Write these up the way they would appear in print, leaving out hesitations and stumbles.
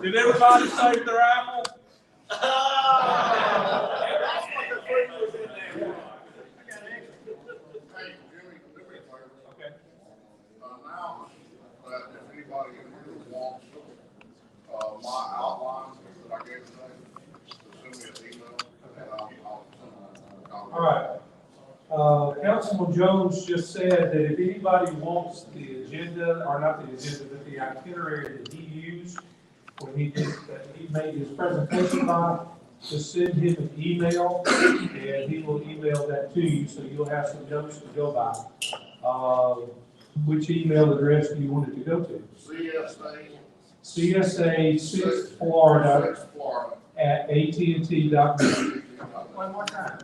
Did everybody save their apple? That's what the fruit was in there. Hey, Jimmy, do me a favor. Okay. Now, that if anybody in here wants, my outlines that I gave today, to send me an email, and I'll send them. All right. Councilman Jones just said that if anybody wants the agenda, or not the agenda, but the itinerary that he used when he did, that he made his presentation by, just send him an email, and he will email that to you, so you'll have some notes to go by. Which email address do you want it to go to? CSA 6 Florida at AT&T.net. One more time.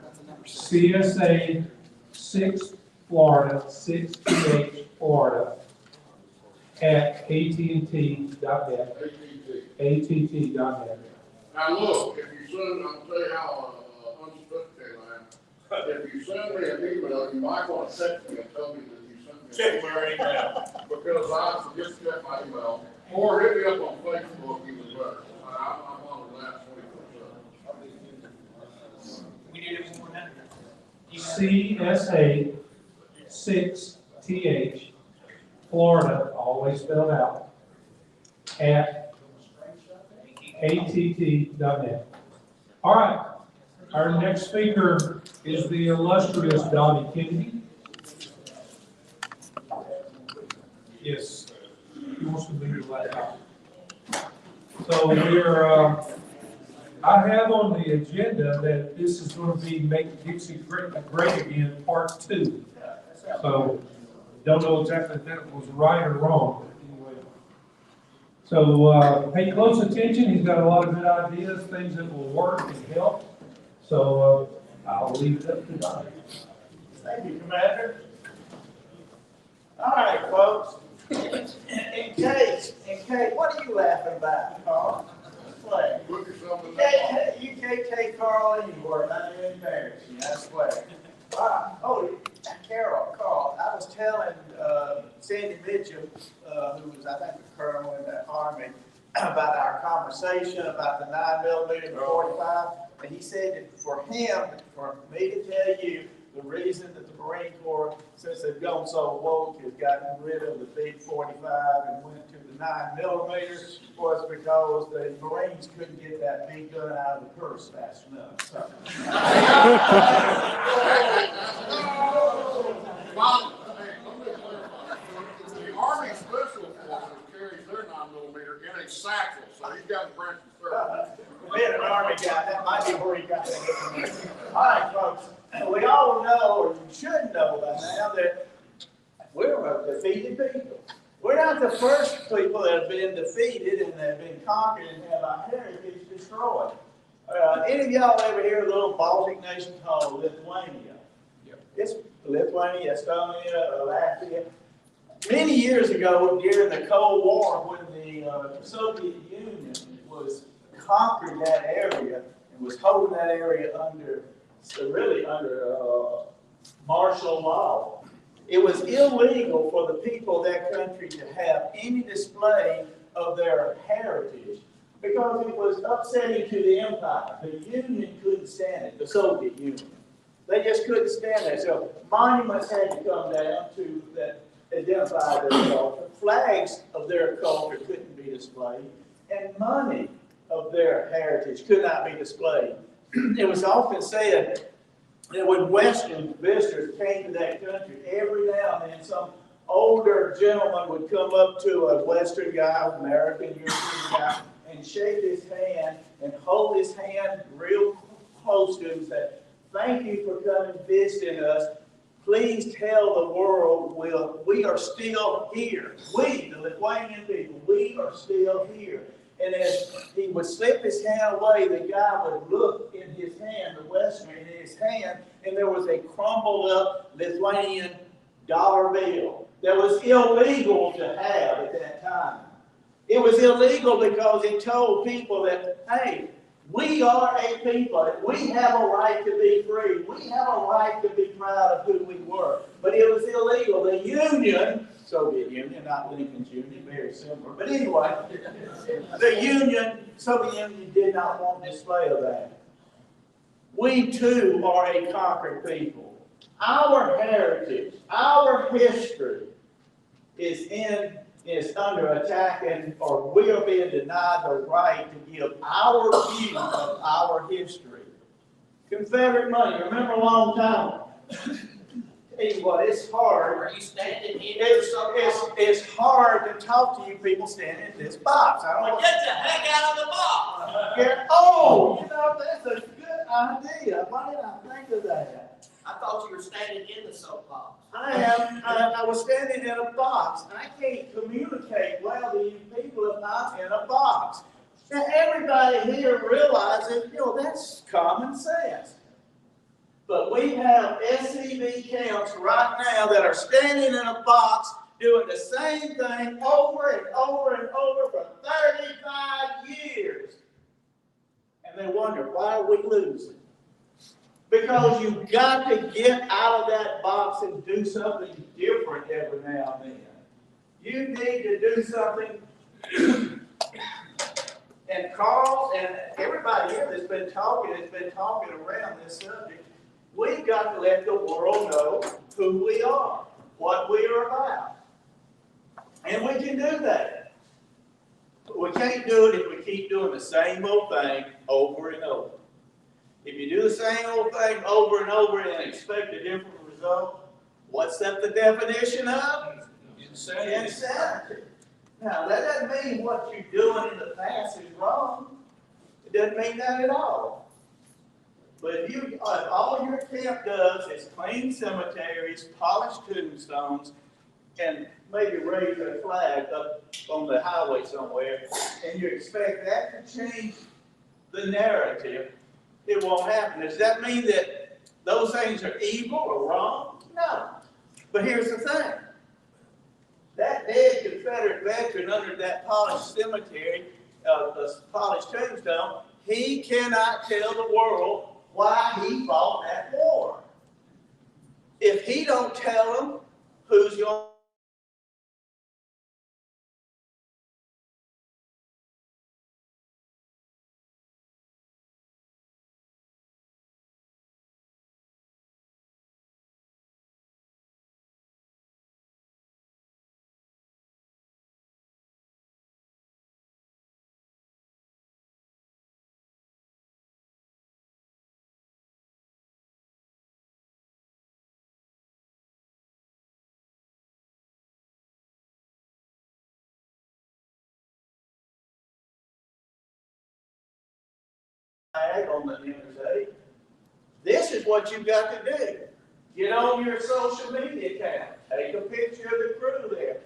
CSA 6 Florida, 6PH Florida at AT&T.net. ATT.net. Now look, if you send, I'll tell you how unsophisticated I am. If you send me an email, you might want to text me and tell me that you sent me. Check your email. Because I forget to check my email, or hit me up on Facebook even better. I'm on the last 24/7. We need it one more time. CSA 6TH Florida, always spelled out, at ATT.net. All right. Our next speaker is the illustrious Donnie Kennedy. Yes, he wants to be your laptop. So I have on the agenda that this is going to be Make Dixie Great Again, Part 2. So, don't know exactly if that was right or wrong, but anyway. So, pay close attention. He's got a lot of good ideas, things that will work and help. So, I'll leave it up to Donnie. Thank you, Commander. All right, folks. In case, what are you laughing about, Carl? Play. Look yourself in You that. can't take Carl anywhere, not even embarrass you, I swear. All right. Oh, Carl, I was telling Sandy Mitchell, who was, I think, a colonel in the Army, about our conversation about the 9mm and 45, and he said that for me to tell you, the reason that the Marine Corps, since they've gone so woke, has gotten rid of the big 45 and went to the 9mm was because the Marines couldn't get that big gun out of the purse fast enough. So. The Army Special Forces carries their 9mm in a satchel, so he's got to branch the Being an Army guy, that might be where he got that information. All right, folks. We all know, or you should know by now, that we're a defeated people. We're not the first people that have been defeated and that have been conquered and have our heritage destroyed. Any of y'all ever hear of a little Baltic nation called Lithuania? Yep. It's Lithuania, Estonia, Latvia. Many years ago, during the Cold War, when the Soviet Union was conquering that area and was holding that area under martial law, it was illegal for the people of that country to have any display of their heritage because it was upsetting to the empire. The Union couldn't stand it, the Soviet Union. They just couldn't stand it. So monuments had to come down to that identify their culture. Flags of their culture couldn't be displayed, and money of their heritage could not be displayed. It was often said that when Western visitors came to that country, every now and then some older gentleman would come up to a Western guy, American, European guy, and shake his hand and hold his hand real close to him and say, "Thank you for coming visiting us. Please tell the world we are still here. We, the Lithuanian people, we are still here." And as he would slip his hand away, the guy would look in his hand, the Westerner in his hand, and there was a crumpled up Lithuanian dollar bill that was illegal to have at that time. It was illegal because it told people that, hey, we are a people. We have a right to be free. We have a right to be proud of who we were. But it was illegal. The Union Soviet Union, not Lincoln's Union, very similar. But anyway, the Union, Soviet Union did not want display of that. We too are a conquered people. Our heritage, our history is under attack, and or we are being denied the right to give our view of our history. Confederate money, remember a long time ago. Tell you what, it's hard. Are you standing in It's hard to talk to you people standing in this box. I don't know. Get the heck out of the box! Yeah. Oh, you know, that's a good idea. Why did I think of that? I thought you were standing in the soapbox. I was standing in a box, and I can't communicate well to you people if I'm in a box. Now, everybody here realizes, you know, that's common sense. But we have SCV camps right now that are standing in a box doing the same thing over and over and over for 35 years. And they wonder, why are we losing? Because you've got to get out of that box and do something different every now and then. You need to do something. And Carl and everybody here that's been talking around this subject, we've got to let the world know who we are, what we are about. And we can do that. But we can't do it if we keep doing the same old thing over and over. If you do the same old thing over and over and expect a different result, what's that the definition of? Insanity. Now, that doesn't mean what you're doing in the past is wrong. It doesn't mean that at all. But if all your camp does is clean cemeteries, polish tombstones, and maybe raise a flag up on the highway somewhere, and you expect that to change the narrative, it won't happen. Does that mean that those things are evil or wrong? No. But here's the thing. That dead Confederate veteran under that polished cemetery, polished tombstone, he cannot tell the world why he fought that war. If he don't tell them, who's going on the interstate? This is what you've got to do. Get on your social media account. Take a picture of the crew there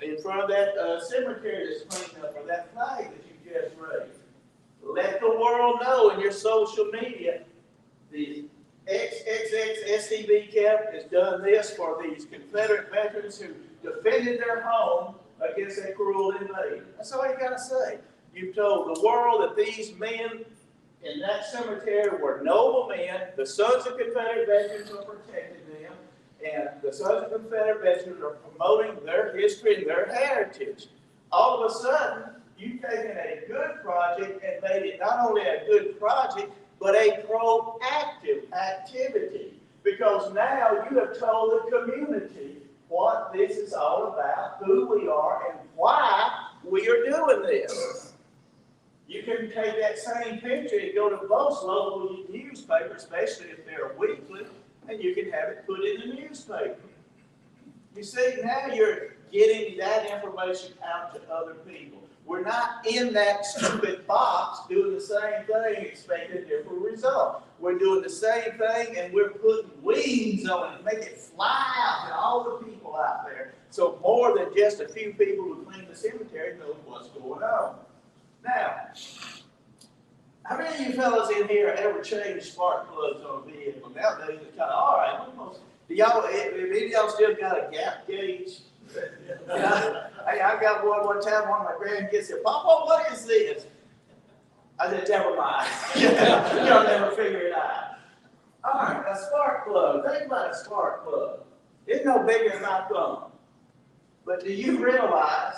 in front of that cemetery that's cleaned up, or that flag that you just raised. Let the world know in your social media the XXX camp has done this for these Confederate veterans who defended their home against a cruel invasion. That's all you got to say. You've told the world that these men in that cemetery were noble men. The sons of Confederate veterans are protecting them, and the sons of Confederate veterans are promoting their history and their heritage. All of a sudden, you've taken a good project and made it not only a good project, but a proactive activity. Because now you have told the community what this is all about, who we are, and why we are doing this. You can take that same picture and go to most local newspapers, especially if they're weekly, and you can have it put in the newspaper. You see, now you're getting that information out to other people. We're not in that stupid box doing the same thing, expecting a different result. We're doing the same thing, and we're putting wings on it, make it fly out to all the people out there. So more than just a few people who clean the cemetery know what's going on. Now, how many of you fellas in here ever change spark plugs on a vehicle? Nowadays it's kind of all right. Do y'all? If any of y'all still got a gap gauge? Hey, I got one time. One of my grandkids said, "Papa, what is this?" I said, "Never mind. You'll never figure it out." All right, a spark plug. Think about a spark plug. It's no bigger than my thumb. But do you realize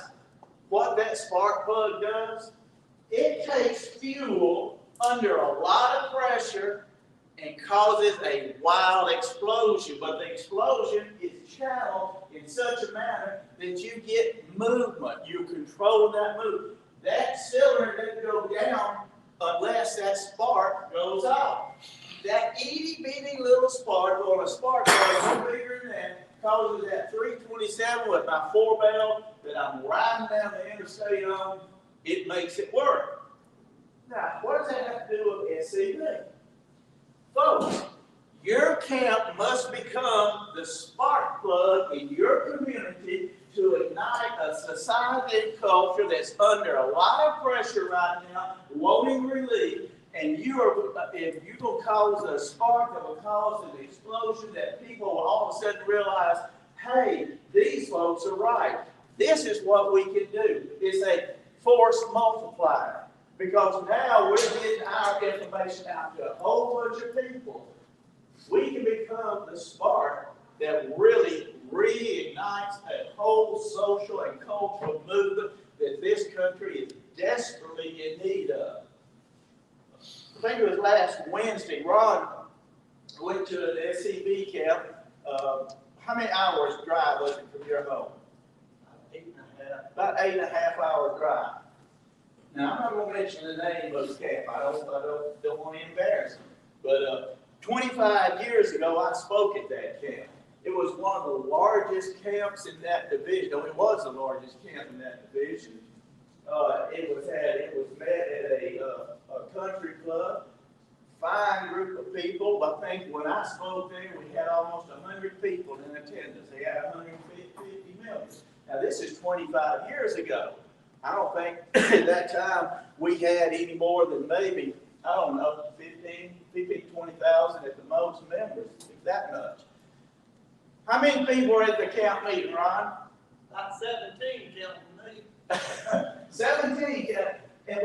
what that spark plug does? It takes fuel under a lot of pressure and causes a wild explosion. But the explosion is channeled in such a manner that you get movement. You control that movement. That cylinder doesn't go down unless that spark goes off. That itty bitty little spark, or a spark plug bigger than that, causes that 327 with my 4-bell that I'm riding down the interstate on. It makes it work. Now, what does that have to do with SCV? Folks, your camp must become the spark plug in your community to ignite a society and culture that's under a lot of pressure right now, wanting relief, and if you're going to cause a spark that will cause an explosion that people will all of a sudden realize, hey, these folks are right. This is what we can do. It's a force multiplier. Because now we're getting our information out to a whole bunch of people. We can become the spark that really reignites a whole social and cultural movement that this country is desperately in need of. I think it was last Wednesday, Ron went to an SCV camp. How many hours drive was it from your home? About 8.5 hours drive. Now, I'm not going to mention the name of the camp. I don't want to embarrass them. But 25 years ago, I spoke at that camp. It was one of the largest camps in that division. It was the largest camp in that division. It was met at a country club. Fine group of people. I think when I spoke there, we had almost 100 people in attendance. They had 150 members. Now, this is 25 years ago. I don't think at that time we had any more than maybe, 20,000 at the most members, if that much. How many people were at the camp meeting, Ron? About 17 counting me. 17,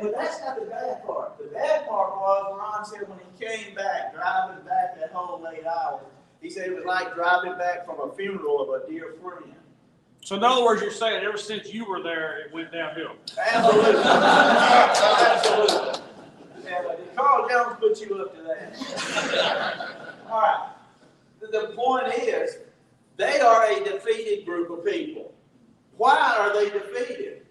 but that's not the bad part. The bad part was, Ron said when he came back, driving back that whole 8 hours, he said it was like driving back from a funeral of a dear friend. So in other words, you're saying ever since you were there, it went downhill. Absolutely. Absolutely. And Carl Jones put you up to that. All right. The point is, they are a defeated group of people. Why are they defeated?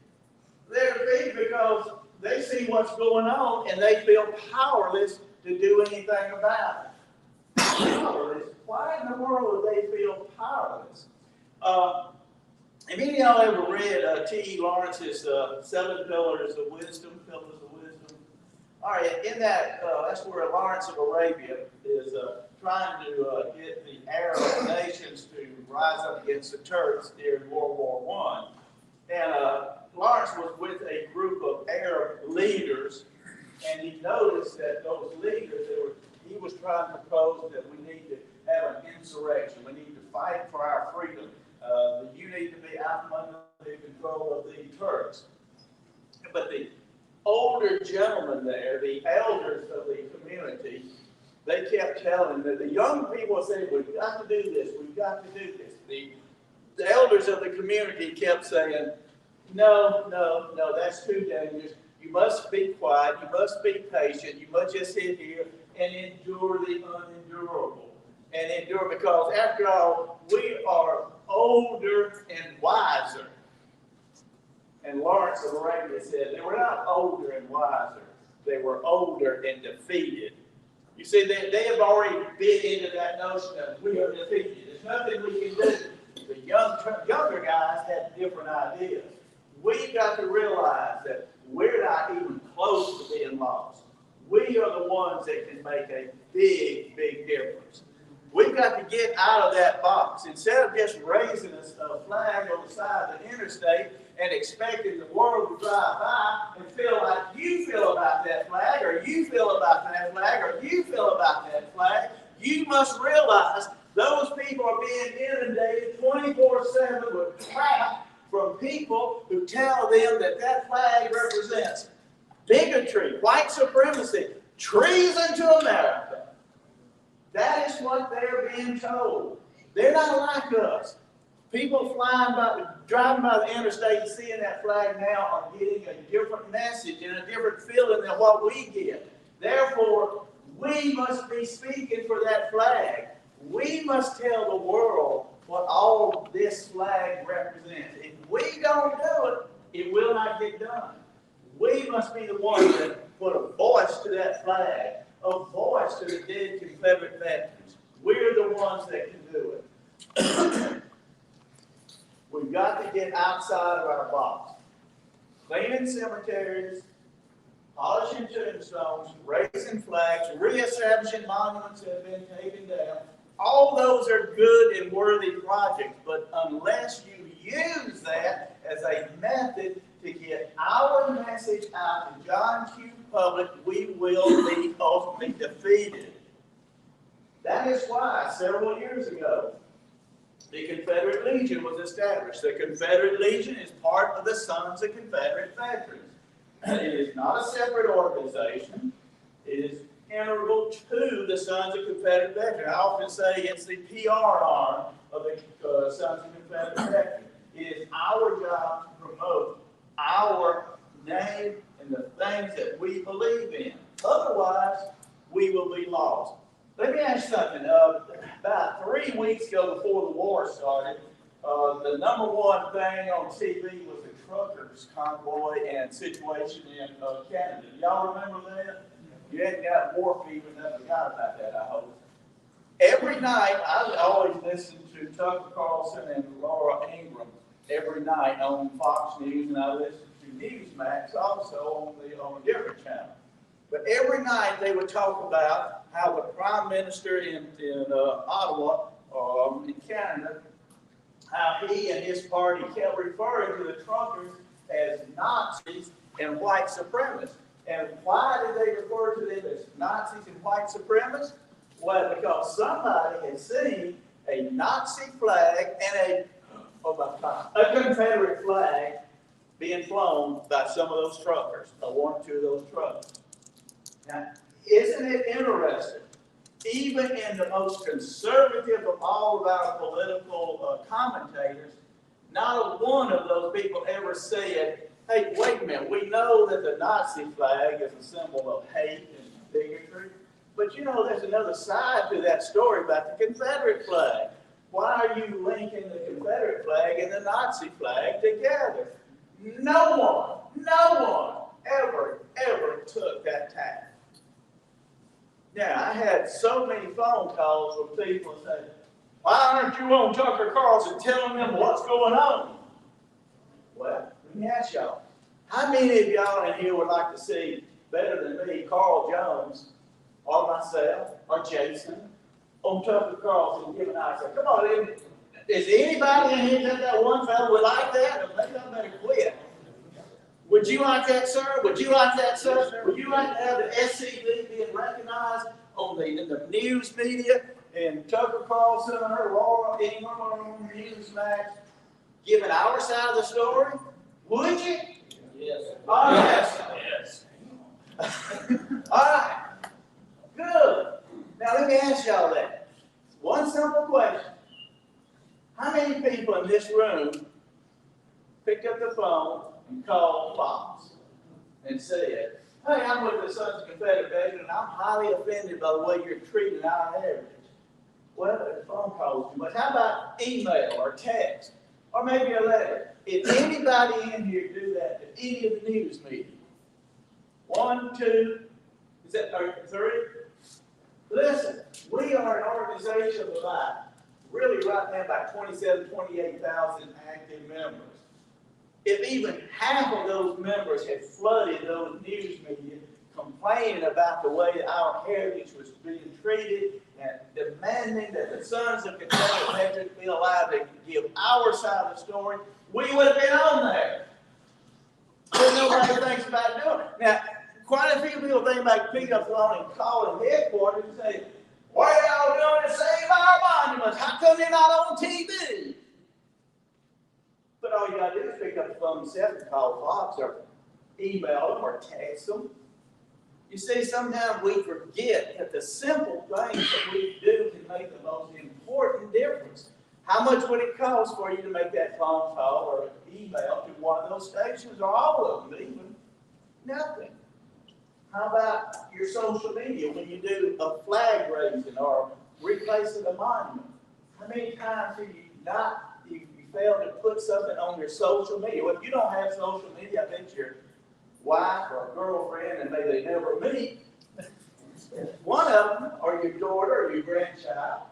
They're defeated because they see what's going on and they feel powerless to do anything about it. Powerless? Why in the world would they feel powerless? Have any of y'all ever read T.E. Lawrence's 7 Pillars of Wisdom? All right, in that, that's where Lawrence of Arabia is trying to get the Arab nations to rise up against the Turks during World War I. And Lawrence was with a group of Arab leaders, and he noticed that those leaders, he was trying to propose that we need to have an insurrection. We need to fight for our freedom. You need to be out from under the control of the Turks. But the older gentlemen there, the elders of the community, they kept telling that the young people said, we've got to do this, we've got to do this. The elders of the community kept saying, no, that's too dangerous. You must be quiet, you must be patient, you must just sit here and endure the unendurable. And endure, because after all, we are older and wiser. And Lawrence of Arabia said they were not older and wiser, they were older and defeated. You see, they have already been into that notion of we are defeated. There's nothing we can do. The younger guys had different ideas. We've got to realize that we're not even close to being lost. We are the ones that can make a big, big difference. We've got to get out of that box. Instead of just raising a flag on the side of the interstate and expecting the world to drive by and feel like you feel about that flag, or you feel about that flag, or you feel about that flag, you must realize those people are being inundated 24/7 with crap from people who tell them that that flag represents bigotry, white supremacy, treason to America. That is what they're being told. They're not like us. People driving by the interstate and seeing that flag now are getting a different message and a different feeling than what we get. Therefore, we must be speaking for that flag. We must tell the world what all this flag represents. If we don't do it, it will not get done. We must be the ones that put a voice to that flag, a voice to the dead Confederate veterans. We're the ones that can do it. We've got to get outside of our box. Cleaning cemeteries, polishing tombstones, raising flags, reestablishing monuments that have been taken down. All those are good and worthy projects, but unless you use that as a method to get our message out to John Q. public, we will be ultimately defeated. That is why several years ago, the Confederate Legion was established. The Confederate Legion is part of the Sons of Confederate Veterans. It is not a separate organization. It is integral to the Sons of Confederate Veterans. I often say it's the PR arm of the Sons of Confederate Veterans. It is our job to promote our name and the things that we believe in. Otherwise, we will be lost. Let me ask you something. About 3 weeks ago, before the war started, the number one thing on TV was the truckers convoy and situation in Canada. Y'all remember that? You hadn't got war fever, never forgot about that, I hope. Every night, I always listen to Tucker Carlson and Laura Ingraham every night on Fox News, and I listen to Newsmax also on a different channel. But every night they would talk about how the Prime Minister in Ottawa, in Canada, how he and his party kept referring to the truckers as Nazis and white supremacists. And why did they refer to them as Nazis and white supremacists? Well, because somebody had seen a Nazi flag and a Confederate flag being flown by some of those truckers, or one or two of those truckers. Now, isn't it interesting? Even in the most conservative of all of our political commentators, not one of those people ever said, hey, wait a minute, we know that the Nazi flag is a symbol of hate and bigotry, but you know there's another side to that story about the Confederate flag. Why are you linking the Confederate flag and the Nazi flag together? No one ever took that tack. Now, I had so many phone calls from people saying, why aren't you on Tucker Carlson telling them what's going on? Well, let me ask y'all, how many of y'all in here would like to see, better than me, Carl Jones, or myself, or Jason, on Tucker Carlson giving out? Come on, is anybody in here that one fellow would like that? Or maybe I better quit. Would you like that, sir? Would you like that, sir? Would you like to have the SCV being recognized in the news media and Tucker Carlson or Laura Ingraham on Newsmax giving our side of the story? Would you? Yes. All right. Yes. All right. Good. Now let me ask y'all that. One simple question. How many people in this room picked up the phone and called Fox and said, hey, I'm with the Sons of Confederate Veterans, and I'm highly offended by the way you're treating our heritage? Well, the phone call was too much. How about email or text or maybe a letter? If anybody in here do that to any of the news media? 1, 2, is that 3? Listen, we are an organization of about, really right now, about 27,000, 28,000 active members. If even half of those members had flooded those news media complaining about the way our heritage was being treated and demanding that the Sons of Confederate Veterans be allowed to give our side of the story, we would have been on there. But nobody thinks about doing it. Now, quite a few people think about picking up the phone and calling headquarters and saying, what are y'all doing to save our monuments? How come they're not on TV? But all you got to do is pick up the phone and call Fox or email them or text them. You see, sometimes we forget that the simple things that we do can make the most important difference. How much would it cost for you to make that phone call or email to one of those stations, or all of them even? Nothing. How about your social media when you do a flag raising or replacing a monument? How many times have you failed to put something on your social media? Well, if you don't have social media, I bet your wife or girlfriend, and maybe they never meet, one of them, or your daughter or your grandchild,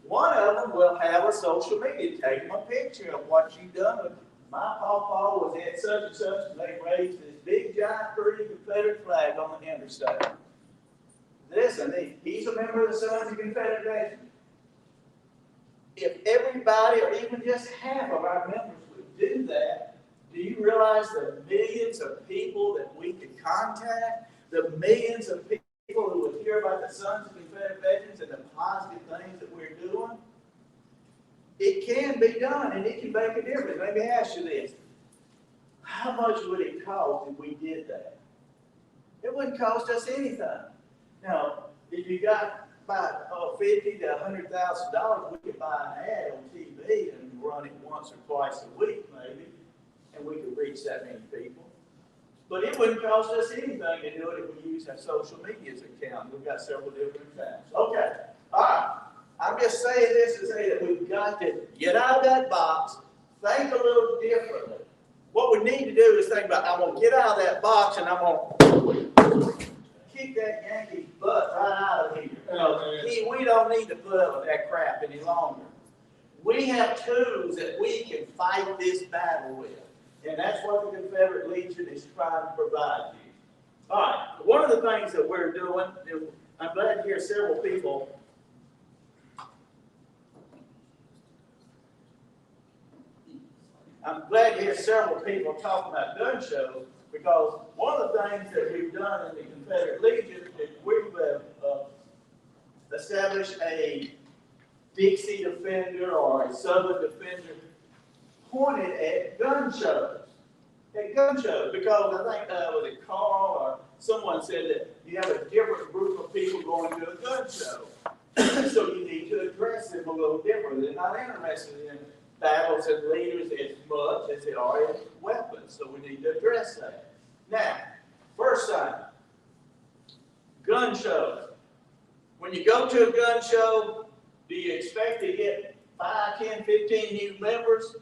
one of them will have a social media. Take them a picture of what you've done. With my pawpaw was at such and such, and they raised this big giant pretty Confederate flag on the interstate. Listen, he's a member of the Sons of Confederate Legion. If everybody, or even just half of our members would do that, do you realize the millions of people that we could contact, the millions of people who would hear about the Sons of Confederate Legends and the positive things that we're doing? It can be done, and it can make a difference. Let me ask you this. How much would it cost if we did that? It wouldn't cost us anything. Now, if you got about $50,000 to $100,000, we could buy an ad on TV and run it once or twice a week, maybe, and we could reach that many people. But it wouldn't cost us anything to do it if we use our social media's account. We've got several different accounts. Okay, all right. I'm just saying this to say that we've got to get out of that box, think a little differently. What we need to do is think about, I'm going to get out of that box and I'm going to kick that Yankee butt right out of here. We don't need to put up with that crap any longer. We have tools that we can fight this battle with. And that's what the Confederate Legion is trying to provide you. All right, one of the things that we're doing, I'm glad to hear several people talking about gun shows, because one of the things that we've done in the Confederate Legion is we've established a Dixie Defender or a Southern Defender pointed at gun shows. Because I think was it Carl or someone said that you have a different group of people going to a gun show. So you need to address them a little differently. They're not interested in battles and leaders as much as they are in weapons. So we need to address that. Now, first thing, gun shows. When you go to a gun show, do you expect to get 5, 10, 15 new members?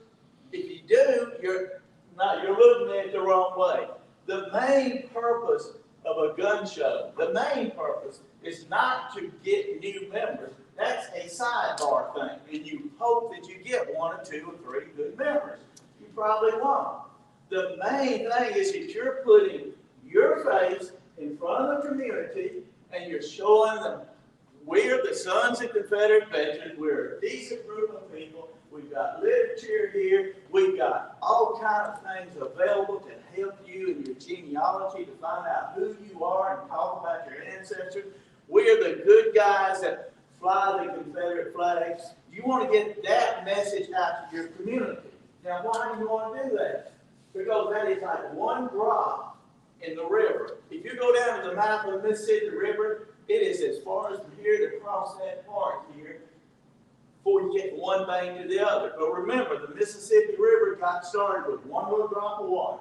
If you do, you're looking at it the wrong way. The main purpose of a gun show, the main purpose is not to get new members. That's a sidebar thing, and you hope that you get 1 or 2 or 3 good members. You probably won't. The main thing is that you're putting your face in front of the community, and you're showing them we're the Sons of Confederate Veterans. We're a decent group of people. We've got literature here. We've got all kinds of things available to help you in your genealogy to find out who you are and talk about your ancestors. We're the good guys that fly the Confederate flags. You want to get that message out to your community. Now, why do you want to do that? Because that is like one drop in the river. If you go down to the mouth of the Mississippi River, it is as far as from here to cross that part here before you get from one bank to the other. But remember, the Mississippi River got started with one little drop of water,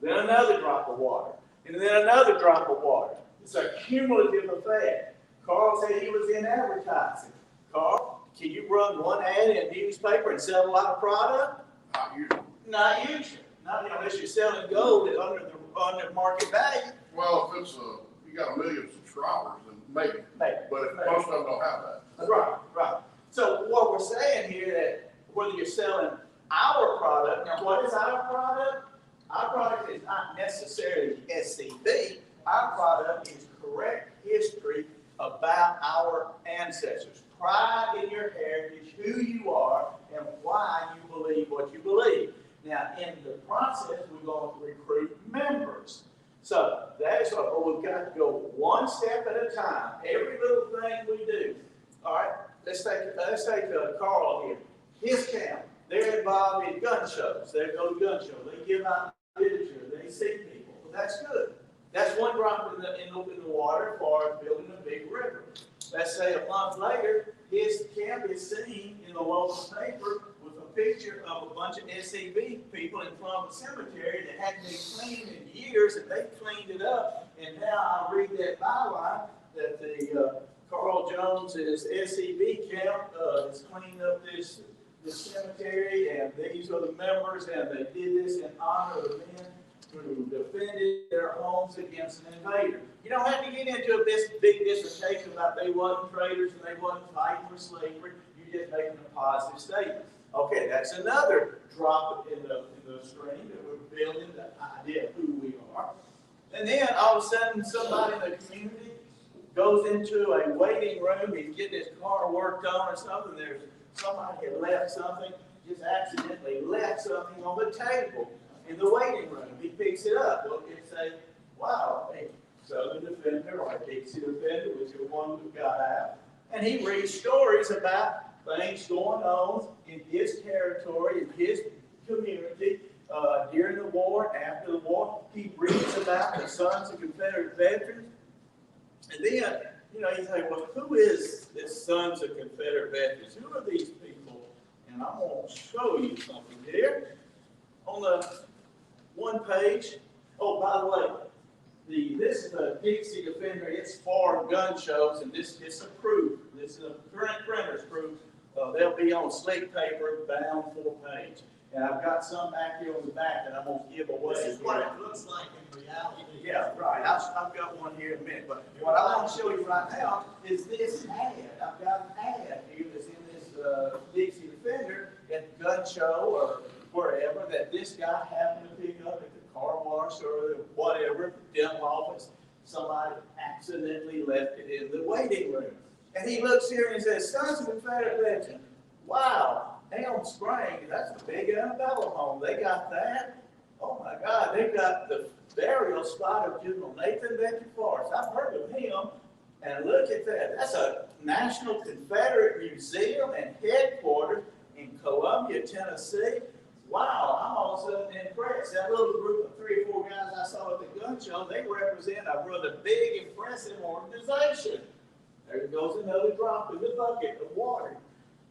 then another drop of water, and then another drop of water. It's a cumulative effect. Carl said he was in advertising. Carl, can you run one ad in a newspaper and sell a lot of product? Not usually. Not usually. Not unless you're selling gold at under market value. Well, if it's you got 1 million subscribers, then maybe. Maybe. But if most of them don't have that. Right, right. So what we're saying here that whether you're selling our product, now what is our product? Our product is not necessarily SCB. Our product is correct history about our ancestors. Pride in your heritage, who you are, and why you believe what you believe. Now, in the process, we're going to recruit members. So that is what we've got to go one step at a time. Every little thing we do. All right, let's take Carl here. His camp, they're involved in gun shows. They go to gun shows. They give out literature. They see people. Well, that's good. That's one drop in the water for building a big river. Let's say a month later, his camp is seen in the local paper with a picture of a bunch of SEB people in front of a cemetery that hadn't been cleaned in years, and they cleaned it up. And now I read that byline that the Carl Jones's SEB camp has cleaned up this cemetery, and these are the members, and they did this in honor of the men who defended their homes against an invader. You don't have to get into a big dissertation about they wasn't traitors and they wasn't fighting for slavery. You're just making a positive statement. Okay, that's another drop in the stream that we're building the idea of who we are. And then all of a sudden somebody in the community goes into a waiting room, he's getting his car worked on or something, there's somebody had left something, just accidentally left something on the table in the waiting room. He picks it up. Well, it's a, wow, a Southern Defender or a Dixie Defender, which is the one who got out. And he reads stories about things going on in his territory, in his community, during the war, after the war. He reads about the sons of Confederate veterans. And then, you know, you say, well, who is this sons of Confederate veterans? Who are these people? And I'm going to show you something here. On the one page, oh, by the way, this is a Dixie Defender. It's for gun shows, and this is approved. This is a current printer's proof. They'll be on slick paper, bound full page. And I've got some back here on the back that I'm going to give away. This is what it looks like in reality. Yeah, right. I've got one here in a minute. But what I want to show you right now is this ad. I've got an ad here that's in this Dixie Defender at the gun show or wherever that this guy happened to pick up at the car wash or whatever, dental office. Somebody accidentally left it in the waiting room. And he looks here and he says, Sons of Confederate Legion. Wow. Elm Springs, that's the big antebellum home. They got that. Oh my God, they got the burial spot of General Nathan Bedford Forrest. I've heard of him. And look at that. That's a National Confederate Museum and headquarters in Columbia, Tennessee. Wow, I'm all of a sudden impressed. That little group of 3 or 4 guys I saw at the gun show, they represent a rather big, impressive organization. There goes another drop in the bucket of water.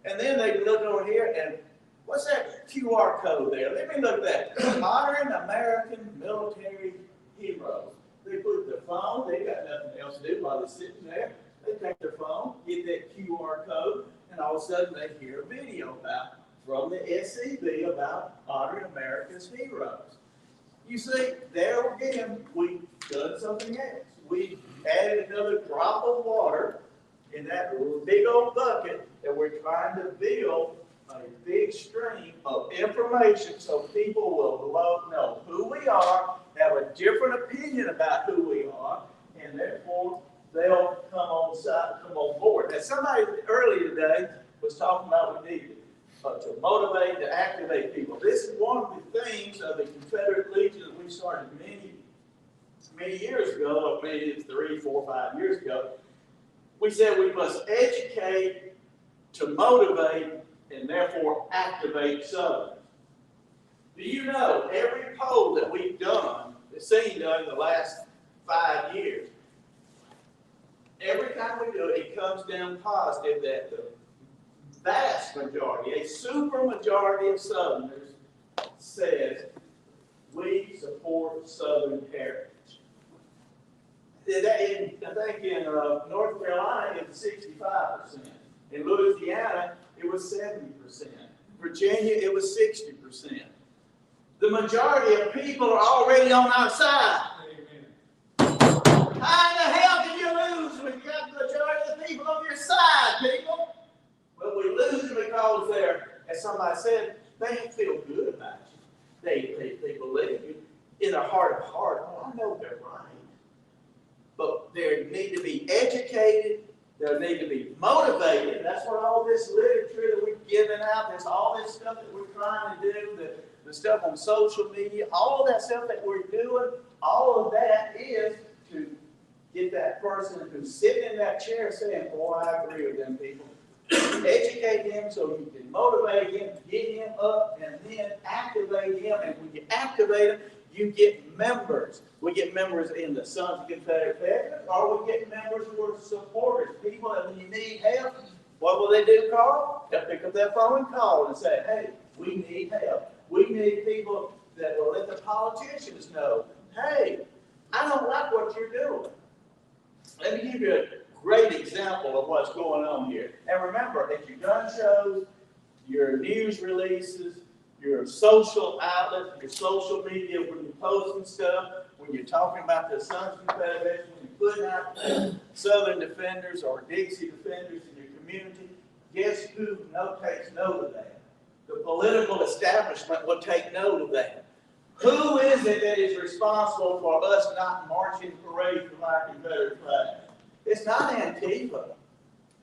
And then they look over here and what's that QR code there? Let me look at that. Modern American Military Heroes. They put their phone, they got nothing else to do while they're sitting there. They take their phone, get that QR code, and all of a sudden they hear a video from the SEB about honoring America's heroes. You see, there again, we've done something else. We added another drop of water in that big old bucket that we're trying to build a big stream of information so people will know who we are, have a different opinion about who we are, and therefore they'll come on board. Now, somebody earlier today was talking about we need to motivate, to activate people. This is one of the things of the Confederate Legion that we started many years ago, maybe 3, 4, 5 years ago. We said we must educate to motivate and therefore activate Southerners. Do you know every poll that we've done, seen done in the last 5 years, every time we do it, it comes down positive that the vast majority, a super majority of Southerners says we support Southern heritage. I think in North Carolina it was 65%. In Louisiana it was 70%. Virginia it was 60%. The majority of people are already on our side. How in the hell did you lose when you got the majority of the people on your side, people? Well, we lose because they're, as somebody said, they don't feel good about you. They believe you. In their heart of heart, oh, I know they're right. But they need to be educated. They need to be motivated. That's what all this literature that we've given out, there's all this stuff that we're trying to do, the stuff on social media, all that stuff that we're doing, all of that is to get that person who's sitting in that chair saying, boy, I agree with them people. Educate him so you can motivate him, get him up, and then activate him. And when you activate him, you get members. We get members in the Sons of Confederate Veterans, or we get members who are supporters, people that when you need help, What will they do, Carl? They'll pick up that phone and call and say, hey, we need help. We need people that will let the politicians know, hey, I don't like what you're doing. Let me give you a great example of what's going on here. And remember, at your gun shows, your news releases, your social outlets, your social media, when you're posting stuff, when you're talking about the Sons of Confederate, when you're putting out Southern Defenders or Dixie Defenders in your community, guess who takes note of that? The political establishment will take note of that. Who is it that is responsible for us not marching parade from our Confederate flag? It's not Antifa.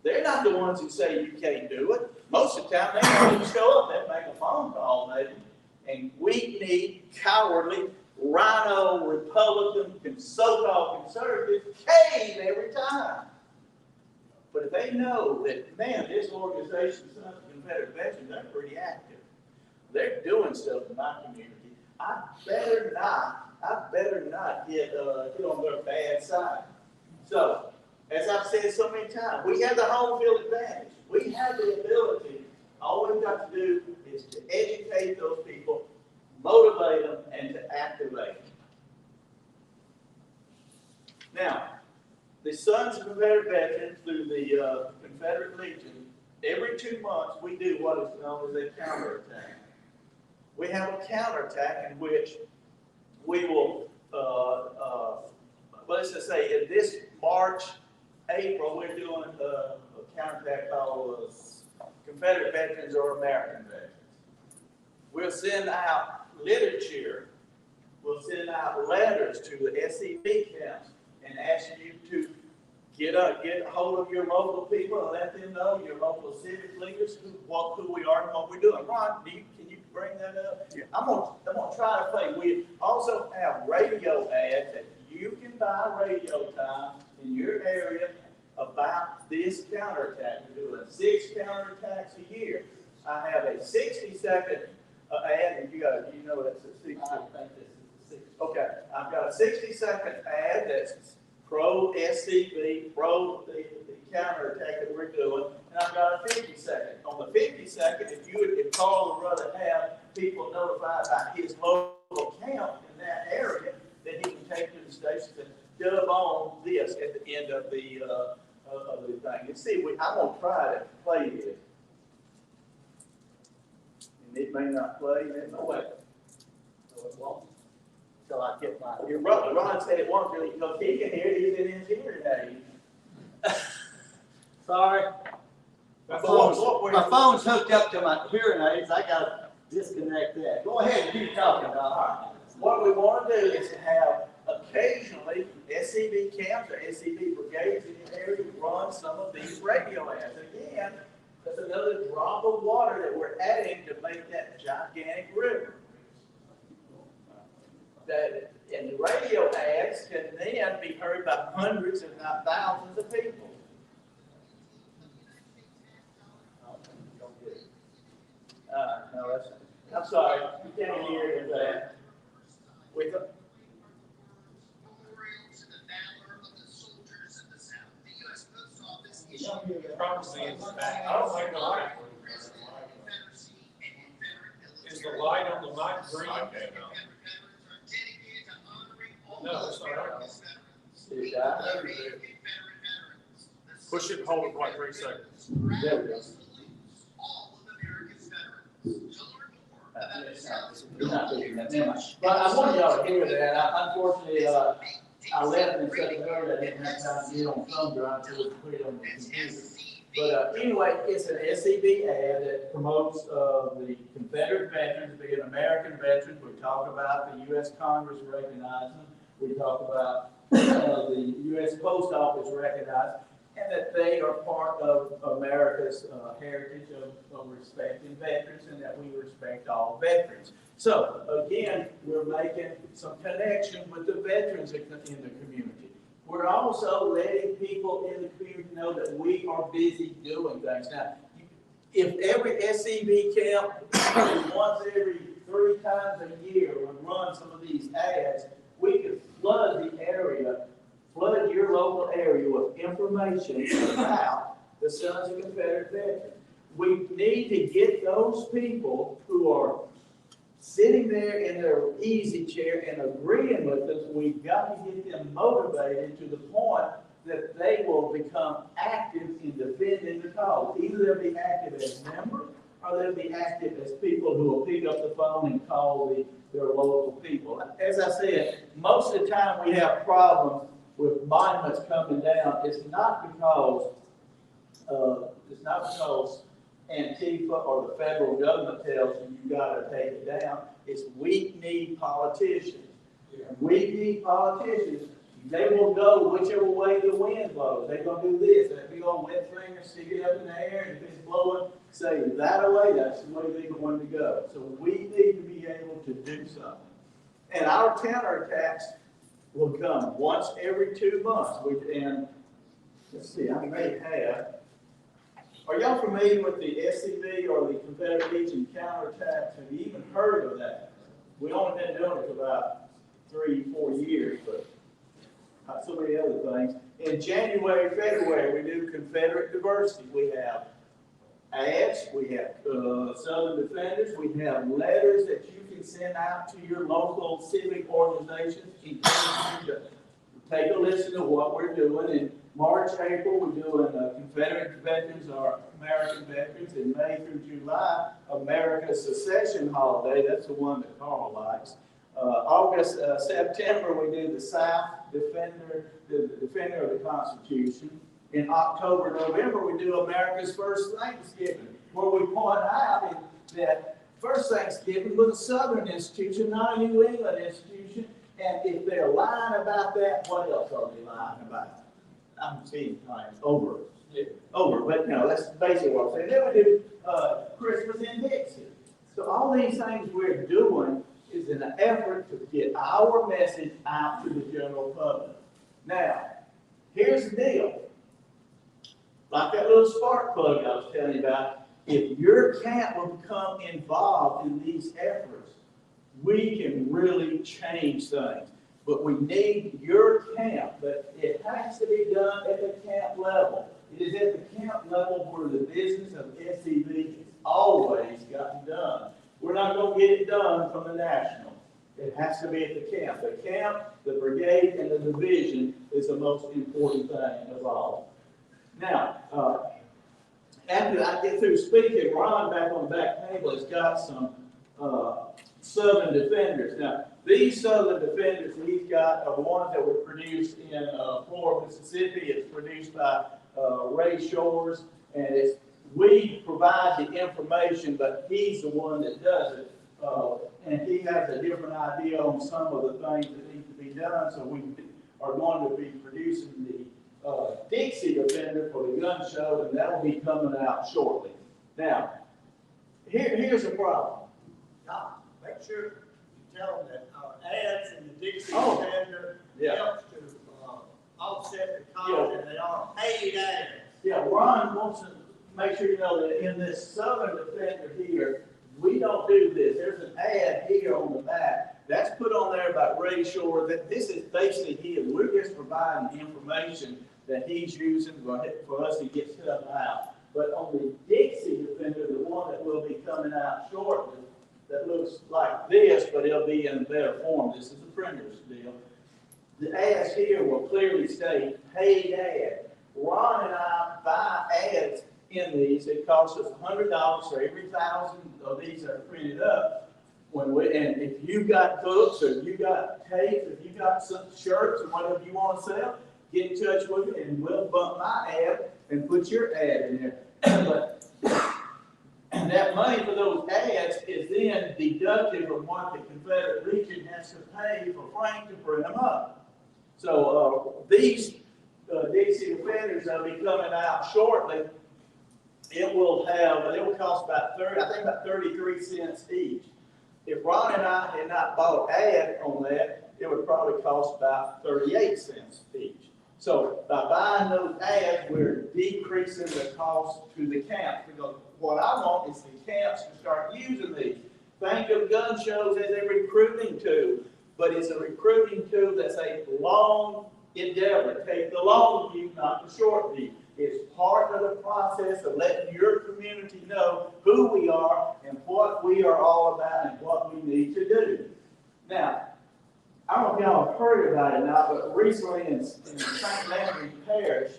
They're not the ones who say you can't do it. Most of the time, they don't even show up. They make a phone call, maybe. And we need cowardly, rhino, Republican, so-called conservatives cave every time. But if they know that, man, this organization, Sons of Confederate Veterans, they're pretty active. They're doing stuff in my community. I better not get on their bad side. So, as I've said so many times, we have the home field advantage. We have the ability. All we've got to do is to educate those people, motivate them, and to activate them. Now, the Sons of Confederate Veterans through the Confederate Legion, every 2 months we do what is known as a counterattack. We have a counterattack in which we will, let's just say in this March, April, we're doing a counterattack called Confederate Veterans or American Veterans. We'll send out literature, we'll send out letters to the SCV camps and ask you to get a hold of your local people and let them know, your local civic leaders, who we are and what we're doing. Ron, can you bring that up? Yeah. I'm gonna try to play. We also have radio ads that you can buy radio time in your area about this counterattack. We're doing 6 counterattacks a year. I have a 60-second ad, and you know that's a 60. I think this is 60. Okay, I've got a 60-second ad that's pro-SCV, pro the counterattack that we're doing, and I've got a 50-second. On the 50-second, if Carl would rather have people notified about his local camp in that area, then he can take to the station and dub on this at the end of the thing. And see, I'm going to try to play this. And it may not play, and no way. So it won't. Until I get my ear. Ron said it won't really, because he can hear it. He's in his hearing aid. Sorry. My phone's hooked up to my hearing aids. I gotta disconnect that. Go ahead and keep talking, Don. What we want to do is to have occasionally SCV camps or SCV brigades in the area run some of these radio ads. Again, that's another drop of water that we're adding to make that gigantic river. And the radio ads can then be heard by hundreds, if not thousands, of people. No, I'm sorry, you can't hear that. With the, Probably in the back. I don't like the light. Is the light on the mic green? No, it's not. Push it and hold it for like 3 seconds. There we go. But I wanted y'all to hear that. Unfortunately, I left in such a hurry I didn't have time to get on thumb drive until we put it on the computer. But anyway, it's an SCV ad that promotes the Confederate veterans, being American veterans. We talk about the U.S. Congress recognizing them. We talk about the U.S. Post Office recognizing, and that they are part of America's heritage of respecting veterans, and that we respect all veterans. So, again, we're making some connection with the veterans in the community. We're also letting people in the community know that we are busy doing things. Now, if every SCV camp, once every 3 times a year, would run some of these ads, we could flood the area, flood your local area with information about the Sons of Confederate Veterans. We need to get those people who are sitting there in their easy chair and agreeing with us. We've got to get them motivated to the point that they will become active in defending the cause. Either they'll be active as members, or they'll be active as people who will pick up the phone and call their local people. As I said, most of the time we have problems with monuments coming down. It's not because Antifa or the federal government tells you gotta take it down. It's weak-kneed politicians. Weak-kneed politicians, they will go whichever way the wind blows. They're gonna do this. That big old wet finger, stick it up in the air, and if it's blowing, say that away, that's the way they're going to go. So we need to be able to do something. And our counterattacks will come once every 2 months. And let's see, I may have. Are y'all familiar with the SCV or the Confederate Legion counterattacks? Have you even heard of that? We only been doing it for about 3-4 years, but not so many other things. In January, February, we do Confederate diversity. We have ads, we have Southern Defenders, we have letters that you can send out to your local civic organizations, encouraging you to take a listen to what we're doing. In March, April, we're doing Confederate veterans or American veterans. In May through July, America's secession holiday. That's the one that Carl likes. August, September, we do the South Defender, the Defender of the Constitution. In October, November, we do America's First Thanksgiving, where we point out that First Thanksgiving was a Southern institution, not a New England institution. And if they're lying about that, what else are they lying about? I'm seeing times over. But no, that's basically what I'm saying. Then we do Christmas in Dixie. So all these things we're doing is in an effort to get our message out to the general public. Now, here's the deal. Like that little spark plug I was telling you about, if your camp will become involved in these efforts, we can really change things. But we need your camp, but it has to be done at the camp level. It is at the camp level where the business of SCV has always gotten done. We're not going to get it done from the national. It has to be at the camp. The camp, the brigade, and the division is the most important thing of all. Now, after I get through speaking, Ron back on the back table has got some Southern Defenders. Now, these Southern Defenders he's got are the ones that were produced in Florida, Mississippi. It's produced by Ray Shores, and we provide the information, but he's the one that does it. And he has a different idea on some of the things that need to be done, so we are going to be producing the Dixie Defender for the gun show, and that will be coming out shortly. Now, here's the problem. Now, make sure you tell them that our ads in the Dixie Defender helps to offset the cost, and they are paid ads. Yeah, Ron wants to make sure you know that in this Southern Defender here, we don't do this. There's an ad here on the back that's put on there about Ray Shore. That this is basically him. We're just providing the information that he's using for us to get stuff out. But on the Dixie Defender, the one that will be coming out shortly, that looks like this, but it'll be in better form. This is a printer's deal. The ads here will clearly state paid ad. Ron and I buy ads in these. It costs us $100 for every 1,000 of these that are printed up. And if you got books or you got tapes, if you got some shirts or whatever you want to sell, get in touch with me and we'll bump my ad and put your ad in there. But that money for those ads is then deducted from what the Confederate Legion has to pay for Frank to print them up. So these Dixie Defenders that will be coming out shortly. It will cost about 33 cents each. If Ron and I had not bought an ad on that, it would probably cost about 38 cents each. So by buying those ads, we're decreasing the cost to the camps, because what I want is the camps to start using these. Think of gun shows as a recruiting tool, but it's a recruiting tool that's a long endeavor. Take the long view, not the short view. It's part of the process of letting your community know who we are and what we are all about and what we need to do. Now, I don't know if y'all have heard about it now, but recently in St. Landry Parish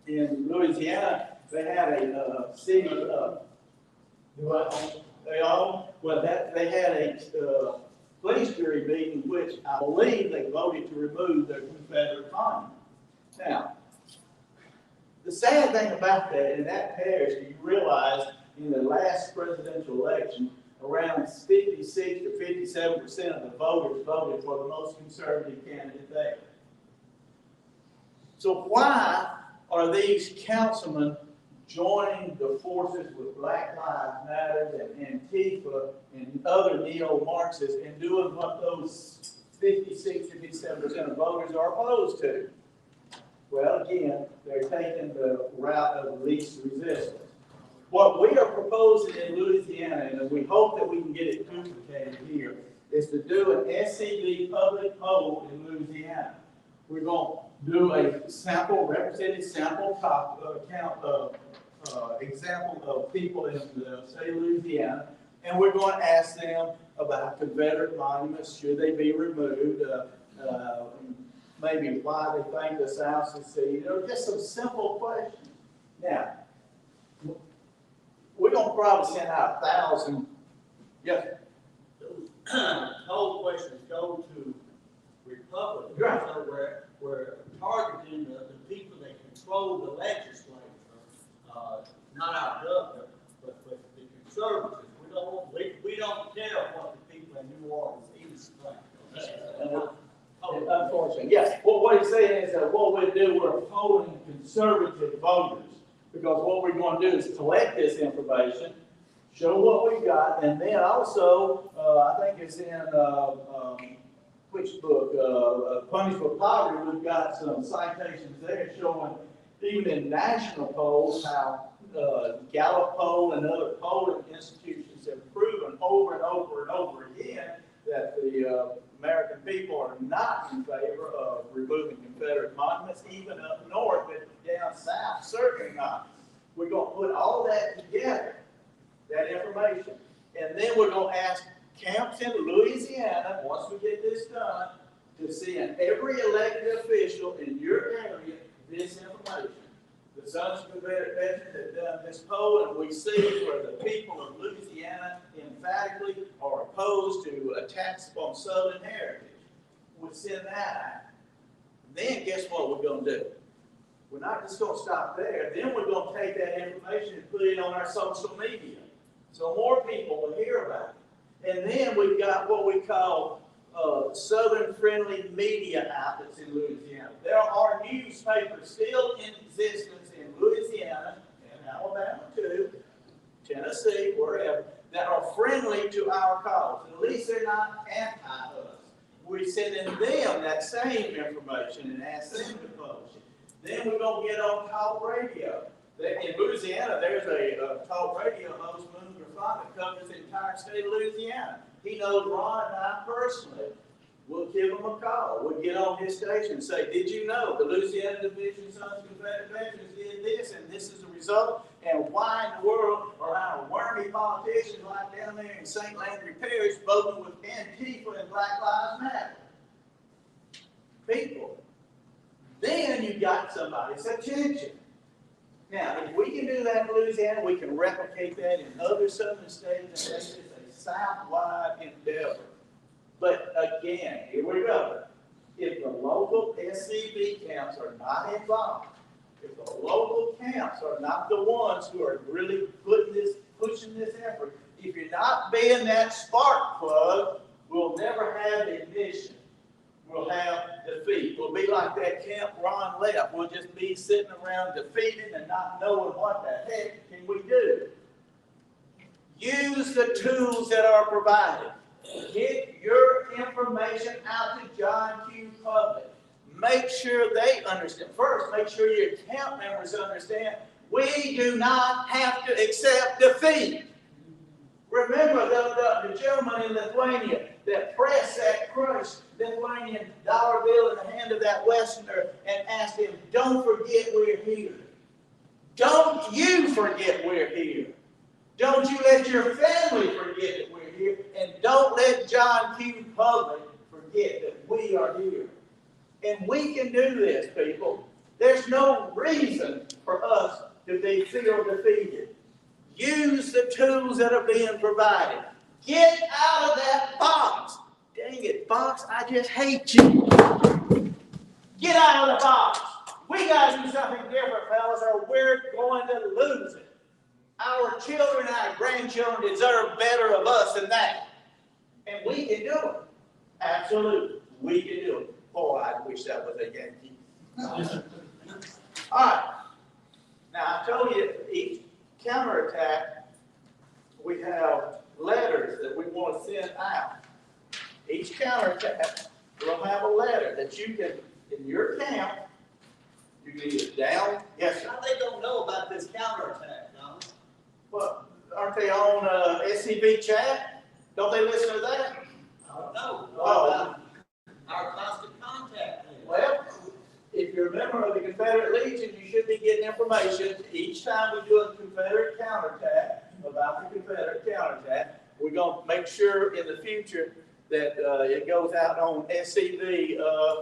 in Louisiana, they had a city, they had a police jury meeting, which I believe they voted to remove their Confederate monument. Now, the sad thing about that, in that parish, you realize in the last presidential election, around 56 to 57% of the voters voted for the most conservative candidate there. So why are these councilmen joining the forces with Black Lives Matter and Antifa and other neo-Marxists and doing what those 56 to 57% of voters are opposed to? Well, again, they're taking the route of least resistance. What we are proposing in Louisiana, and we hope that we can get it duplicated here, is to do an SCV public poll in Louisiana. We're going to do a sample, representative sample count of example of people in the state of Louisiana, and we're going to ask them about Confederate monuments, should they be removed, maybe why they think the South seceded, or just some simple questions. Now, we're going to probably send out 1,000. Yes. Those whole questions go to Republicans, Right. so we're targeting the people that control the legislature, not our governor, but the conservatives. We don't care what the people in New Orleans East think. Unfortunately, yes. Well, what he's saying is that what we do, we're polling conservative voters, because what we're going to do is collect this information, show what we've got, and then also, I think it's in, which book, Punish for Poverty, we've got some citations there showing, even in national polls, how Gallup poll and other polling institutions have proven over and over and over again that the American people are not in favor of removing Confederate monuments, even up north, but down south, certainly not. We're going to put all that together, that information, and then we're going to ask camps in Louisiana, once we get this done, to send every elected official in your area this information. The Sons of Confederate Veterans have done this poll, and we see where the people of Louisiana emphatically are opposed to attacks on Southern heritage. We send that out. Then guess what we're going to do? We're not just going to stop there. Then we're going to take that information and put it on our social media, so more people will hear about it. And then we've got what we call Southern-friendly media outlets in Louisiana. There are newspapers still in existence in Louisiana and Alabama too, Tennessee, wherever, that are friendly to our cause. At least they're not anti-us. We're sending them that same information and ask them to publish it. Then we're going to get on talk radio. In Louisiana, there's a talk radio host, Moon Griffon, that covers the entire state of Louisiana. He knows Ron and I personally. We'll give him a call. We'll get on his station and say, did you know the Louisiana Division Sons of Confederate Veterans did this, and this is the result? And why in the world are our wormy politicians like down there in St. Landry Parish voting with Antifa and Black Lives Matter? People. Then you got somebody's attention. Now, if we can do that in Louisiana, we can replicate that in other southern states, and make this a South-wide endeavor. But again, here we go. If the local SCV camps are not involved, if the local camps are not the ones who are really pushing this effort, if you're not being that spark plug, we'll never have ignition. We'll have defeat. We'll be like that camp Ron left. We'll just be sitting around defeated and not knowing what the heck can we do. Use the tools that are provided. Get your information out to John Q. Public. Make sure they understand. First, make sure your camp members understand we do not have to accept defeat. Remember the gentleman in Lithuania that pressed that crushed Lithuanian dollar bill in the hand of that Westerner and asked him, don't forget we're here. Don't you forget we're here. Don't you let your family forget that we're here. And don't let John Q. Public forget that we are here. And we can do this, people. There's no reason for us to feel defeated. Use the tools that are being provided. Get out of that box. Dang it, box, I just hate you. Get out of the box. We got to do something different, fellas, or we're going to lose it. Our children and our grandchildren deserve better of us than that. And we can do it. Absolutely. We can do it. Boy, I wish that was a Yankee. All right. Now, I told you each counterattack, we have letters that we want to send out. Each counterattack will have a letter that you can, in your camp, you can either down. Yes, sir. How they don't know about this counterattack, Don? But aren't they on SCB chat? Don't they listen to that? I don't know. Oh. Our constant contact. Well, if you're a member of the Confederate Legion, you should be getting information each time we do a Confederate counterattack about the Confederate counterattack. We're going to make sure in the future that it goes out on SCB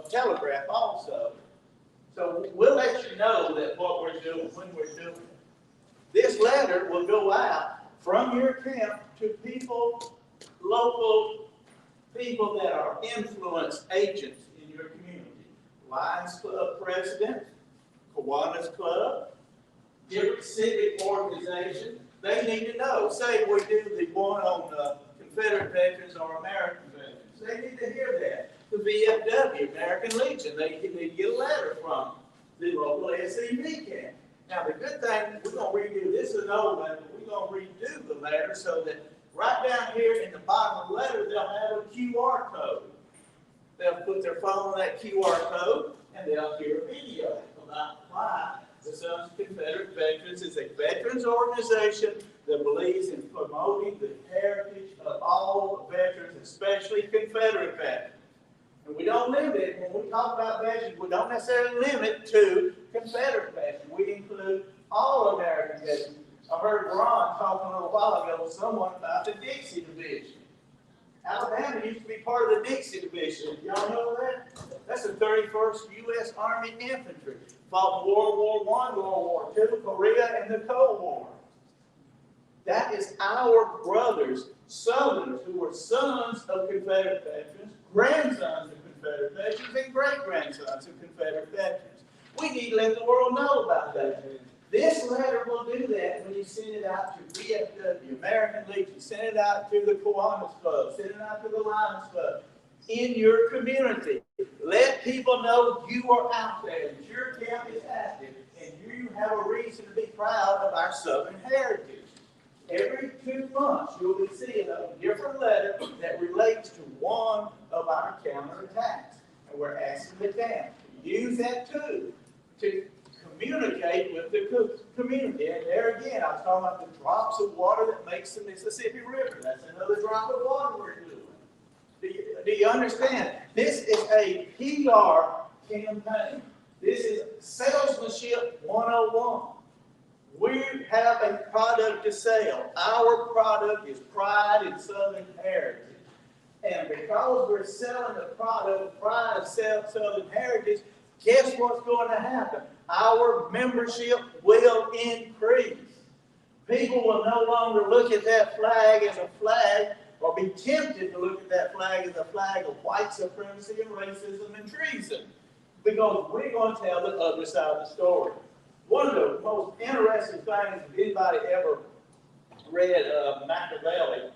telegraph also. So we'll let you know that what we're doing, when we're doing it. This letter will go out from your camp to people, local people that are influence agents in your community. Lions Club president, Kiwanis Club, different civic organizations. They need to know. Say we do the one on Confederate veterans or American veterans. They need to hear that. The VFW, American Legion, they need to get a letter from the local SCB camp. Now, the good thing, we're going to redo this is an old letter, but we're going to redo the letter so that right down here in the bottom of the letter, they'll have a QR code. They'll put their phone on that QR code, and they'll hear a video about why the Sons of Confederate Veterans is a veterans organization that believes in promoting the heritage of all veterans, especially Confederate veterans. And we don't limit it, when we talk about veterans, we don't necessarily limit to Confederate veterans. We include all American veterans. I heard Ron talking a little while ago with someone about the Dixie Division. Alabama used to be part of the Dixie Division. Y'all know that? That's the 31st U.S. Army Infantry. Fought in World War I, World War II, Korea, and the Cold War. That is our brothers, Southerners, who were sons of Confederate veterans, grandsons of Confederate veterans, and great-grandsons of Confederate veterans. We need to let the world know about that. This letter will do that when you send it out to VFW, American Legion, send it out to the Kiwanis Club, send it out to the Lions Club, in your community. Let people know you are out there, that your camp is active, and you have a reason to be proud of our Southern heritage. Every 2 months, you'll be seeing a different letter that relates to one of our counterattacks. And we're asking the camp to use that tool to communicate with the community. And there again, I was talking about the drops of water that makes the Mississippi River. That's another drop of water we're doing. Do you understand? This is a PR campaign. This is salesmanship 101. We have a product to sell. Our product is pride in Southern heritage. And because we're selling a product, pride of Southern heritage, guess what's going to happen? Our membership will increase. People will no longer look at that flag as a flag or be tempted to look at that flag as a flag of white supremacy and racism and treason. Because we're going to tell the other side of the story. One of the most interesting things, if anybody ever read Machiavelli,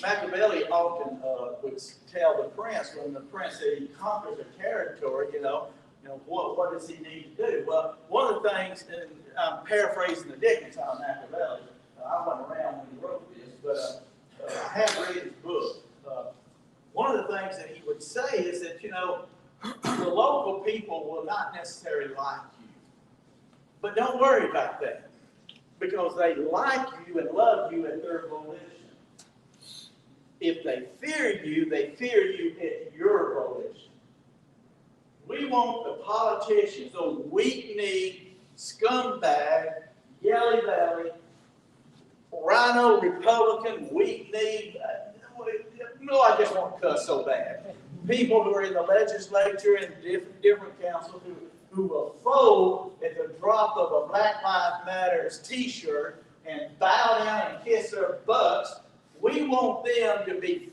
Machiavelli often would tell the prince, when the prince said he conquers a territory, what does he need to do? Well, one of the things, and I'm paraphrasing the Dickens on Machiavelli, I wasn't around when he wrote this, but I have read his book. One of the things that he would say is that, the local people will not necessarily like you. But don't worry about that, because they like you and love you at their volition. If they fear you at your volition. We want the politicians, those weak-kneed, scumbag, yelly belly, rhino Republican, weak-kneed, no, I just want to cuss so bad. People who are in the legislature and different councils who will fold at the drop of a Black Lives Matters t-shirt and bow down and kiss their butts. We want them to be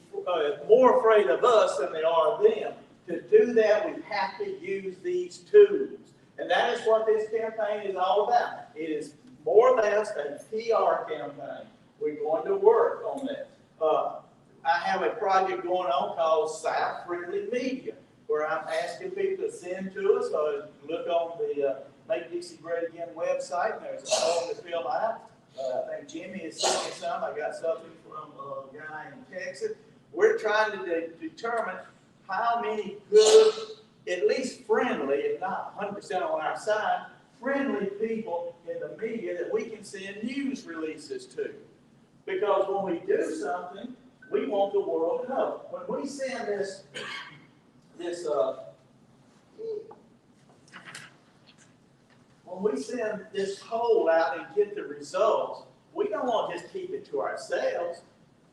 more afraid of us than they are them. To do that, we have to use these tools. And that is what this campaign is all about. It is more or less a PR campaign. We're going to work on that. I have a project going on called South Friendly Media, where I'm asking people to send to us, look on the Make Dixie Great Again website, and there's a form to fill out. I think Jimmy is sending some. I got something from a guy in Texas. We're trying to determine how many good, at least friendly, if not 100% on our side, friendly people in the media that we can send news releases to. Because when we do something, we want the world to know. When we send when we send this poll out and get the results, we don't want to just keep it to ourselves.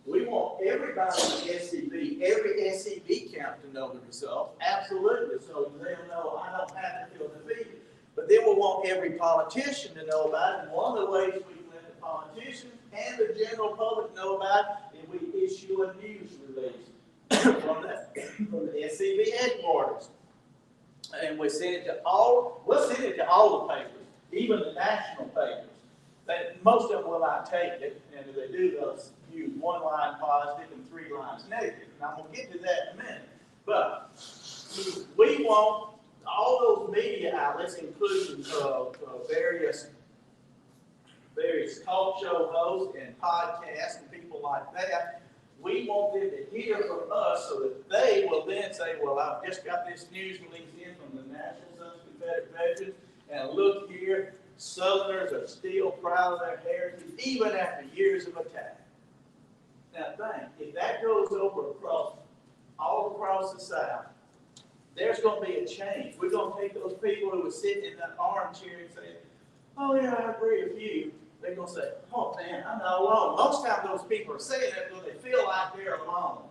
We want everybody in SCB, every SCB count to know the results. Absolutely. So they'll know I don't have to feel defeated. But then we want every politician to know about it. And one of the ways we can let the politicians and the general public know about it is we issue a news release from the SCB headquarters. And we send it to all, we'll send it to all the papers, even the national papers. Most of them will not take it, and if they do, they'll use one line positive and 3 lines negative. And I'm going to get to that in a minute. But we want all those media outlets, including various talk show hosts and podcasts and people like that, we want them to hear from us so that they will then say, well, I've just got this news release in from the National Sons of Confederate Veterans, and look here, Southerners are still proud of their heritage, even after years of attack. Now think, if that goes over all across the South, there's going to be a change. We're going to take those people who were sitting in that armchair and say, oh yeah, I agree with you. They're going to say, oh man, I'm not alone. Most times those people are saying that because they feel like they're alone.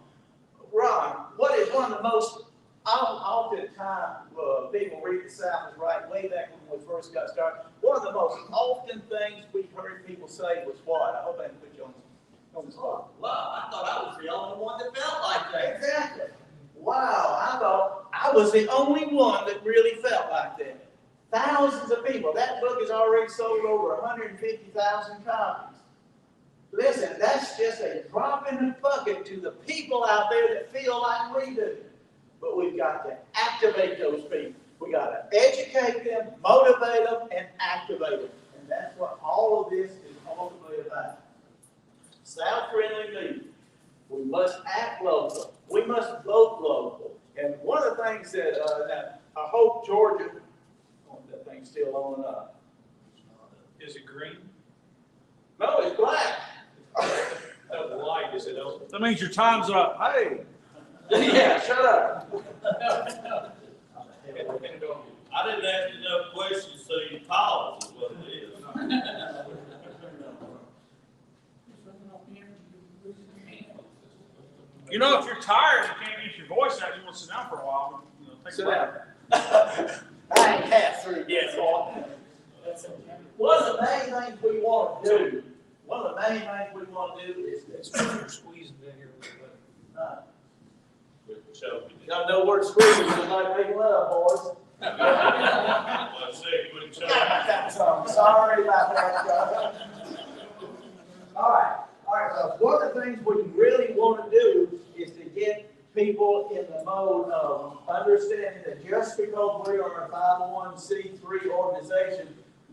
Ron, what is one of the most often time people read the South is right way back when we first got started. One of the most often things we heard people say was what? I hope I didn't put you on the spot. Wow, I thought I was the only one that felt like that. Exactly. Wow, I thought I was the only one that really felt like that. Thousands of people. That book has already sold over 150,000 copies. Listen, that's just a drop in the bucket to the people out there that feel like we do. But we've got to activate those people. We've got to educate them, motivate them, and activate them. And that's what all of this is ultimately about. South-friendly media. We must act local. We must vote local. And one of the things that I hope Georgia, that thing's still on up. Is it green? No, it's black. Oh, the light, is it open? That means your time's up. Hey. Yeah, shut up. I didn't ask you enough questions, so you paused is what it is. You know, if you're tired and you can't get your voice out, you want to sit down for a while. You know, take Sit a break. down. I ain't half through yet, boy. One of the main things we want to do, is Squeezing down here. y'all know where to squeeze it, just like making love, boys. Sorry about that, guys. All right. So one of the things we really want to do is to get people in the mode of understanding that just because we are a 501c3 organization,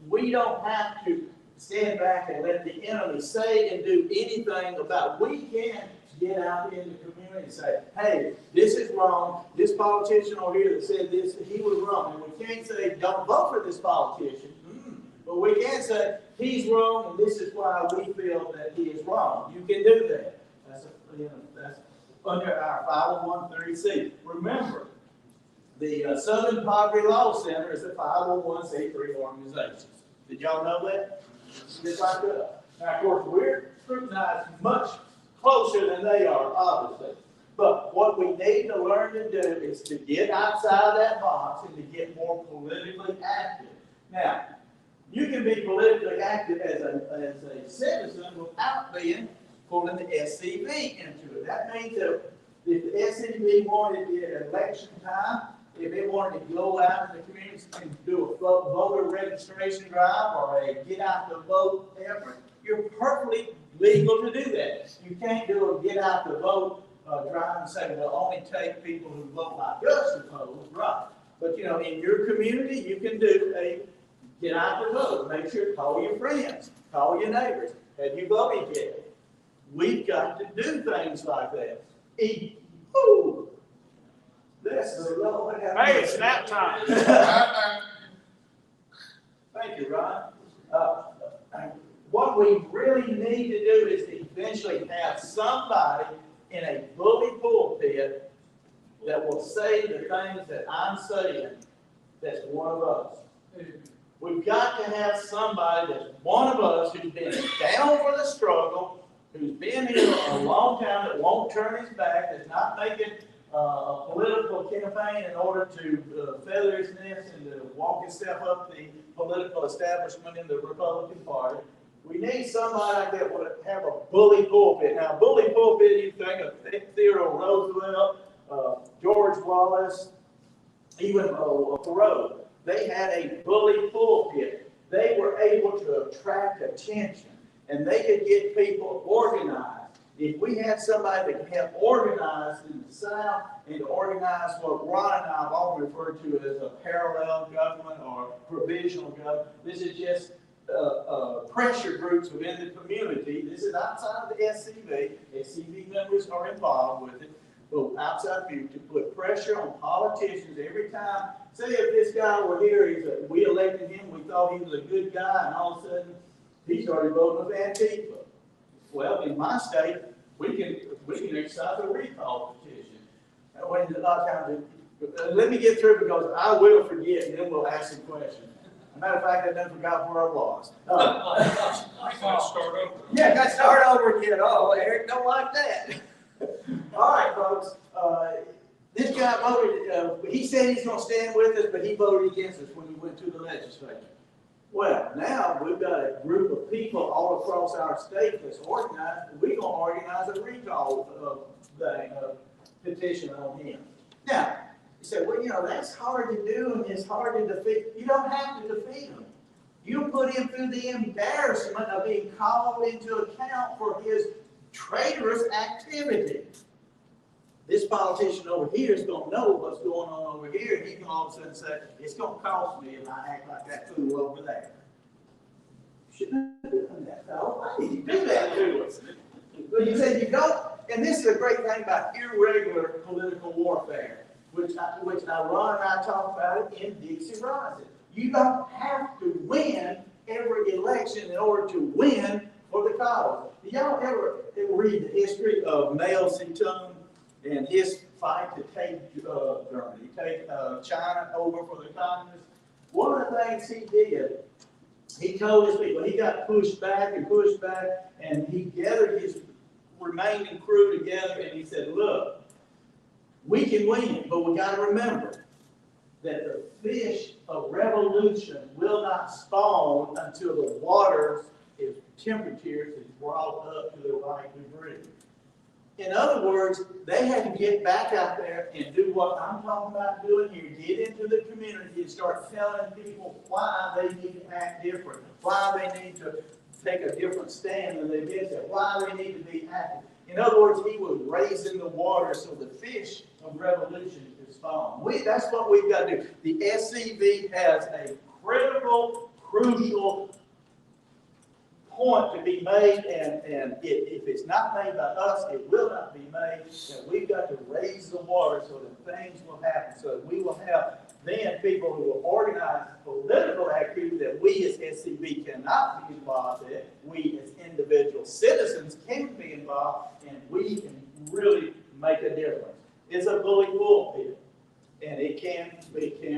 we don't have to stand back and let the enemy say and do anything about it. We can get out in the community and say, hey, this is wrong. This politician over here that said this, he was wrong. And we can't say, don't vote for this politician. But we can say, he's wrong, and this is why we feel that he is wrong. You can do that. That's under our 501c. Remember, The Southern Poverty Law Center is a 501c3 organization. Did y'all know that? Just like that. Now, of course, we're scrutinized much closer than they are, obviously. But what we need to learn to do is to get outside that box and to get more politically active. Now, you can be politically active as a citizen without being pulling the SCV into it. That means that if the SCV wanted at election time, if they wanted to go out in the community and do a voter registration drive or a get out the vote effort, you're perfectly legal to do that. You can't do a get out the vote drive and say, well, only take people who vote like us to vote, right? But you know, in your community, you can do a get out the vote. Make sure to call your friends, call your neighbors. Have you voted yet? We've got to do things like that. Ooh. This is a Lord. Hey, it's nap time. Thank you, Ron. What we really need to do is to eventually have somebody in a bully pulpit that will say the things that I'm saying that's one of us. We've got to have somebody that's one of us who's been down for the struggle, who's been here a long time, that won't turn his back, that's not making a political campaign in order to feather his nest and to walk himself up the political establishment in the Republican Party. We need somebody like that would have a bully pulpit. Now, bully pulpit, you think of Theodore Roosevelt, George Wallace, even Thoreau. They had a bully pulpit. They were able to attract attention, and they could get people organized. If we had somebody that could help organize in the South and to organize what Ron and I have all referred to as a parallel government or provisional government, this is just pressure groups within the community. This is outside of the SCV. SCV members are involved with it. But outside of you, to put pressure on politicians every time. Say if this guy were here, we elected him, we thought he was a good guy, and all of a sudden he started voting with Antifa. Well, in my state, we can exercise a recall petition. And when a lot of times, let me get through because I will forget, and then we'll ask some questions. As a matter of fact, I done forgot where I was. I gotta start over. Yeah, got to start over again. Oh, Eric don't like that. All right, folks. This guy voted. He said he's going to stand with us, but he voted against us when we went to the legislature. Well, now we've got a group of people all across our state that's organized. We're going to organize a recall petition on him. Now, you say, well, you know, that's hard to do and it's hard to defeat. You don't have to defeat him. You put him through the embarrassment of being called into account for his traitorous activity. This politician over here is going to know what's going on over here, and he can all of a sudden say, it's going to cost me if I act like that fool over there. Shouldn't have done that, though. Why did you do that to us? But you said you don't, and this is a great thing about irregular political warfare, which Ron and I talk about it in Dixie Rising. You don't have to win every election in order to win for the cause. Did y'all ever read the history of Mao Zedong and his fight to take Germany, take China over for the communists? One of the things he did, he told his people, he got pushed back, and he gathered his remaining crew together and he said, look, we can win, but we got to remember that the fish of revolution will not spawn until the water temperatures is brought up to the right degree. In other words, they had to get back out there and do what I'm talking about doing here. Get into the community and start telling people why they need to act different, why they need to take a different stand than they've been said, why they need to be active. In other words, he was raising the water so the fish of revolution could spawn. That's what we've got to do. The SCV has a critical, crucial point to be made, and if it's not made by us, it will not be made, that we've got to raise the water so that things will happen, so that we will have then people who will organize political activity that we as SCV cannot be involved in, we as individual citizens can be involved, and we can really make a difference. It's a bully pulpit. And it can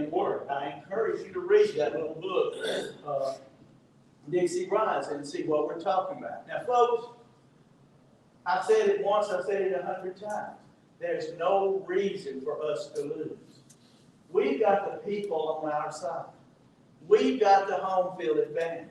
work. I encourage you to read that little book, Dixie Rise, and see what we're talking about. Now, folks, I've said it once, I've said it 100 times. There's no reason for us to lose. We've got the people on our side. We've got the home field advantage.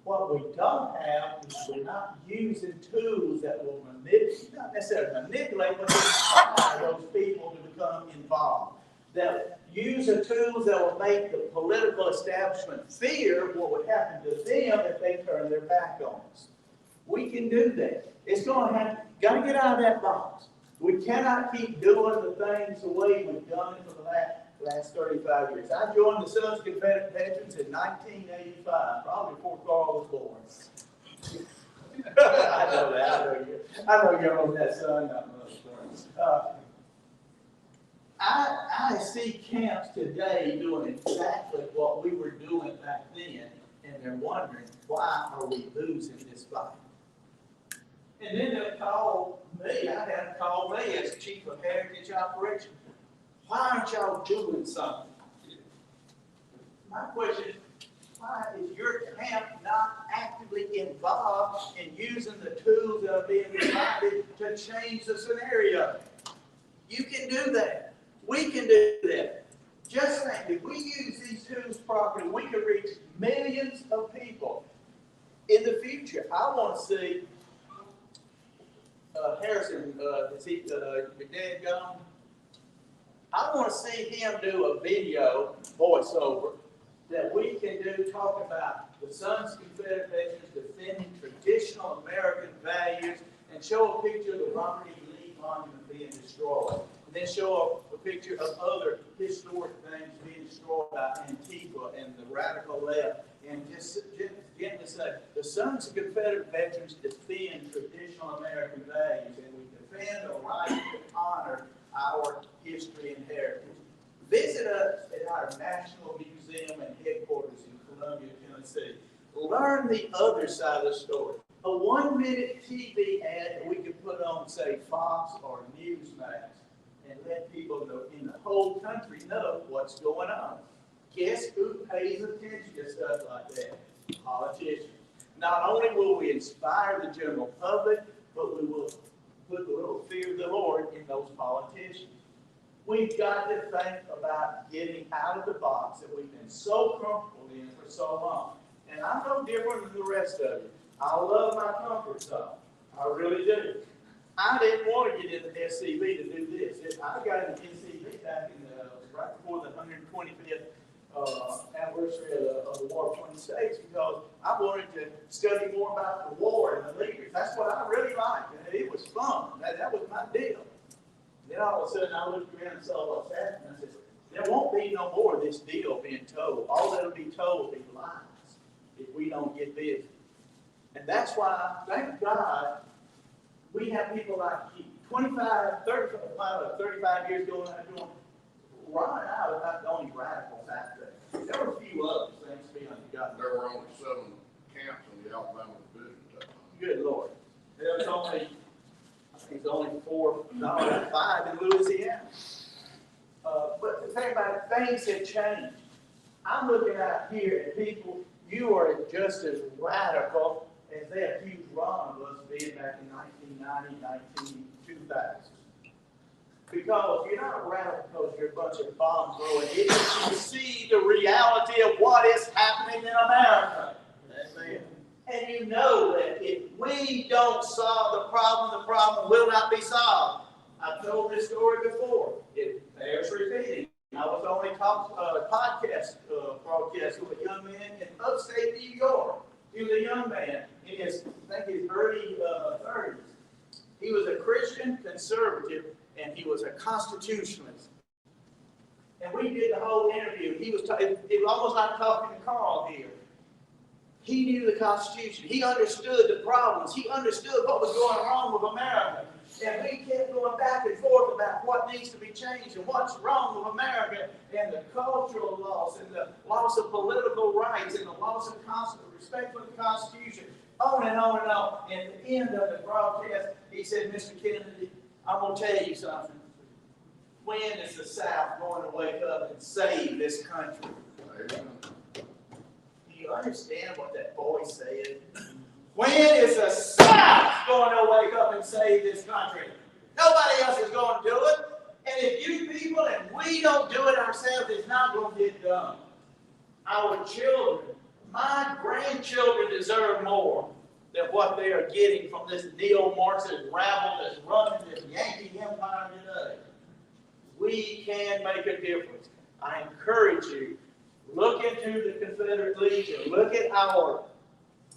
What we don't have is we're not using tools that will manipulate, not necessarily manipulate, but inspire those people to become involved. That use the tools that will make the political establishment fear what would happen to them if they turn their back on us. We can do that. It's going to have, got to get out of that box. We cannot keep doing the things the way we've done it for the last 35 years. I joined the Sons of Confederate Veterans in 1985, probably before Carl was born. I know that. I know you're on that, son. I see camps today doing exactly what we were doing back then, and they're wondering, why are we losing this fight? And then they'll call me, I had to call me as Chief of Heritage Operations. Why aren't y'all doing something? My question is, why is your camp not actively involved in using the tools that are being provided to change the scenario? You can do that. We can do that. Just think, if we use these tools properly, we can reach millions of people in the future. I want to see Harrison, is he, your dad gone? I want to see him do a video voiceover that we can do talking about the Sons of Confederate Veterans defending traditional American values, and show a picture of the Robert E. Lee Monument being destroyed. And then show a picture of other historic things being destroyed by Antifa and the radical left. And just gently say, the Sons of Confederate Veterans defend traditional American values, and we defend the right to honor our history and heritage. Visit us at our National Museum and headquarters in Columbia, Tennessee. Learn the other side of the story. A 1-minute TV ad that we could put on, say, Fox or Newsmax, and let people know in the whole country know what's going on. Guess who pays attention to stuff like that? Politicians. Not only will we inspire the general public, but we will put a little fear of the Lord in those politicians. We've got to think about getting out of the box that we've been so comfortable in for so long. And I'm no different than the rest of you. I love my comfort zone. I really do. I didn't want to get into SCV to do this. I got into SCV back in right before the 125th anniversary of the War of 20 States, because I wanted to study more about the war and the leaders. That's what I really liked, and it was fun. That was my deal. Then all of a sudden I looked around and saw what's happening. I said, there won't be no more of this deal being told. All that'll be told will be lies if we don't get busy. And that's why, thank God, we have people like you, 35 years ago, Ron and I were not the only radicals out there. There were a few others, thanks be unto God. There were only 7 camps in the Alabama division at that time. Good Lord. There was only, I think it's only 4, no, 5 in Louisiana. But the thing about it, things have changed. I'm looking out here at people, you are just as radical as they accused Ron of us being back in 1990, 2000. Because you're not radical because you're a bunch of bomb throwing idiots. You see the reality of what is happening in America. And you know that if we don't solve the problem will not be solved. I've told this story before. It bears repeating. I was on a podcast broadcast with a young man in upstate New York. He was a young man in his, I think his early 30s. He was a Christian conservative, and he was a constitutionalist. And we did the whole interview. It was almost like talking to Carl here. He knew the Constitution. He understood the problems. He understood what was going wrong with America. And we kept going back and forth about what needs to be changed and what's wrong with America, and the cultural loss and the loss of political rights and the loss of respect for the Constitution, on and on and on. And at the end of the broadcast, he said, Mr. Kennedy, I'm going to tell you something. When is the South going to wake up and save this country? Amen. Do you understand what that boy said? When is the South going to wake up and save this country? Nobody else is going to do it. And if you people and we don't do it ourselves, it's not going to get done. Our children, my grandchildren deserve more than what they are getting from this neo-Marxist rabble that's running this Yankee empire today. We can make a difference. I encourage you, look into the Confederate Legion. Look at our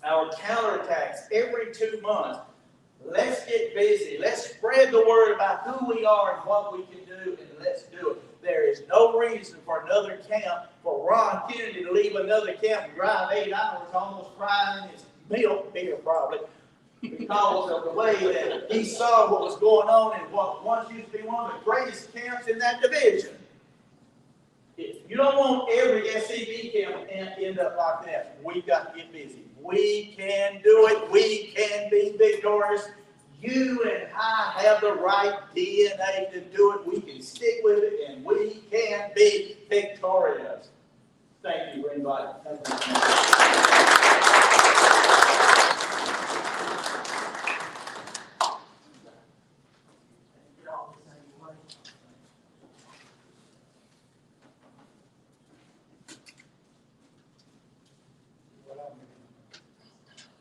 counterattacks every 2 months. Let's get busy. Let's spread the word about who we are and what we can do, and let's do it. There is no reason for another camp, for Ron Kennedy to leave another camp and drive 8 hours, almost crying in his milk beer probably, because of the way that he saw what was going on in what once used to be one of the greatest camps in that division. If you don't want every SCV camp to end up like that, we've got to get busy. We can do it. We can be victorious. You and I have the right DNA to do it. We can stick with it, and we can be victorious. Thank you for inviting me.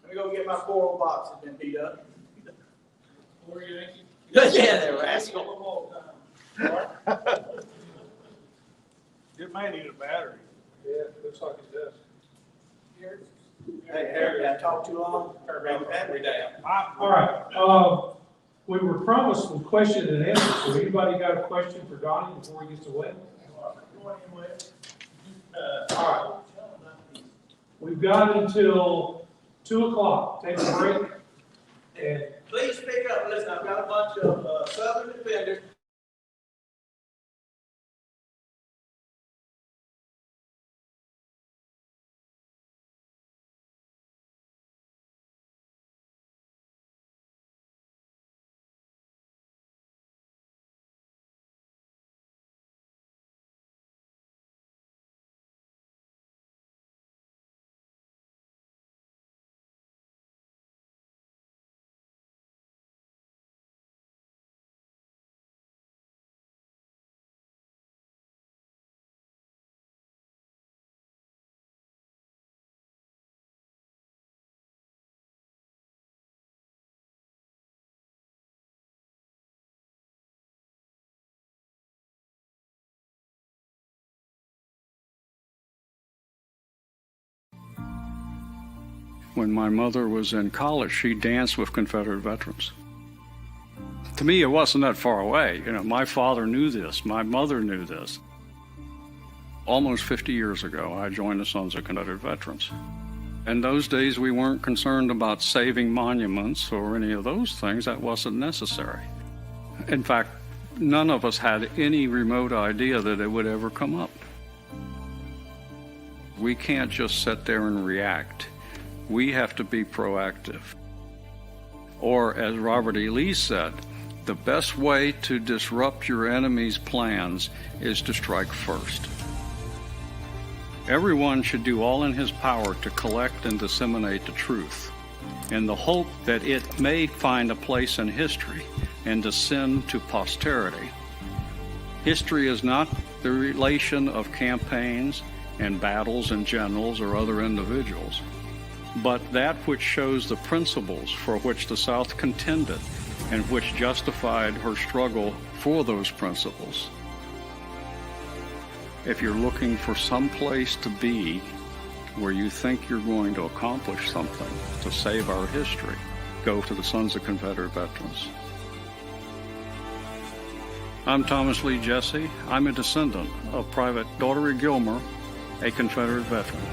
Let me go get my 4 box that's been beat up. Or Yankee. Yeah, there, rascal. It may need a battery. Yeah, looks like it does. Hey, Harry, did I talk too long? Bring the battery down. All right, we were promised some question and answer, so anybody got a question for Donnie before he gets away? All right. We've got until 2 o'clock, take a break, and Please speak up. Listen, I've got a bunch of Southern defenders When my mother was in college, she danced with Confederate veterans. To me, it wasn't that far away. You know, my father knew this. My mother knew this. Almost 50 years ago, I joined the Sons of Confederate Veterans. In those days, we weren't concerned about saving monuments or any of those things. That wasn't necessary. In fact, none of us had any remote idea that it would ever come up. We can't just sit there and react. We have to be proactive. Or, as Robert E. Lee said, the best way to disrupt your enemy's plans is to strike first. Everyone should do all in his power to collect and disseminate the truth, in the hope that it may find a place in history and descend to posterity. History is not the relation of campaigns and battles and generals or other individuals, but that which shows the principles for which the South contended and which justified her struggle for those principles. If you're looking for some place to be where you think you're going to accomplish something to save our history, go to the Sons of Confederate Veterans. I'm Thomas Lee Jesse. I'm a descendant of Private Daughtery Gilmer, a Confederate veteran.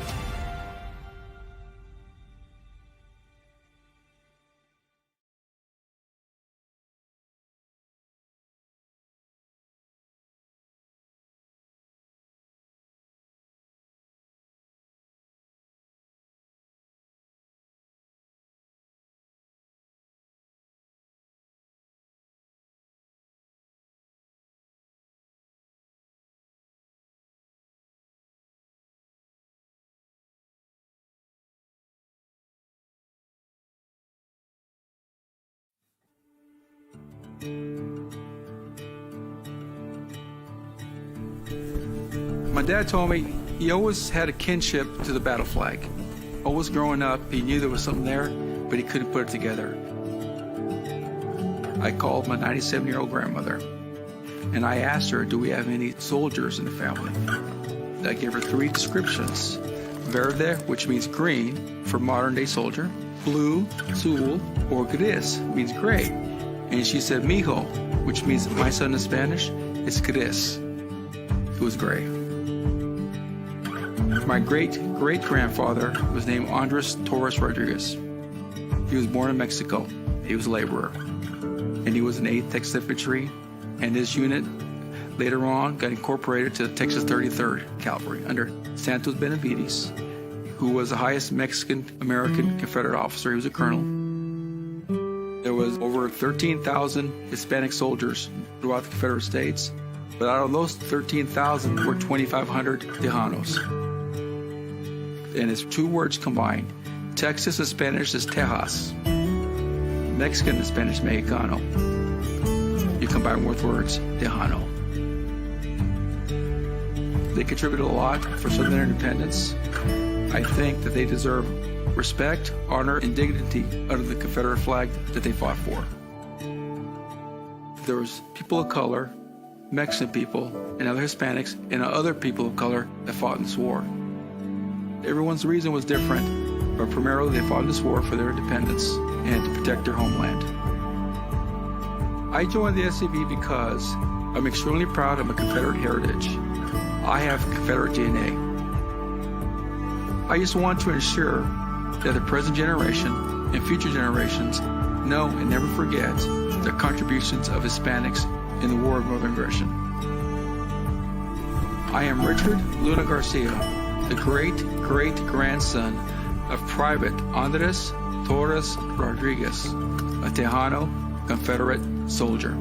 My dad told me he always had a kinship to the battle flag. Always growing up, he knew there was something there, but he couldn't put it together. I called my 97-year-old grandmother, and I asked her, do we have any soldiers in the family? I gave her 3 descriptions. Verde, which means green for modern-day soldier. Blue, azul, or gris means gray. And she said, mijo, which means my son in Spanish, is gris. It was gray. My great-great-grandfather was named Andres Torres Rodriguez. He was born in Mexico. He was a laborer. And he was in 8th Texas Infantry, and his unit later on got incorporated to the Texas 33rd Cavalry under Santos Benavides, who was the highest Mexican-American Confederate officer. He was a colonel. There was over 13,000 Hispanic soldiers throughout the Confederate States, but out of those 13,000 were 2,500 Tejanos. And it's 2 words combined. Texas in Spanish is Tejas. Mexican in Spanish, Mexicano. You combine both words, Tejano. They contributed a lot for Southern independence. I think that they deserve respect, honor, and dignity under the Confederate flag that they fought for. There was people of color, Mexican people, and other Hispanics, and other people of color that fought in this war. Everyone's reason was different, but primarily they fought in this war for their independence and to protect their homeland. I joined the SCV because I'm extremely proud of my Confederate heritage. I have Confederate DNA. I just want to ensure that the present generation and future generations know and never forget the contributions of Hispanics in the War of Northern Aggression. I am Richard Luna Garcia, the great-great-grandson of Private Andres Torres Rodriguez, a Tejano Confederate soldier.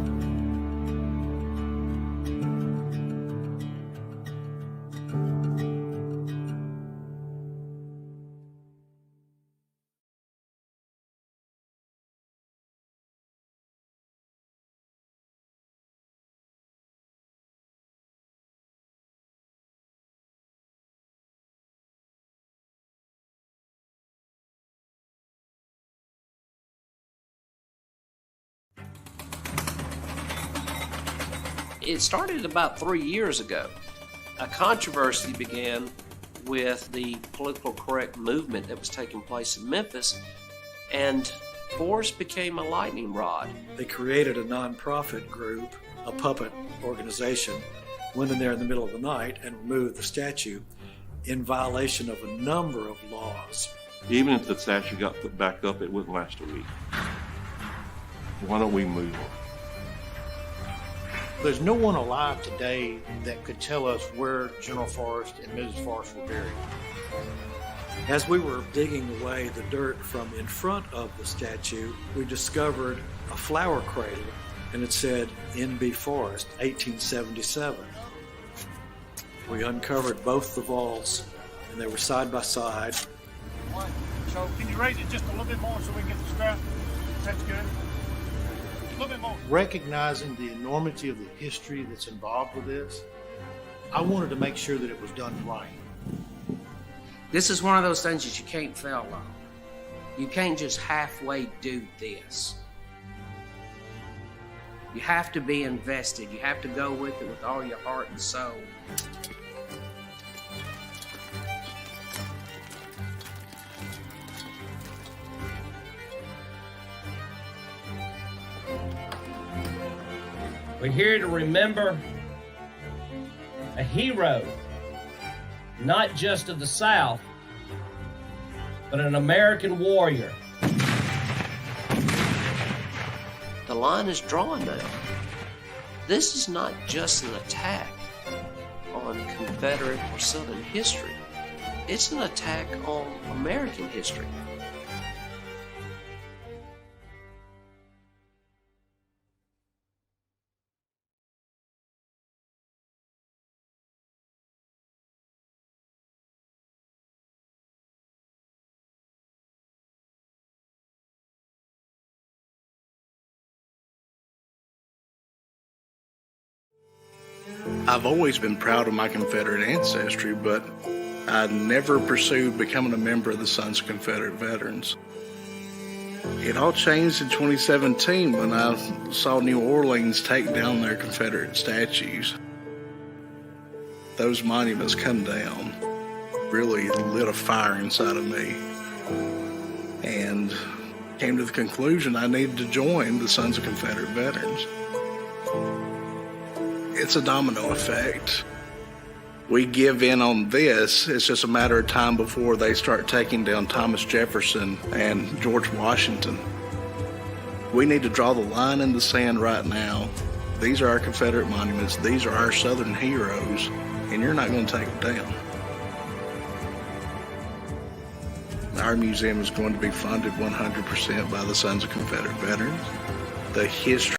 It started about 3 years ago. A controversy began with the political correct movement that was taking place in Memphis, and force became a lightning rod. They created a nonprofit group, a puppet organization, went in there in the middle of the night and removed the statue in violation of a number of laws. Even if the statue got put back up, it wouldn't last a week. Why don't we move on? There's no one alive today that could tell us where General Forrest and Mrs. Forrest were buried. As we were digging away the dirt from in front of the statue, we discovered a flower cradle, and it said N.B. Forrest, 1877. We uncovered both the vaults, and they were side by side. So can you raise it just a little bit more so we can get the strap? That's good. A little bit more. Recognizing the enormity of the history that's involved with this, I wanted to make sure that it was done right. This is one of those things that you can't fail on. You can't just halfway do this. You have to be invested. You have to go with it with all your heart and soul. We're here to remember a hero, not just of the South, but an American warrior. The line is drawn now. This is not just an attack on Confederate or Southern history. It's an attack on American history. I've always been proud of my Confederate ancestry, but I never pursued becoming a member of the Sons of Confederate Veterans. It all changed in 2017 when I saw New Orleans take down their Confederate statues. Those monuments come down really lit a fire inside of me, and came to the conclusion I needed to join the Sons of Confederate Veterans. It's a domino effect. We give in on this, it's just a matter of time before they start taking down Thomas Jefferson and George Washington. We need to draw the line in the sand right now. These are our Confederate monuments, these are our Southern heroes, and you're not going to take them down. Our museum is going to be funded 100% by the Sons of Confederate Veterans. The history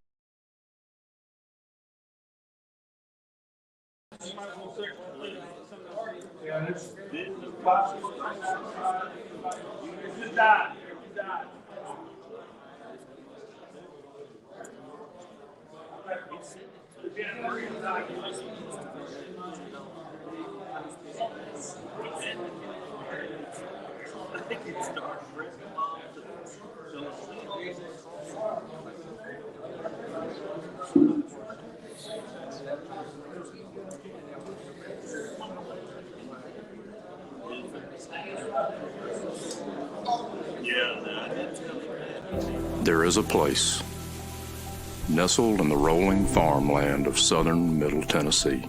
There is a place, nestled in the rolling farmland of southern Middle Tennessee,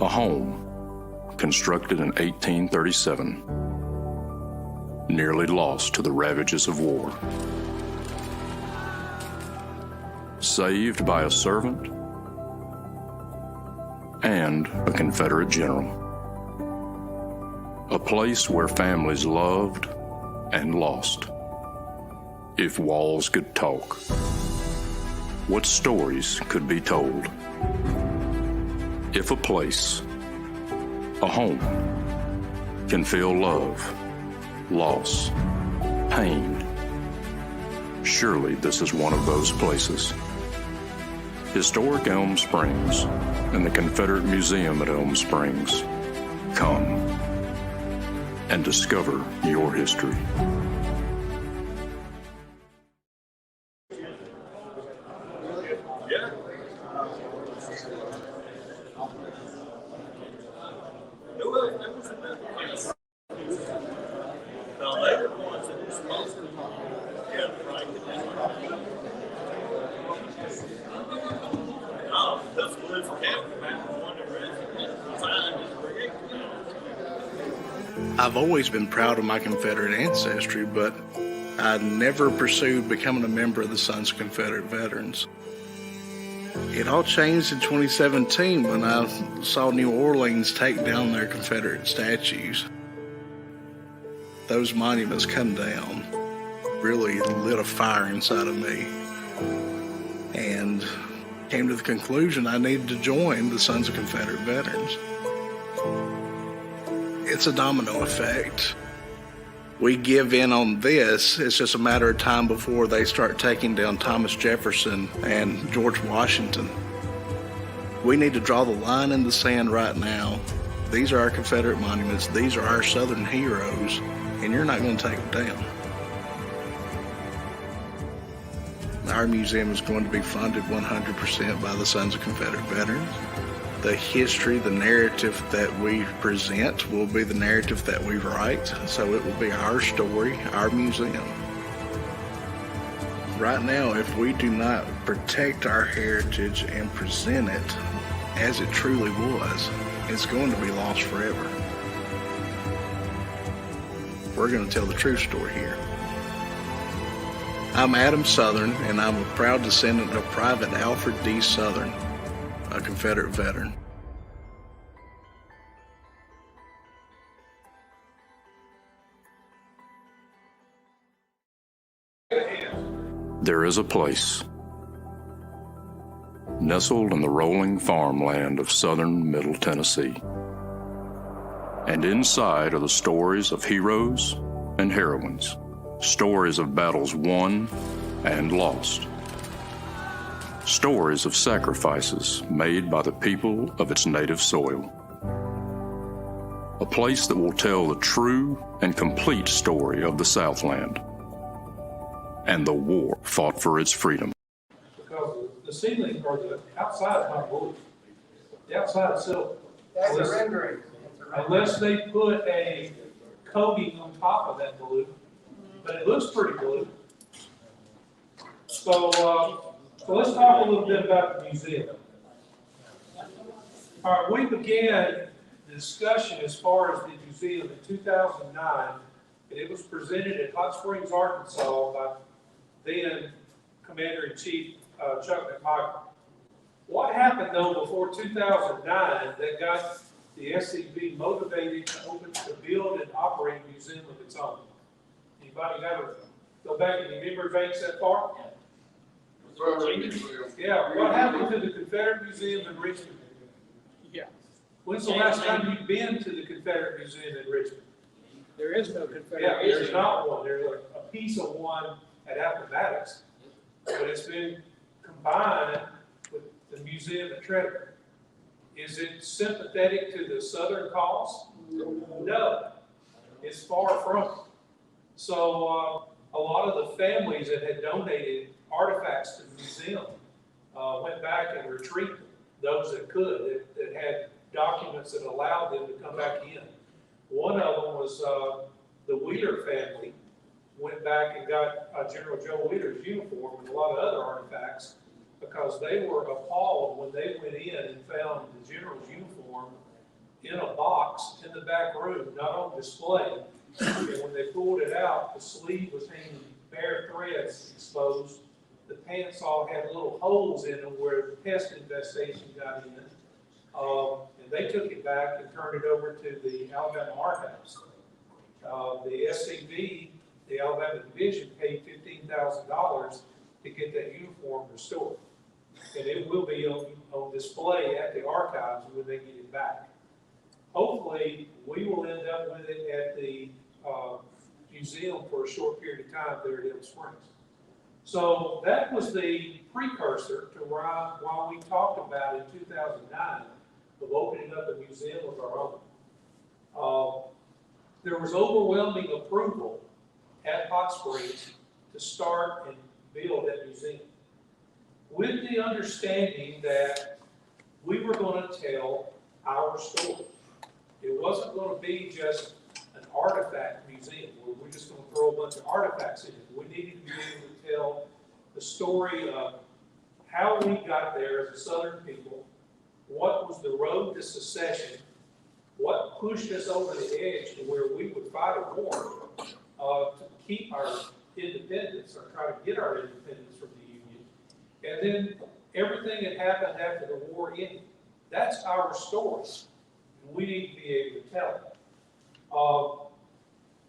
a home constructed in 1837, nearly lost to the ravages of war. Saved by a servant and a Confederate general. A place where families loved and lost. If walls could talk, what stories could be told? If a place, a home, can feel love, loss, pain, surely this is one of those places. Historic Elm Springs and the Confederate Museum at Elm Springs. Come and discover your history. I've always been proud of my Confederate ancestry, but I never pursued becoming a member of the Sons of Confederate Veterans. It all changed in 2017 when I saw New Orleans take down their Confederate statues. Those monuments come down really lit a fire inside of me, and came to the conclusion I needed to join the Sons of Confederate Veterans. It's a domino effect. We give in on this, it's just a matter of time before they start taking down Thomas Jefferson and George Washington. We need to draw the line in the sand right now. These are our Confederate monuments, these are our Southern heroes, and you're not going to take them down. Our museum is going to be funded 100% by the Sons of Confederate Veterans. The history, the narrative that we present will be the narrative that we write, so it will be our story, our museum. Right now, if we do not protect our heritage and present it as it truly was, it's going to be lost forever. We're going to tell the true story here. I'm Adam Southern, and I'm a proud descendant of Private Alfred D. Southern, a Confederate veteran. There is a place, nestled in the rolling farmland of southern Middle Tennessee. And inside are the stories of heroes and heroines, stories of battles won and lost. stories of sacrifices made by the people of its native soil. A place that will tell the true and complete story of the Southland and the war fought for its freedom. Because the ceiling or the outside is not blue. The outside itself. That's a rendering. Unless they put a coating on top of that blue, but it looks pretty blue. So let's talk a little bit about the museum. All right, we began the discussion as far as the museum in 2009, and it was presented at Hot Springs, Arkansas by then Commander-in-Chief Chuck McMichael. What happened though before 2009 that got the SCV motivated to build and operate a museum of its own? Anybody got to go back in the memory banks that far? Yeah, what happened to the Confederate Museum in Richmond? Yeah. When's the last time you've been to the Confederate Museum in Richmond? There is no Confederate Yeah, Legion. there's not one. There's a piece of one at Appomattox, but it's been combined with the museum at Trenton. Is it sympathetic to the Southern cause? No, it's far from it. So a lot of the families that had donated artifacts to the museum went back and retrieved them, those that could, that had documents that allowed them to come back in. One of them was the Wheeler family went back and got General Joe Wheeler's uniform and a lot of other artifacts because they were appalled when they went in and found the general's uniform in a box in the back room, not on display. And when they pulled it out, the sleeve was hanging bare threads exposed. The pants all had little holes in them where the pest infestation got in. And they took it back and turned it over to the Alabama Archives. The SCV, the Alabama Division, paid $15,000 to get that uniform restored. And it will be on display at the archives when they get it back. Hopefully, we will end up with it at the museum for a short period of time there at Elm Springs. So that was the precursor to why we talked about in 2009 of opening up a museum of our own. There was overwhelming approval at Hot Springs to start and build that museum, with the understanding that we were going to tell our story. It wasn't going to be just an artifact museum where we're just going to throw a bunch of artifacts in it. We needed to be able to tell the story of how we got there as a Southern people, what was the road to secession, what pushed us over the edge to where we would fight a war to keep our independence or try to get our independence from the Union, and then everything that happened after the war ended. That's our story, and we need to be able to tell it.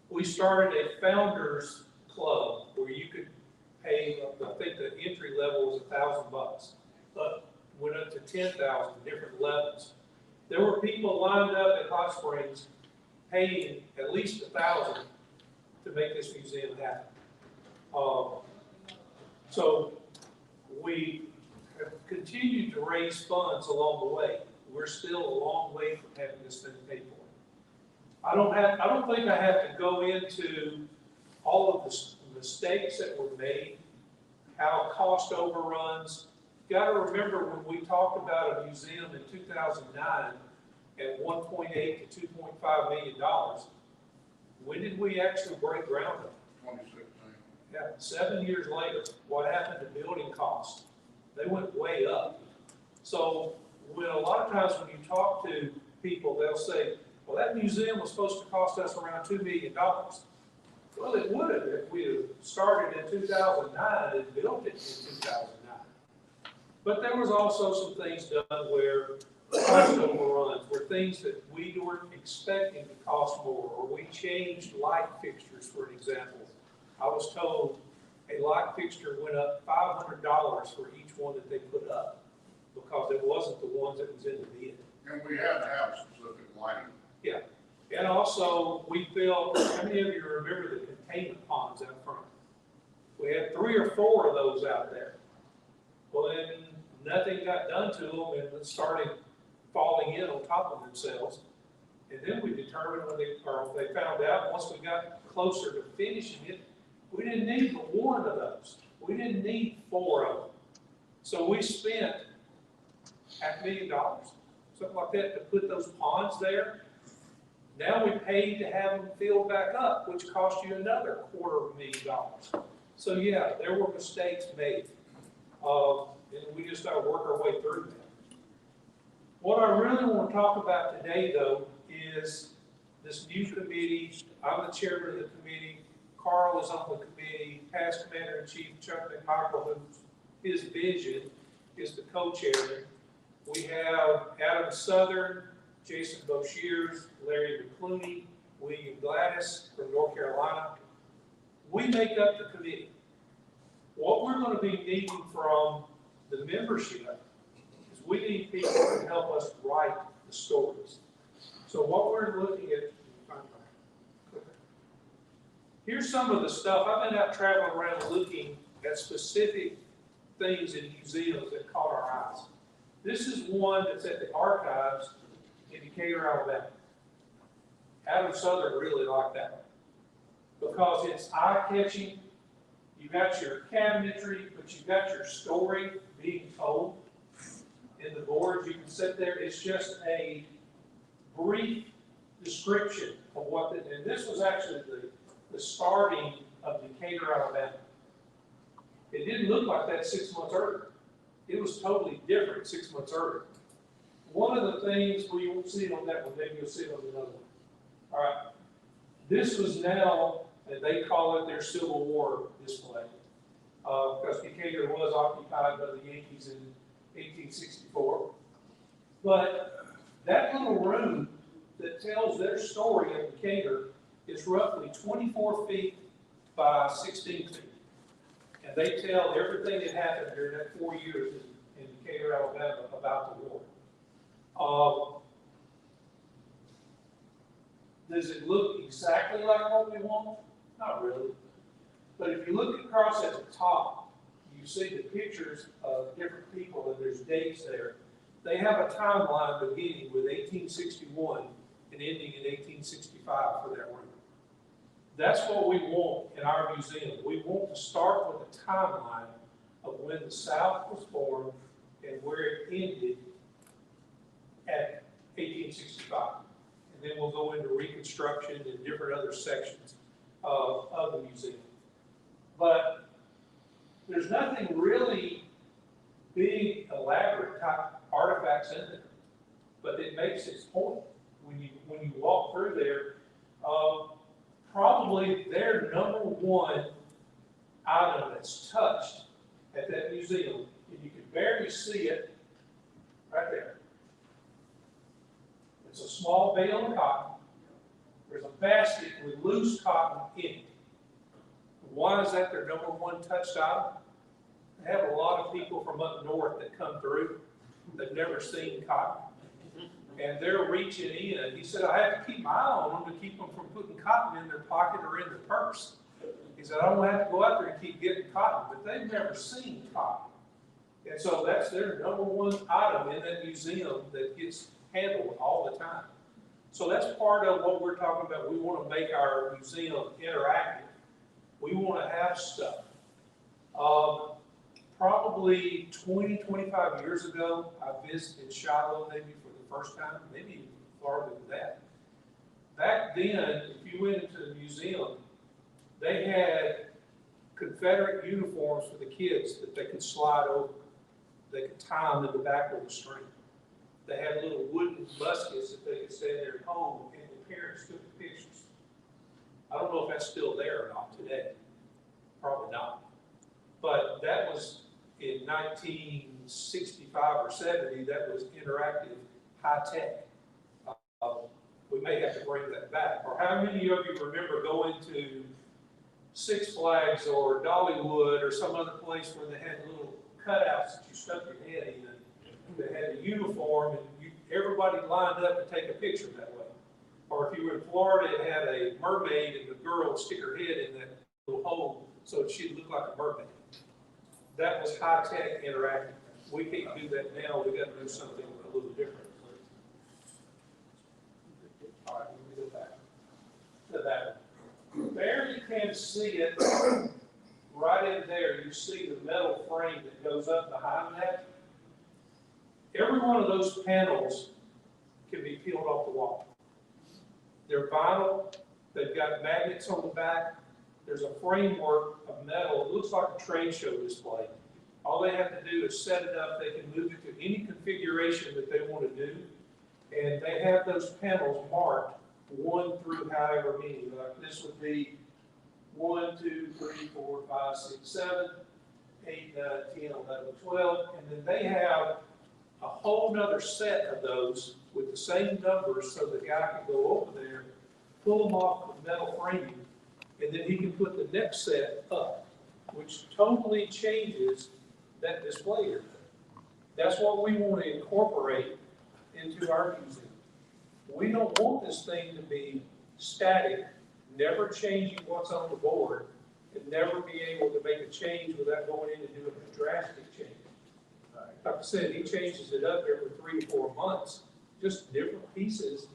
We started a founders club where you could pay, I think the entry level was $1,000, but went up to 10,000 different levels. There were people lined up at Hot Springs paying at least $1,000 to make this museum happen. So we have continued to raise funds along the way. We're still a long way from having this thing paid for. I don't think I have to go into all of the mistakes that were made, how cost overruns. You got to remember when we talked about a museum in 2009 at $1.8 to $2.5 million, when did we actually break ground on it? 2016. Yeah, 7 years later, what happened to building costs? They went way up. So when a lot of times when you talk to people, they'll say, well, that museum was supposed to cost us around $2 million. Well, it would have if we had started in 2009 and built it in 2009. But there was also some things done where cost overruns were things that we weren't expecting to cost more, or we changed light fixtures, for an example. I was told a light fixture went up $500 for each one that they put up because it wasn't the ones that was in the bid. And we had to have specific lighting. Yeah. And also, we built, how many of you remember the containment ponds out front? We had 3 or 4 of those out there. Well, then nothing got done to them and it started falling in on top of themselves. And then we determined when they found out, once we got closer to finishing it, we didn't need but one of those. We didn't need 4 of them. So we spent $500,000, something like that, to put those ponds there. Now we paid to have them filled back up, which cost you another $250,000. So yeah, there were mistakes made. And we just got to work our way through that. What I really want to talk about today, though, is this new committee. I'm the chairman of the committee. Carl is on the committee. Past Commander-in-Chief Chuck McMichael, his vision is the co-chairman. We have Adam Southern, Jason Boshears, Larry McClooney, William Gladys from North Carolina. We make up the committee. What we're going to be needing from the membership is we need people to help us write the stories. So what we're looking at, here's some of the stuff. I've been out traveling around looking at specific things in museums that caught our eyes. This is one that's at the archives in Decatur, Alabama. Adam Southern really liked that one because it's eye-catching. You got your cabinetry, but you got your story being told in the boards. You can sit there. It's just a brief description of what and this was actually the starting of Decatur, Alabama. It didn't look like that 6 months earlier. It was totally different 6 months earlier. One of the things where you won't see it on that one, maybe you'll see it on another one. All right. This was now, and they call it their Civil War display, because Decatur was occupied by the Yankees in 1864. But that little room that tells their story of Decatur is roughly 24 feet by 16 feet. And they tell everything that happened during that 4 years in Decatur, Alabama about the war. Does it look exactly like what we want? Not really. But if you look across at the top, you see the pictures of different people and there's dates there. They have a timeline beginning with 1861 and ending in 1865 for that room. That's what we want in our museum. We want to start with a timeline of when the South was formed and where it ended at 1865. And then we'll go into Reconstruction and different other sections of the museum. But there's nothing really big, elaborate type artifacts in there. But it makes its point. When you walk through there, probably their number one item that's touched at that museum, and you can barely see it right there. It's a small bale of cotton. There's a basket with loose cotton in it. Why is that their number one touched item? They have a lot of people from up north that come through that've never seen cotton. And they're reaching in. He said, I have to keep my eye on them to keep them from putting cotton in their pocket or in their purse. He said, I don't have to go out there and keep getting cotton, but they've never seen cotton. And so that's their number one item in that museum that gets handled all the time. So that's part of what we're talking about. We want to make our museum interactive. We want to have stuff. Probably 20, 25 years ago, I visited Shiloh maybe for the first time, maybe even farther than that. Back then, if you went into the museum, they had Confederate uniforms for the kids that they could slide over. They could tie them in the back of the string. They had little wooden muskets that they could stand there at home, and the parents took the pictures. I don't know if that's still there or not today. Probably not. But that was in 1965 or 70, that was interactive, high tech. We may have to bring that back. Or how many of you remember going to Six Flags or Dollywood or some other place where they had little cutouts that you stuck your head in? They had a uniform and everybody lined up to take a picture that way. Or if you were in Florida, it had a mermaid and the girl would stick her head in that little hole so she'd look like a mermaid. that was high-tech interactive. We can't do that now, we gotta do something a little different. All right, let me go back to that. There you can see it, right in there, you see the metal frame that goes up behind that. Every one of those panels can be peeled off the wall. They're vinyl, they've got magnets on the back, there's a framework of metal, it looks like a trade show display. All they have to do is set it up, they can move it to any configuration that they want to do, and they have those panels marked 1 through however many, like this would be 1, 2, 3, 4, 5, 6, 7, 8, 9, 10, 11, 12, and then they have a whole nother set of those with the same numbers so the guy can go over there, pull them off the metal framing, and then he can put the next set up, which totally changes that display area. That's what we want to incorporate into our museum. We don't want this thing to be static, never changing what's on the board, and never be able to make a change without going in and doing a drastic change. Like I said, he changes it up every 3 to 4 months, just different pieces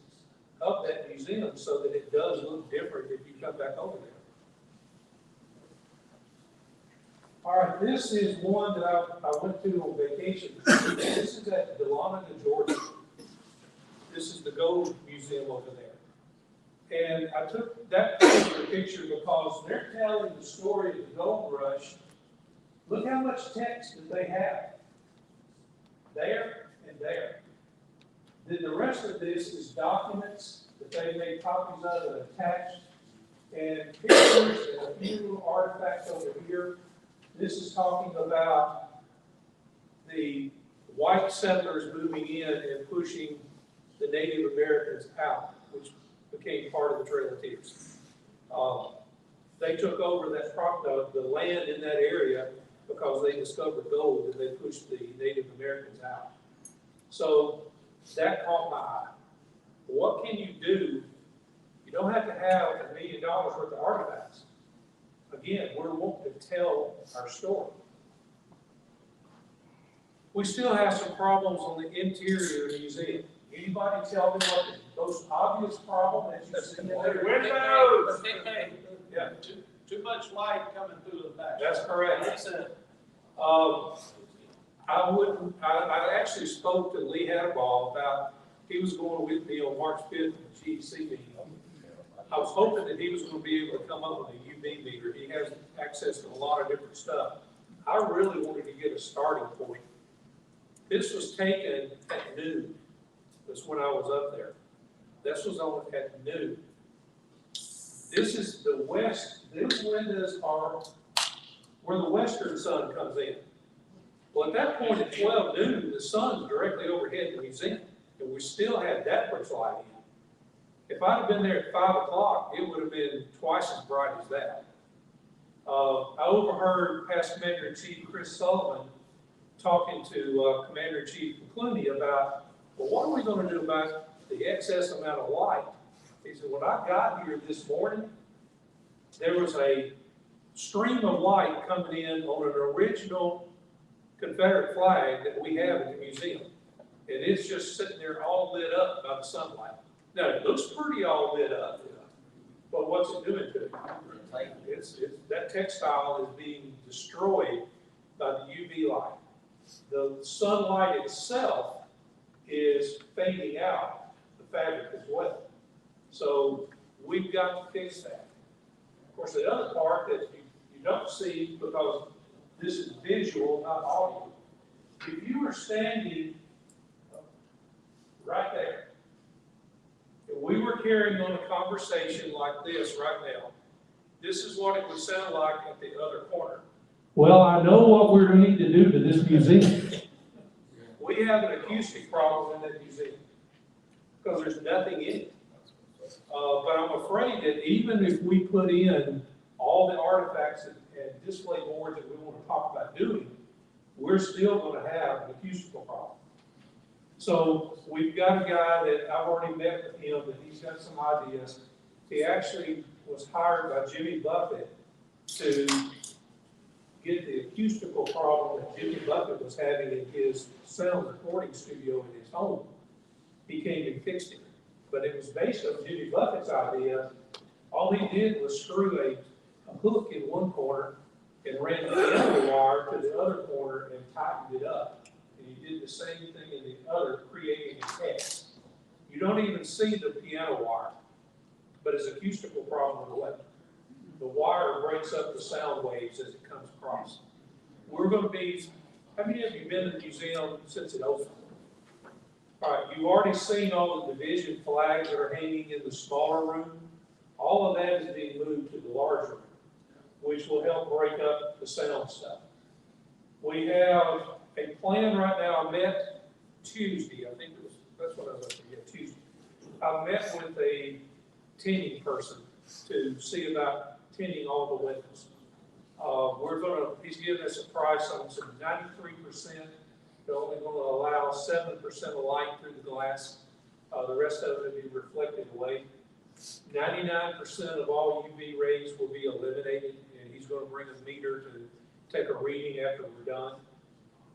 of that museum so that it does look different if you come back over there. All right, this is one that I went to on vacation. This is at Delana, Georgia. This is the Gold Museum over there. And I took that particular picture because they're telling the story of the gold rush. Look how much text that they have. There and there. Then the rest of this is documents that they made copies of and attached, and pictures and a few little artifacts over here. This is talking about the white settlers moving in and pushing the Native Americans out, which became part of the Trail of Tears. They took over the land in that area because they discovered gold and they pushed the Native Americans out. So that caught my eye. What can you do? You don't have to have $1 million worth of artifacts. Again, we're wanting to tell our story. We still have some problems on the interior of the museum. Anybody tell me what the most obvious problem that you see in there? Windows! Yeah. Too much light coming through the back. That's correct. I actually spoke to Lee Hadaball about, he was going with me on March 5th at the GEC meeting. I was hoping that he was going to be able to come up with a UV meter. He has access to a lot of different stuff. I really wanted to get a starting point. This was taken at noon. That's when I was up there. This was on at noon. This is the west. These windows are where the western sun comes in. Well, at that point at 12 noon, the sun's directly overhead the museum, and we still had that much light in. If I'd have been there at 5 o'clock, it would have been twice as bright as that. I overheard Past Commander-in-Chief Chris Sullivan talking to Commander-in-Chief Clooney about, well, what are we going to do about the excess amount of light? He said, when I got here this morning, there was a stream of light coming in on an original Confederate flag that we have in the museum. And it's just sitting there all lit up by the sunlight. Now, it looks pretty all lit up, but what's it doing to it? That textile is being destroyed by the UV light. The sunlight itself is fading out the fabric as well. So we've got to fix that. Of course, the other part that you don't see, because this is visual, not audio. If you were standing right there, if we were carrying on a conversation like this right now, this is what it would sound like at the other corner. Well, I know what we're going to need to do to this museum. We have an acoustic problem in that museum because there's nothing in it. But I'm afraid that even if we put in all the artifacts and display boards that we want to talk about doing, we're still going to have an acoustical problem. So we've got a guy that I've already met with him, that he's got some ideas. He actually was hired by Jimmy Buffett to get the acoustical problem that Jimmy Buffett was having in his sound recording studio in his home. He came and fixed it. But it was based on Jimmy Buffett's idea. All he did was screw a hook in one corner and ran the piano wire to the other corner and tightened it up. And he did the same thing in the other, creating a hex. You don't even see the piano wire, but it's an acoustical problem with the way. The wire breaks up the sound waves as it comes across. We're going to be, how many of you been to the museum since it opened? All right, you've already seen all the division flags that are hanging in the smaller room. All of that is being moved to the larger room, which will help break up the sound stuff. We have a plan right now. I met Tuesday, I think it was, that's what I was up to, yeah, Tuesday. I met with a tinning person to see about tinning all the windows. He's giving us a price on some 93%. They're only going to allow 7% of light through the glass. The rest of it will be reflected away. 99% of all UV rays will be eliminated, and he's going to bring a meter to take a reading after we're done.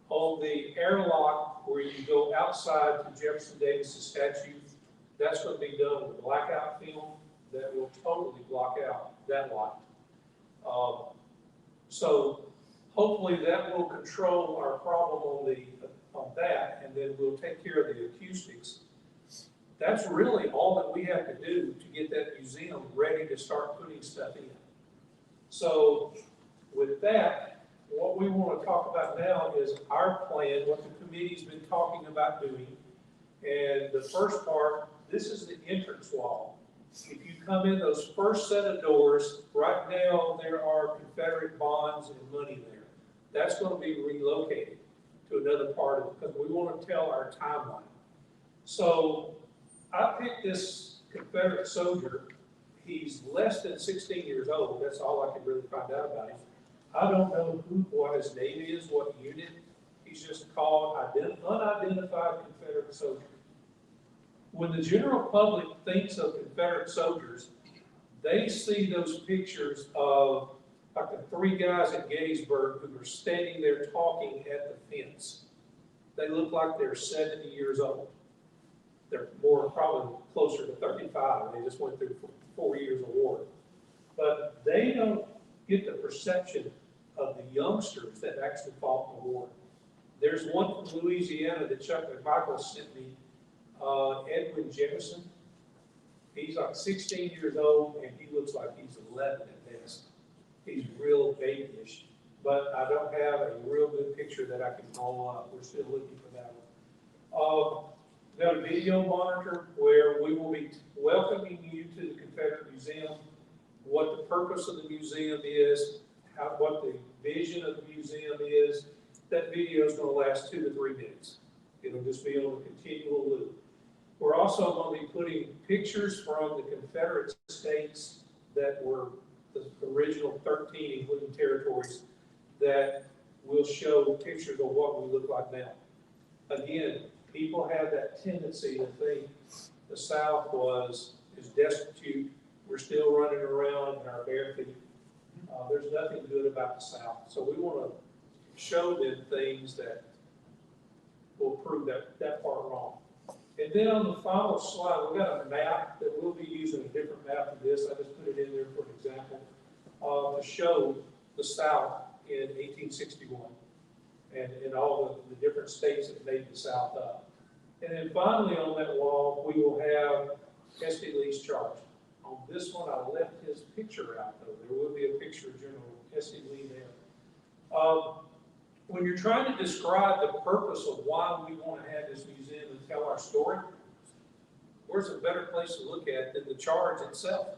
On the airlock, where you go outside to Jefferson Davis's statue, that's going to be done with blackout film that will totally block out that light. So hopefully that will control our problem on that, and then we'll take care of the acoustics. That's really all that we have to do to get that museum ready to start putting stuff in. So with that, what we want to talk about now is our plan, what the committee's been talking about doing. And the first part, this is the entrance wall. If you come in those first set of doors, right now there are Confederate bonds and money there. That's going to be relocated to another part of it because we want to tell our timeline. So I picked this Confederate soldier. He's less than 16 years old. That's all I could really find out about him. I don't know what his name is, what unit. He's just called unidentified Confederate soldier. When the general public thinks of Confederate soldiers, they see those pictures of like the three guys at Gettysburg who were standing there talking at the fence. They look like they're 70 years old. They're probably closer to 35. They just went through 4 years of war. But they don't get the perception of the youngsters that actually fought the war. There's one from Louisiana that Chuck McMichael sent me, Edwin Jefferson. He's like 16 years old, and he looks like he's 11 at best. He's real babyish, but I don't have a real good picture that I can call up. We're still looking for that one. We've got a video monitor where we will be welcoming you to the Confederate Museum, what the purpose of the museum is, what the vision of the museum is. That video is going to last 2 to 3 minutes. It'll just be on a continual loop. We're also going to be putting pictures from the Confederate states that were the original 13, including territories, that will show pictures of what we look like now. Again, people have that tendency to think the South is destitute. We're still running around in our bare feet. There's nothing good about the South. So we want to show them things that will prove that part wrong. And then on the final slide, we've got a map that we'll be using, a different map than this. I just put it in there for an example, to show the South in 1861 and all the different states that made the South up. And then finally on that wall, we will have S.D. Lee's charge. On this one, I left his picture out, though. There will be a picture of General S.D. Lee there. When you're trying to describe the purpose of why we want to have this museum and tell our story, where's a better place to look at than the charge itself?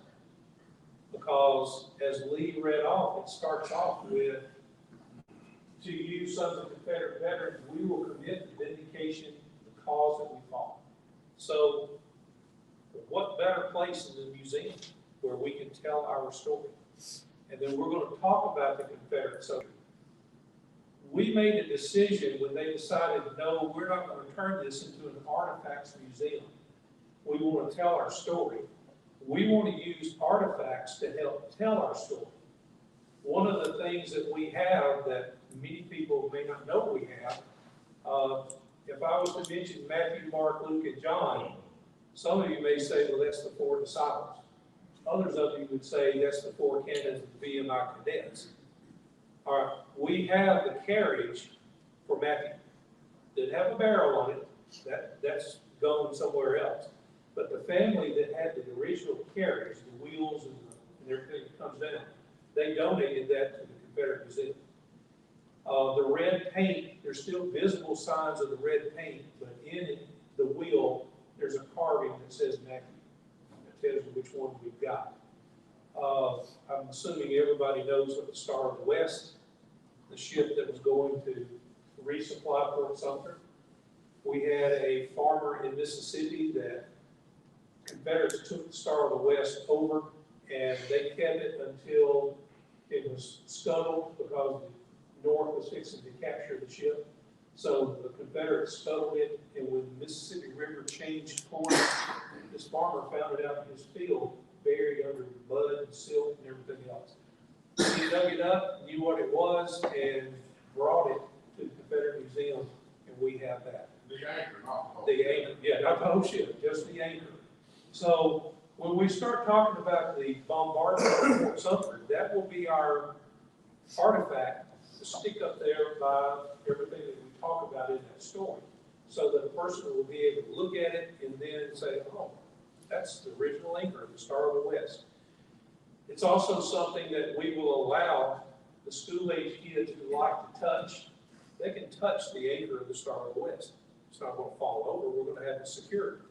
Because as Lee read off, it starts off with, to you, sons of Confederate veterans, we will commit the vindication of the cause that we fought. So what better place in the museum where we can tell our story? And then we're going to talk about the Confederate soldier. We made a decision when they decided, no, we're not going to turn this into an artifacts museum. We want to tell our story. We want to use artifacts to help tell our story. One of the things that we have that many people may not know we have, if I was to mention Matthew, Mark, Luke, and John, some of you may say, well, that's the 4 disciples. Others of you would say that's the 4 canons of VMI cadets. All right, we have the carriage for Matthew. Didn't have a barrel on it. That's going somewhere else. But the family that had the original carriage, the wheels and everything that comes down, they donated that to the Confederate Museum. The red paint, there's still visible signs of the red paint, but in the wheel, there's a carving that says Matthew. That tells you which one we've got. I'm assuming everybody knows what the Star of the West, the ship that was going to resupply Fort Sumter. We had a farmer in Mississippi that Confederates took the Star of the West over, and they kept it until it was scuttled because the North was fixing to capture the ship. So the Confederates scuttled it, and when the Mississippi River changed course, this farmer found it out in his field, buried under mud and silt and everything else. He dug it up, knew what it was, and brought it to the Confederate Museum, and we have that. The anchor, not the whole. The anchor, yeah, not the whole ship, just the anchor. So when we start talking about the bombardment of Fort Sumter, that will be our artifact to stick up there by everything that we talk about in that story. So that a person will be able to look at it and then say, oh, that's the original anchor of the Star of the West. It's also something that we will allow the school-age kids who like to touch. They can touch the anchor of the Star of the West. It's not going to fall over. We're going to have it secured.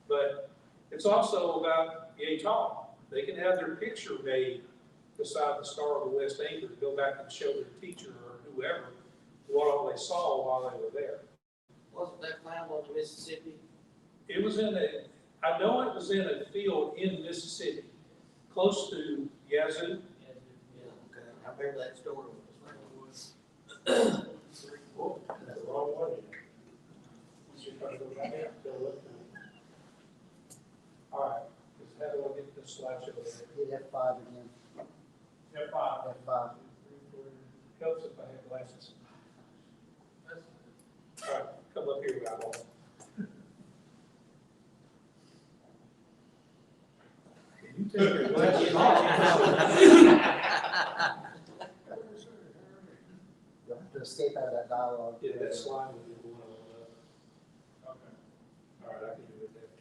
But it's also about AoT. They can have their picture made beside the Star of the West anchor to go back and show their teacher or whoever what all they saw while they were there. Wasn't that found on Mississippi? It was in I know it was in a field in Mississippi, close to Yazoo. Yeah, okay. I remember that story. Whoa, that's the wrong one. You're trying to go back out. Go look. All right, how do I get this slideshow there? Hit F5 again. F5. F5. Helps if I have glasses. All right, come up here, guys. You take your glasses off. You'll have to escape out of that dialogue. Yeah, that slide would be the one I want. Okay. All right, I can do it there.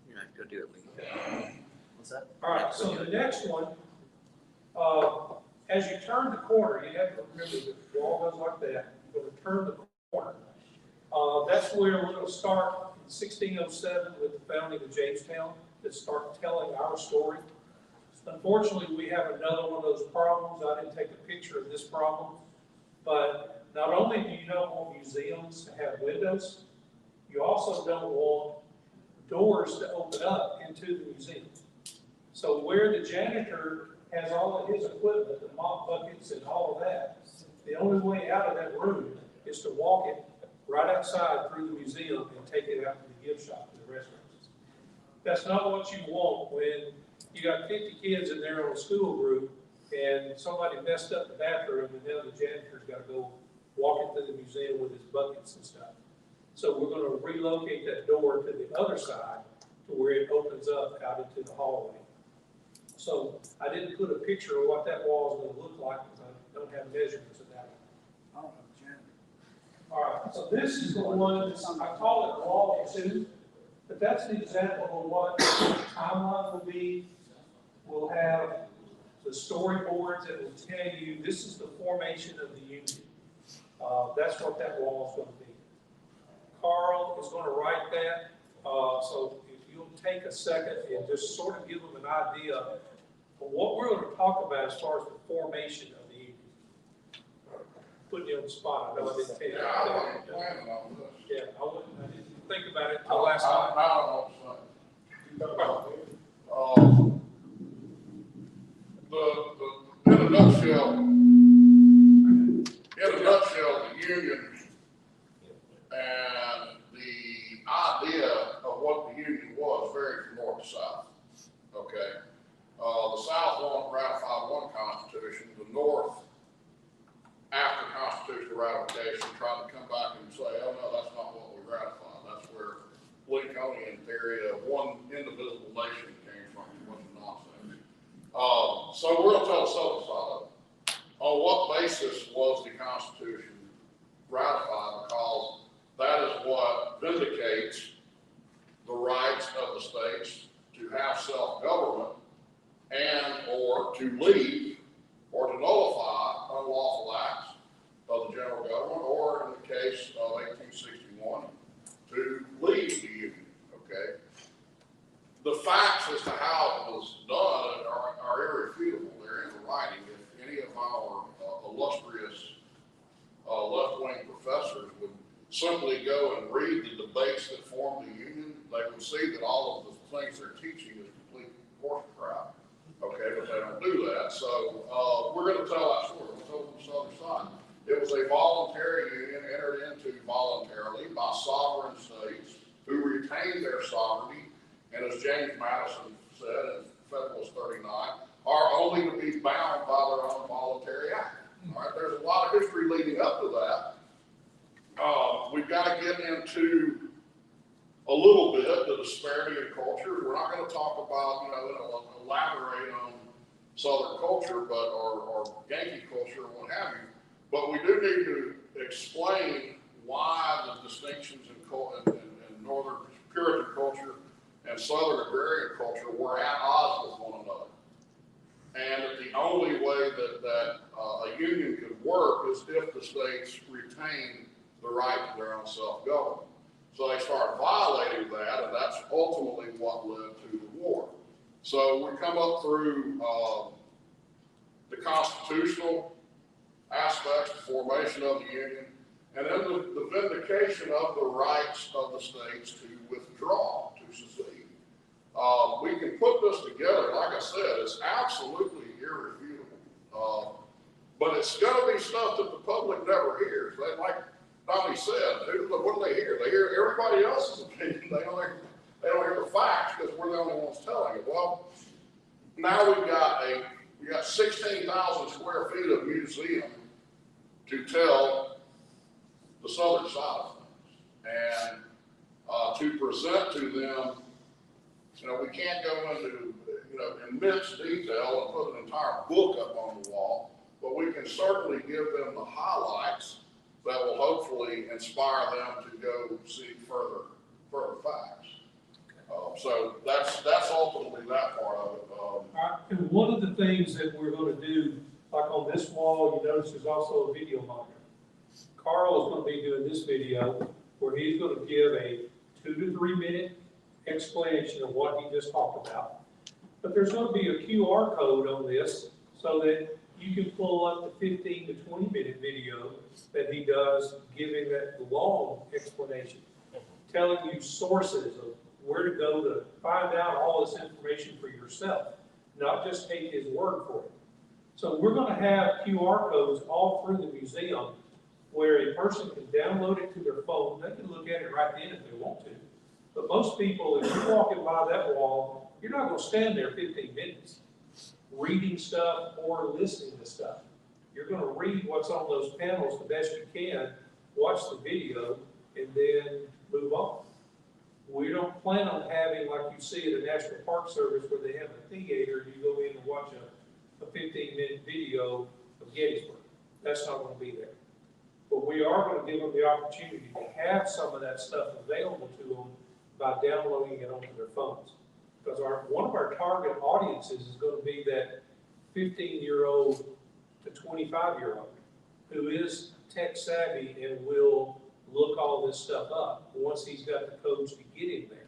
You're not going to do it, Lee. What's that? All right, so the next one, as you turn the corner, you have to remember the wall goes like that. You're going to turn the corner. That's where we're going to start in 1607 with the founding of Jamestown, to start telling our story. Unfortunately, we have another one of those problems. I didn't take a picture of this problem, but not only do you not want museums to have windows, you also don't want doors to open up into the museum. So where the janitor has all of his equipment, the mop buckets and all of that, the only way out of that room is to walk it right outside through the museum and take it out to the gift shop and the restaurants. That's not what you want when you got 50 kids in there on a school group and somebody messed up the bathroom and now the janitor's got to go walk into the museum with his buckets and stuff. So we're going to relocate that door to the other side to where it opens up out into the hallway. So I didn't put a picture of what that wall is going to look like because I don't have measurements of that. All right, so this is the one, I call it Wall 2, but that's an example of what the timeline will be. We'll have the storyboards that will tell you this is the formation of the Union. That's what that wall is going to be. Carl is going to write that, so if you'll take a second and just sort of give them an idea of what we're going to talk about as far as the formation of the Union. Putting you on the spot. I know I didn't tell you. Yeah, I wasn't planning on this. Yeah, I didn't think about it until last night. I don't know in a nutshell, the Union and the idea of what the Union was varied from north to south. Okay, the South wanted to ratify one Constitution, ratification, tried to come back and say, oh no, that's not what we ratified. That's where Lincolnian theory of one indivisible nation came from. It wasn't nonsense. So we're going to tell the southern side of it. On what basis was the Constitution ratified? Because that is what vindicates the rights of the states to have self-government and or to leave or to nullify unlawful acts of the general government, or in the case of 1861, to leave the Union, okay? The facts as to how it was done are irrefutable. They're in the writing. If any of our illustrious left-wing professors would simply go and read the debates that formed the Union, they would see that all of the things they're teaching is complete horse crap. Okay, but they don't do that. So we're going to tell that story. We'll tell them the southern side. It was a voluntary union entered into voluntarily by sovereign states who retained their sovereignty, and as James Madison said in Federalist 39, are only to be bound by their own voluntary act. All right, there's a lot of history leading up to that. We've got to get into a little bit the disparity of culture. We're not going to talk about, elaborate on Southern culture, or Yankee culture, or what have you. But we do need to explain why the distinctions in Northern Puritan culture and Southern agrarian culture were at odds with one another. And that the only way that a union could work is if the states retain the right to their own self-government. So they started violating that, and that's ultimately what led to the war. So we come up through the constitutional aspects, the formation of the Union, and then the vindication of the rights of the states to withdraw, to secede. We can put this together, like I said, it's absolutely irrefutable. But it's going to be stuff that the public never hears. They, like Donnie said, what do they hear? They hear everybody else's opinion. They don't hear the facts because we're the only ones telling it. Well, now we got 16,000 square feet of museum to tell the southern side of things, and to present to them. We can't go into immense detail and put an entire book up on the wall, but we can certainly give them the highlights that will hopefully inspire them to go seek further facts. So that's ultimately that part of it. And one of the things that we're going to do, like on this wall, you notice there's also a video monitor. Carl is going to be doing this video where he's going to give a 2 to 3 minute explanation of what he just talked about. But there's going to be a QR code on this so that you can pull up the 15 to 20 minute video that he does giving that long explanation, telling you sources of where to go to find out all this information for yourself, not just take his word for it. So we're going to have QR codes all through the museum where a person can download it to their phone. They can look at it right then if they want to. But most people, if you're walking by that wall, you're not going to stand there 15 minutes reading stuff or listening to stuff. You're going to read what's on those panels the best you can, watch the video, and then move on. We don't plan on having, like you see at a National Park Service, where they have a theater, you go in and watch a 15-minute video of Gettysburg. That's not going to be there. But we are going to give them the opportunity to have some of that stuff available to them by downloading it onto their phones. Because one of our target audiences is going to be that 15-year-old to 25-year-old who is tech savvy and will look all this stuff up once he's got the codes to get in there.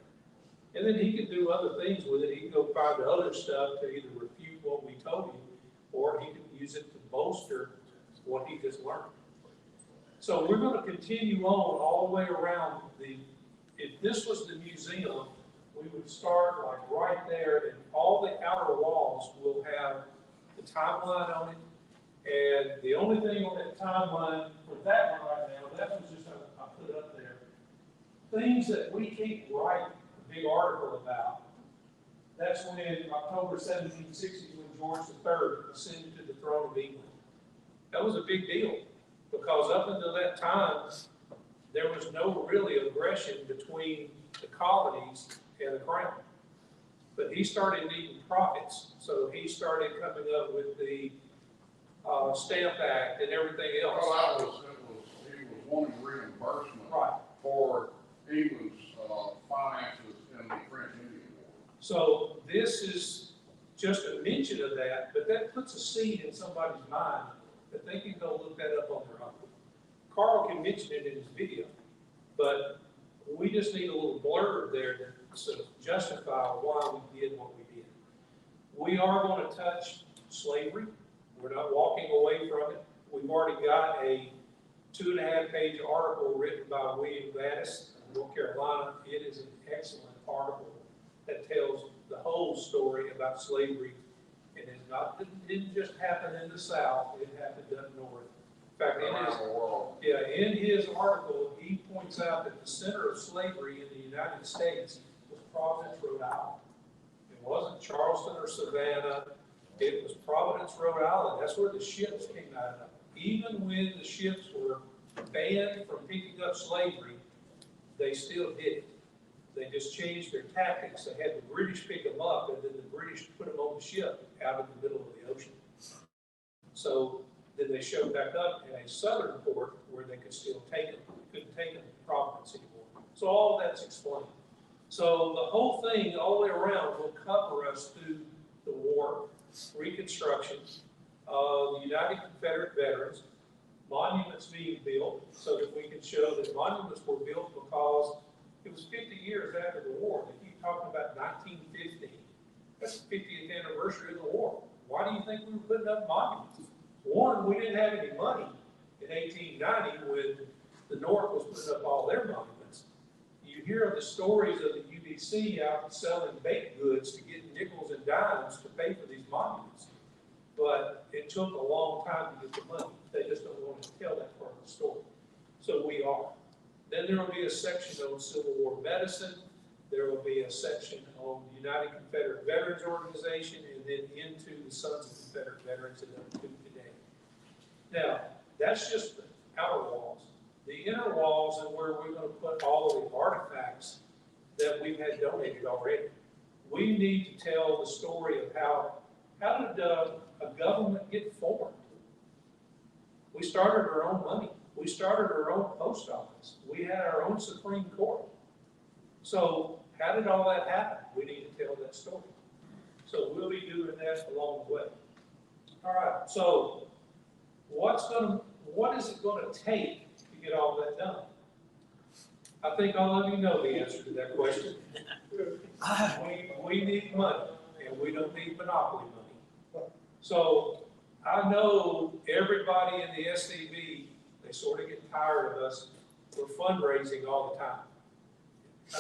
And then he can do other things with it. He can go find the other stuff to either refute what we told him, or he can use it to bolster what he just learned. So we're going to continue on all the way around. If this was the museum, we would start like right there, and all the outer walls will have the timeline on it. And the only thing on that timeline for that one right now, that was just I put up there, things that we keep writing a big article about. That's when October 1760, when George III ascended to the throne of England. That was a big deal Because up until that time, there was no really aggression between the colonies and the crown. But he started needing profits, so he started coming up with the Stamp Act and everything else. Well, he was wanting reimbursement for England's finances in the French Indian War. So this is just a mention of that, but that puts a seed in somebody's mind that they can go look that up on their own. Carl can mention it in his video, but we just need a little blurb there to sort of justify why we did what we did. We are going to touch slavery. We're not walking away from it. We've already got a 2.5-page article written by William Gaddis of North Carolina. It is an excellent article that tells the whole story about slavery. And it didn't just happen in the South, it happened up north. In fact, in his article, he points out that the center of slavery in the United States was Providence, Rhode Island. It wasn't Charleston or Savannah. It was Providence, Rhode Island. That's where the ships came out of. Even when the ships were banned from picking up slavery, they still did it. They just changed their tactics. They had the British pick them up, and then the British put them on the ship out in the middle of the ocean. So then they showed back up in a southern port where they could still take them. They couldn't take them to Providence anymore. So all that's explained. So the whole thing, all the way around, will cover us through the war, Reconstruction, the United Confederate Veterans, monuments being built, so that we can show that monuments were built because it was 50 years after the war. They keep talking about 1915. That's the 50th anniversary of the war. Why do you think we were putting up monuments? One, we didn't have any money in 1890 when the North was putting up all their monuments. You hear of the stories of the UBC out selling baked goods to get nickels and dimes to pay for these monuments. But it took a long time to get the money. They just don't want to tell that part of the story. So we are. Then there will be a section on Civil War medicine. There will be a section on the United Confederate Veterans Organization, and then into the Sons of Confederate Veterans and up to today. Now, that's just the outer walls. The inner walls is where we're going to put all of the artifacts that we've had donated already. We need to tell the story of how did a government get formed? We started our own money. We started our own post office. We had our own Supreme Court. So how did all that happen? We need to tell that story. So we'll be doing that along the way. All right, so what is it going to take to get all that done? I think all of you know the answer to that question. We need money, and we don't need monopoly money. So I know everybody in the SCV, they sort of get tired of us for fundraising all the time.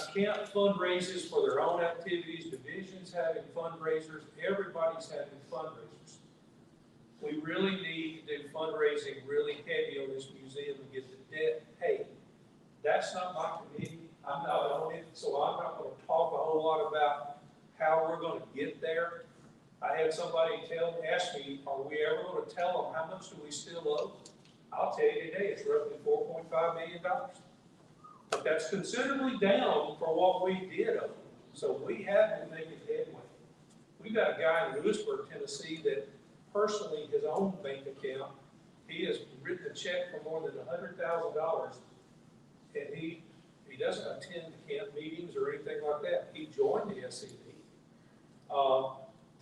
Account fundraisers for their own activities, divisions having fundraisers, everybody's having fundraisers. We really need to do fundraising really heavy on this museum and get the debt paid. That's not my committee. I'm not on it, so I'm not going to talk a whole lot about how we're going to get there. I had somebody ask me, are we ever going to tell them how much do we still owe? I'll tell you today, it's roughly $4.5 million. But that's considerably down for what we did owe. So we have been making headway. We've got a guy in Lewisburg, Tennessee, that personally, his own bank account, he has written a check for more than $100,000, and he doesn't attend camp meetings or anything like that. He joined the SCV.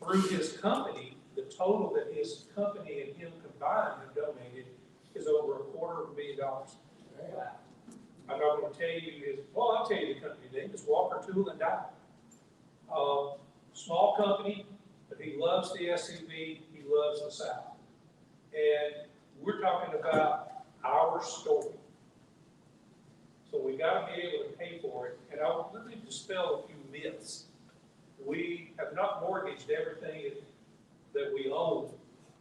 Through his company, the total that his company and him combined have donated is over $250,000. I'm not going to tell you I'll tell you the company name. It's Walker Tool and Die. Small company, but he loves the SCV. He loves the South. And we're talking about our story. So we got to be able to pay for it. And let me dispel a few myths. We have not mortgaged everything that we own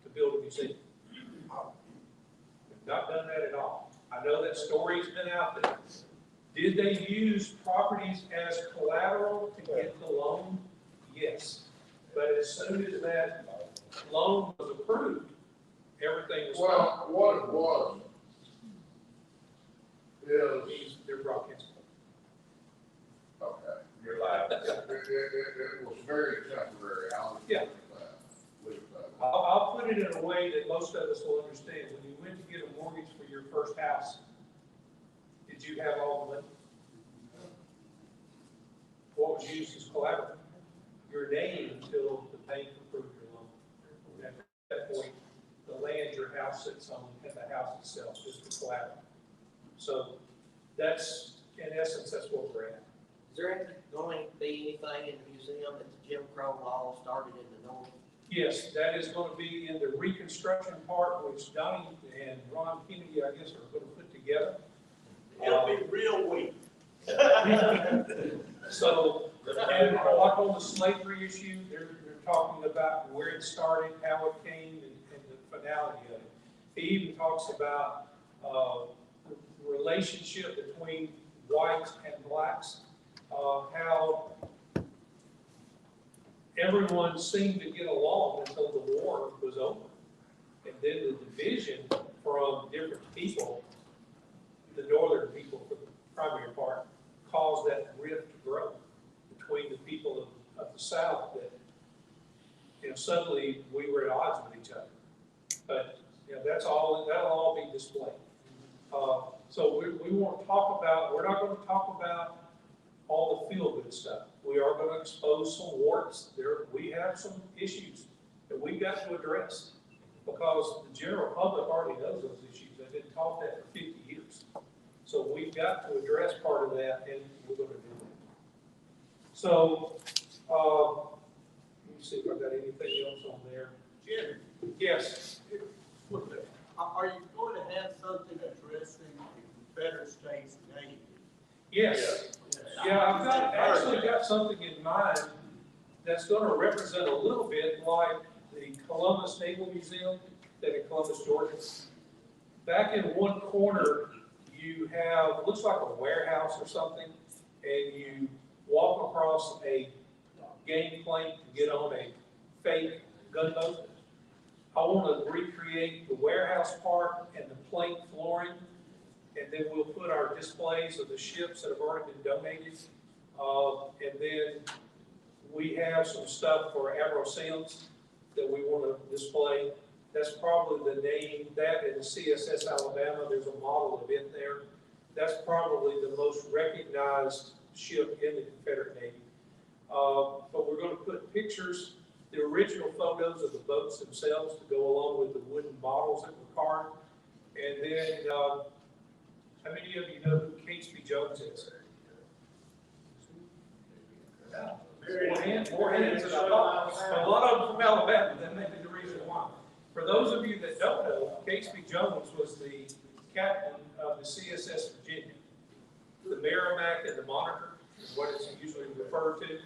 to build a museum. We've not done that at all. I know that story's been out there. Did they use properties as collateral to get the loan? Yes. But as soon as that loan was approved, everything was well, what it was, They're broadcasting. Okay. You're live. It was very temporary. Yeah. I'll put it in a way that most of us will understand. When you went to get a mortgage for your first house, did you have all the money? What was used as collateral? Your name until the bank approved your loan. At that point, the land your house sits on and the house itself is the collateral. So that's, in essence, that's what we're at. Is there going to be anything in the museum that the Jim Crow law started in the north? Yes, that is going to be in the reconstruction part, which Donnie and Ron Kennedy, I guess, are going to put together. It'll be real weak. So, and like on the slavery issue, they're talking about where it started, how it came, and the finality of it. He even talks about the relationship between whites and blacks, how everyone seemed to get along until the war was over. And then the division from different people, the northern people for the primary part, caused that rift to grow between the people of the South that, suddenly we were at odds with each other. But, that'll all be displayed. So we won't talk about, we're not going to talk about all the feel-good stuff. We are going to expose some warts. We have some issues that we've got to address because the general public already knows those issues. They've been taught that for 50 years. So we've got to address part of that, and we're going to do that. So, let me see if I've got anything else on there. Jim? Yes. Are you going to have something addressing the Confederate States Navy? Yes. Yeah, I've actually got something in mind that's going to represent a little bit like the Columbus Naval Museum that in Columbus, Georgia. Back in one corner, you have, looks like a warehouse or something, and you walk across a gangplank to get on a fake gunboat. I want to recreate the warehouse part and the plank flooring, and then we'll put our displays of the ships that have already been donated. And then we have some stuff for Admiral Sims that we want to display. That's probably the name, that and the CSS Alabama, there's a model of it there. That's probably the most recognized ship in the Confederate Navy. But we're going to put pictures, the original photos of the boats themselves to go along with the wooden models that were carved. And then, how many of you know who Catesby Jones is? Yeah. More hands than I thought. A lot of them from Alabama, that may be the reason why. For those of you that don't know, Catesby Jones was the captain of the CSS Virginia. The Merrimack and the Monitor is what it's usually referred to.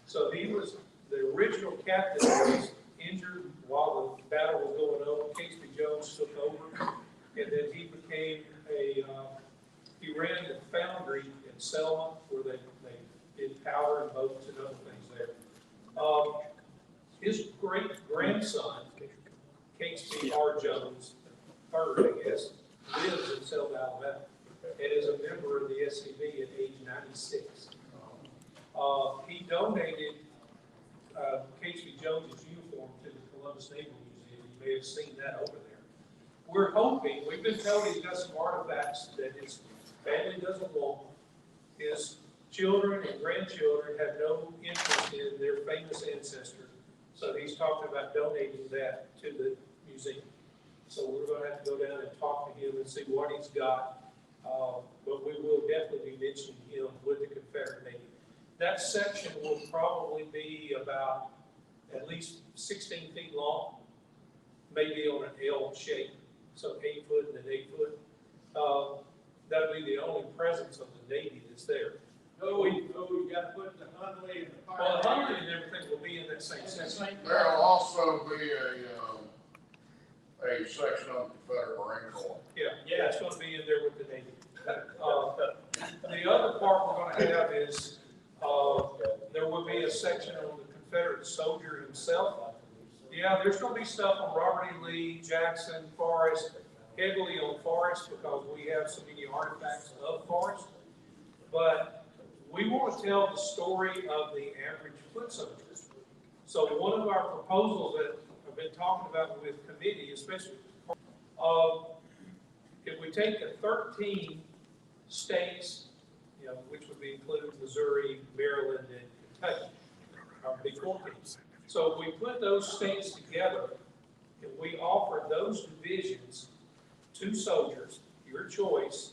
So he was the original captain who was injured while the battle was going on. Catesby Jones took over, and then he became he ran the foundry in Selma where they did powder and boats and other things there. His great-grandson, Catesby R. Jones III, I guess, lives in Selma, Alabama, and is a member of the SCV at age 96. He donated Catesby Jones's uniform to the Columbus Naval Museum. You may have seen that over there. We're hoping, we've been told he's got some artifacts that his family doesn't want. His children and grandchildren have no interest in their famous ancestor. So he's talking about donating that to the museum. So we're going to have to go down and talk to him and see what he's got. But we will definitely be mentioning him with the Confederate Navy. That section will probably be about at least 16 feet long, maybe on an L shape, so 8 foot and then 8 foot. That'll be the only presence of the Navy that's there. You got to put the Hundley and the fire. Well, the Hundley and everything will be in that same section. There'll also be a section on Confederate Marine Corps. Yeah, it's going to be in there with the Navy. The other part we're going to have is there will be a section on the Confederate soldier himself. Yeah, there's going to be stuff on Robert E. Lee, Jackson, Forrest, heavily on forest because we have so many artifacts of forest. But we want to tell the story of the average foot soldier. So one of our proposals that I've been talking about with committee, especially, if we take the 13 states, you know, which would be included Missouri, Maryland, and Kentucky, our big 14. So if we put those states together, and we offer those divisions to soldiers, your choice,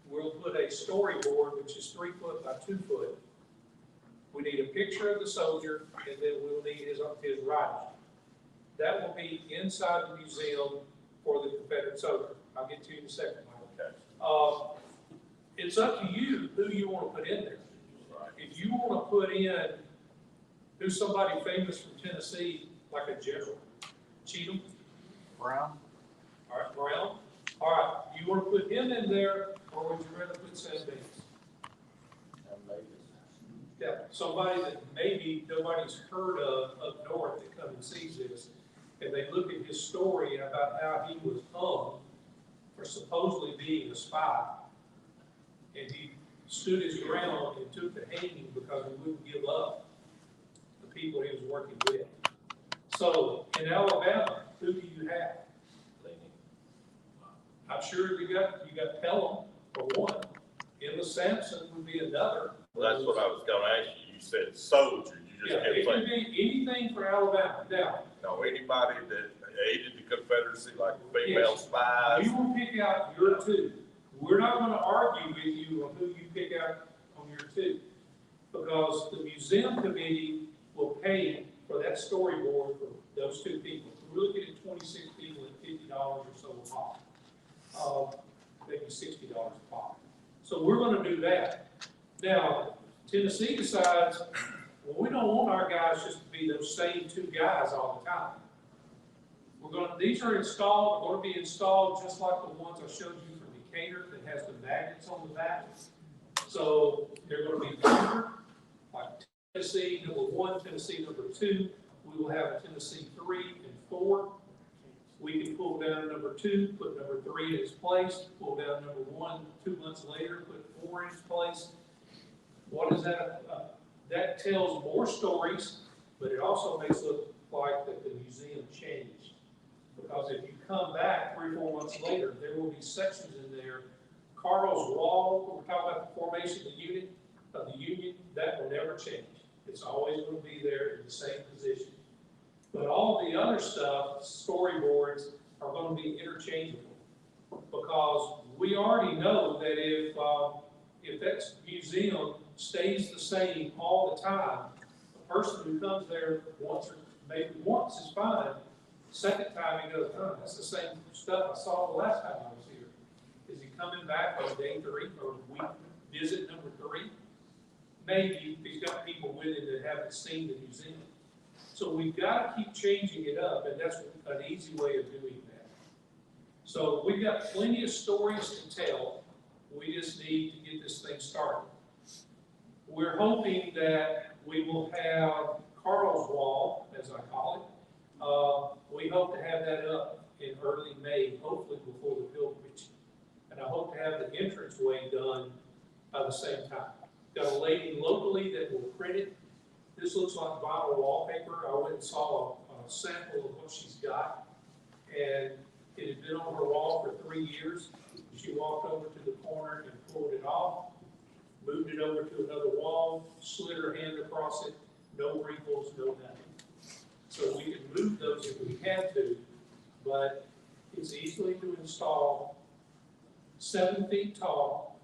we'll put a storyboard, which is 3 foot by 2 foot. We need a picture of the soldier, and then we'll need his writing. That will be inside the museum for the Confederate soldier. I'll get to you in a second, Michael. It's up to you who you want to put in there. If you want to put in who's somebody famous from Tennessee, like a general, Cheatham? Brown. All right, Brown. All right, you want to put him in there, or would you rather put Sam Davis? Yeah, somebody that maybe nobody's heard of up north that comes and sees this, and they look at his story about how he was hung for supposedly being a spy, and he stood his ground and took the hanging because he wouldn't give up the people he was working with. So in Alabama, who do you have? I'm sure you got Pelham for one. Emma Sampson would be another. Well, that's what I was going to ask you. You said soldier. You just it could be anything for Alabama. Now, no, anybody that aided the Confederacy, like female spies. You will pick out your two. We're not going to argue with you on who you pick out on your two, because the museum committee will pay for that storyboard for those two people. We're looking at 26 people at $50 or so a pop, maybe $60 a pop. So we're going to do that. Now, Tennessee decides, well, we don't want our guys just to be those same two guys all the time. These are installed, are going to be installed just like the ones I showed you from Decatur that has the magnets on the back. So they're going to be different, like Tennessee number 1, Tennessee number 2. We will have a Tennessee 3 and 4. We can pull down number 2, put number 3 in its place, pull down number 1 2 months later, put 4 in its place. What is that? That tells more stories, but it also makes it look like that the museum changed. Because if you come back 3 or 4 months later, there will be sections in there. Carl's wall, we're talking about the formation of the Union, that will never change. It's always going to be there in the same position. But all the other stuff, storyboards, are going to be interchangeable. Because we already know that if that museum stays the same all the time, the person who comes there once or maybe once is fine. Second time he goes, oh, that's the same stuff I saw the last time I was here. Is he coming back on day 3 or week visit number 3? Maybe if he's got people with him that haven't seen the museum. So we've got to keep changing it up, and that's an easy way of doing that. So we've got plenty of stories to tell. We just need to get this thing started. We're hoping that we will have Carl's Wall, as I call it. We hope to have that up in early May, hopefully before the pilgrimage. And I hope to have the entranceway done by the same time. Got a lady locally that will print it. This looks like vinyl wallpaper. I went and saw a sample of what she's got. And it had been on her wall for 3 years. She walked over to the corner and pulled it off, moved it over to another wall, slid her hand across it, no wrinkles, no nothing. So we can move those if we had to, but it's easily to install. 7 feet tall,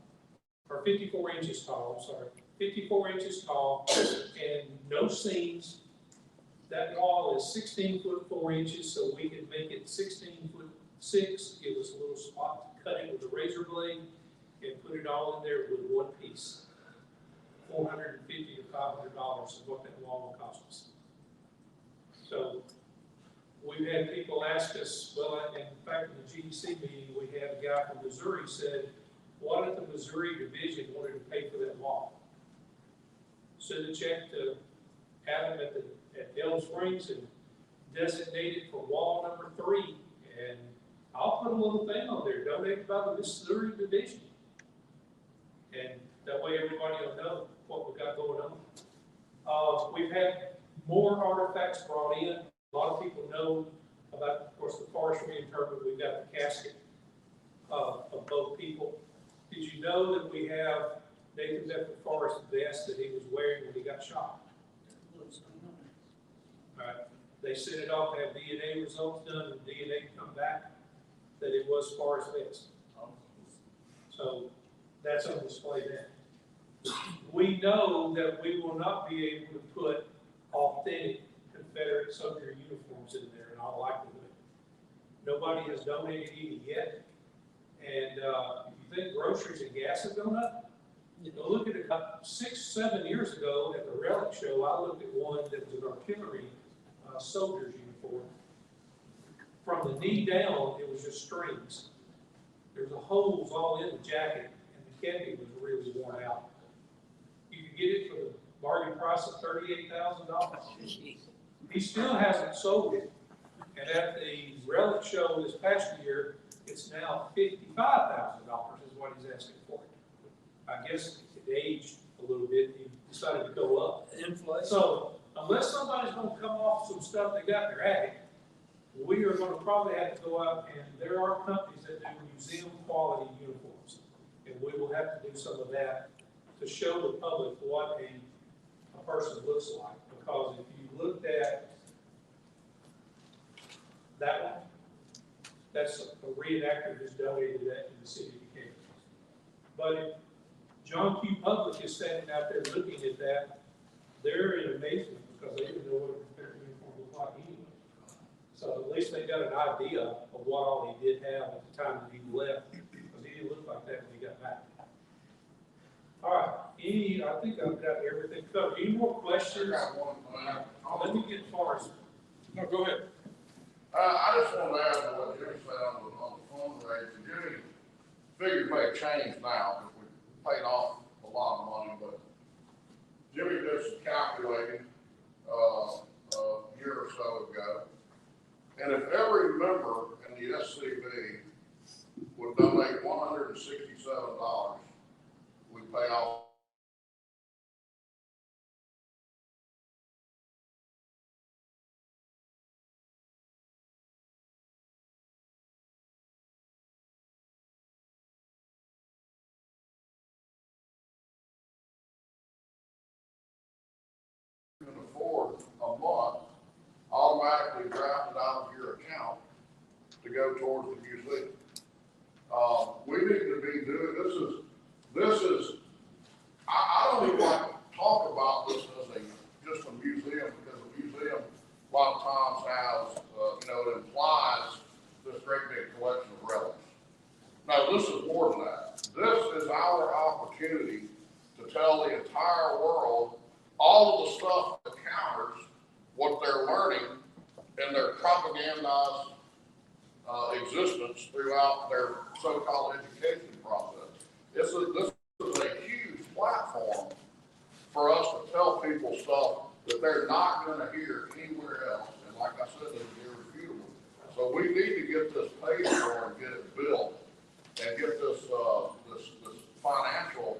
or 54 inches tall, sorry, 54 inches tall, and no seams. That wall is 16 foot 4 inches, so we can make it 16 foot 6, give us a little spot to cut it with a razor blade, and put it all in there with one piece. $450 to $500 is what that wall will cost us. So we've had people ask us, well, in fact, in the GDC meeting, we had a guy from Missouri said, what if the Missouri division wanted to pay for that wall? Send a check to Adam at Elm Springs and designate it for wall number 3, and I'll put a a little thing on there, donated by the Missouri Division. And that way everybody will know what we've got going on. We've had more artifacts brought in. A lot of people know about, of course, the forestry interment. We've got the casket of both people. Did you know that we have Nathan Bedford Forrest vest that he was wearing when he got shot? All right. They sent it off to have DNA results done, and DNA come back that it was Forrest vest. So that's on display there. We know that we will not be able to put authentic Confederate soldier uniforms in there in all likelihood. Nobody has donated any yet. And if you think groceries and gas have gone up, look at it. 6-7 years ago at the relic show, I looked at one that was an artillery soldier's uniform. From the knee down, it was just strings. There was holes all in the jacket, and the kepi was really worn out. You could get it for the bargain price of $38,000. He still hasn't sold it. And at the relic show this past year, it's now $55,000 is what he's asking for it. I guess it aged a little bit. He decided to go up. Inflation. So unless somebody's going to come off some stuff they got in their attic, we are going to probably have to go out, and there are companies that do museum quality uniforms. And we will have to do some of that to show the public what a person looks like. Because if you looked at that one, that's a reenactor who's donated that to the city of Decatur. But if John Q. Public is standing out there looking at that, they're in amazement because they didn't know what a Confederate uniform looked like anyway. So at least they got an idea of what all he did have at the time that he left, because he didn't look like that when he got back. All right, I think I've got everything covered. Any more questions? I got one. Let me get Forrest. No, go ahead. I just want to add to what Jimmy said on the fundraising. Jimmy, figures may change now because we paid off a lot of money, but Jimmy did some calculating a year or so ago. And if every member in the SCB would donate $167, we pay off can afford a month automatically drafted out of your account to go towards the museum. We need to be doing this is I don't even like to talk about this as just a museum, because a museum a lot of times has it implies this great big collection of relics. No, this is more than that. This is our opportunity to tell the entire world all of the stuff that counters what they're learning in their propagandized existence throughout their so-called education process. This is a huge platform for us to tell people stuff that they're not going to hear anywhere else. And like I said, it's irrefutable. So we need to get this paid for and get it built and get this financial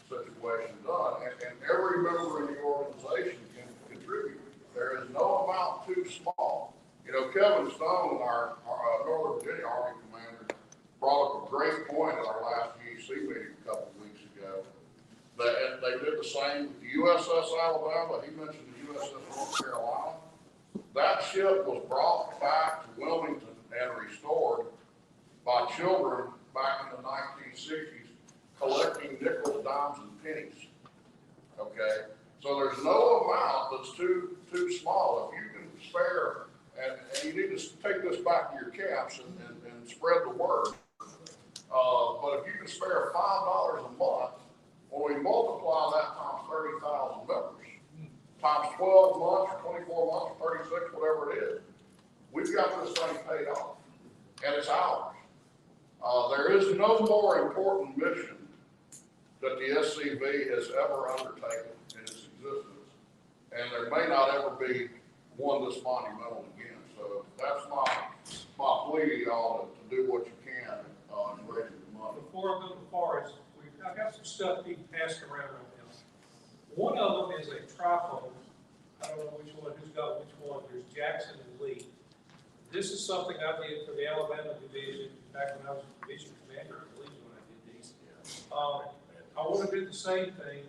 situation done. And every member in the organization can contribute. There is no amount too small. Kevin Stone, our Northern Virginia Army commander, brought up a great point at our last UEC meeting a couple of weeks ago. And they did the same with the USS Alabama. He mentioned the USS North Carolina. That ship was brought back to Wilmington and restored by children back in the 1960s, collecting nickels, dimes, and pennies. Okay? So there's no amount that's too small. If you can spare, and you need to take this back to your camps and spread the word. But if you can spare $5 a month, when we multiply that times 30,000 members, times 12 months, 24 months, 36, whatever it is, we've got this thing paid off, and it's ours. There is no more important mission that the SCV has ever undertaken in its existence, and there may not ever be one this monumental again. So that's my plea plea y'all to do what you can, in raising the money. Before I go to Forest, I've got some stuff being passed around right now. One of them is a trifold. I don't know which one, who's got which one. There's Jackson and Lee. This is something I did for the Alabama division back when I was division commander, I believe, when I did these. I want to do the same thing.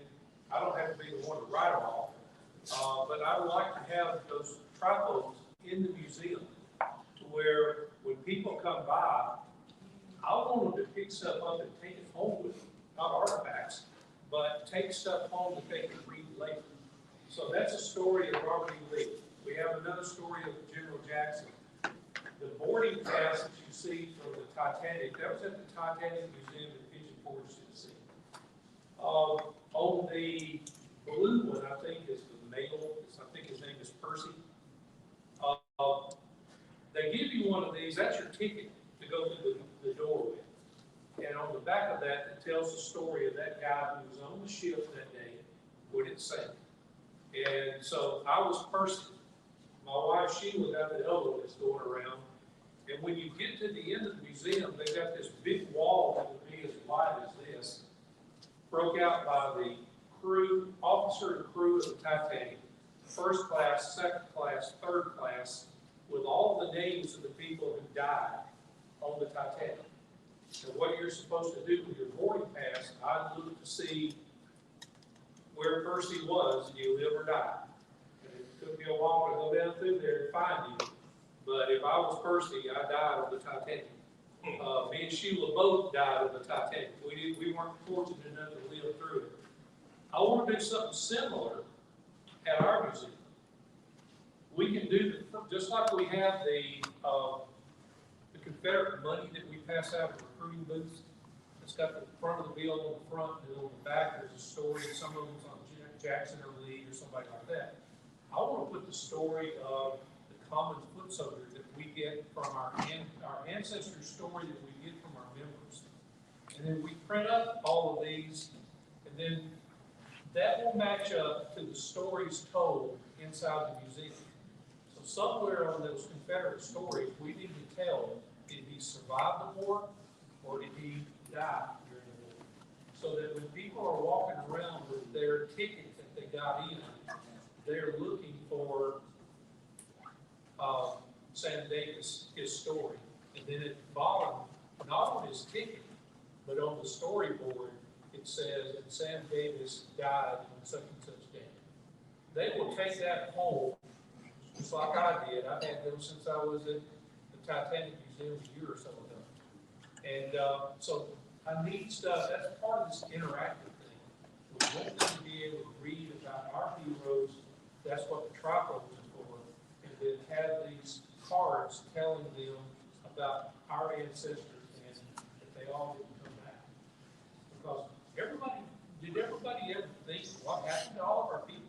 I don't have to be the one to write them all, but I would like to have those trifolds in the museum to where when people come by, I want them to pick stuff up and take it home with them. Not artifacts, but take stuff home that they can read later. So that's a story of Robert E. Lee. We have another story of General Jackson. The boarding pass that you see from the Titanic, that was at the Titanic Museum in Pigeon Forge, Tennessee. On the blue one, I think is the male, I think his name is Percy. They give you one of these, that's your ticket to go through the doorway. And on the back of that, it tells the story of that guy who was on the ship that day when it sank. And so I was Percy. My wife Sheila got the elbow that's going around. And when you get to the end of the museum, they've got this big wall that would be as wide as this, broke out by the crew, officer and crew of the Titanic, first class, second class, third class, with all the names of the people who died on the Titanic. And what you're supposed to do with your boarding pass, I look to see where Percy was, do you live or die? And it took me a while to go down through there and find you. But if I was Percy, I died on the Titanic. Me and Sheila both died on the Titanic. We weren't fortunate enough to live through it. I want to do something similar at our museum. We can do, just like we have the Confederate money that we pass out at recruiting booths. It's got the front of the bill on the front, and on the back there's a story. Some of them's on Jackson or Lee or somebody like that. I want to put the story of the common foot soldier that we get from our ancestor story that we get from our members. And then we print up all of these, and then that will match up to the stories told inside the museum. So somewhere on those Confederate stories, we need to tell, did he survive the war or did he die during the war? So that when people are walking around with their ticket that they got in, they're looking for Sam Davis, his story. And then at the bottom, not on his ticket, but on the storyboard, it says that Sam Davis died on such and such day. They will take that home, just like I did. I've had those since I was at the Titanic Museum a year or so ago. And so I need stuff, that's part of this interactive thing. We want them to be able to read about our heroes, that's what the trifold is for, and then have these cards telling them about our ancestors and that they all didn't come back. Because did everybody ever think what happened to all of our people?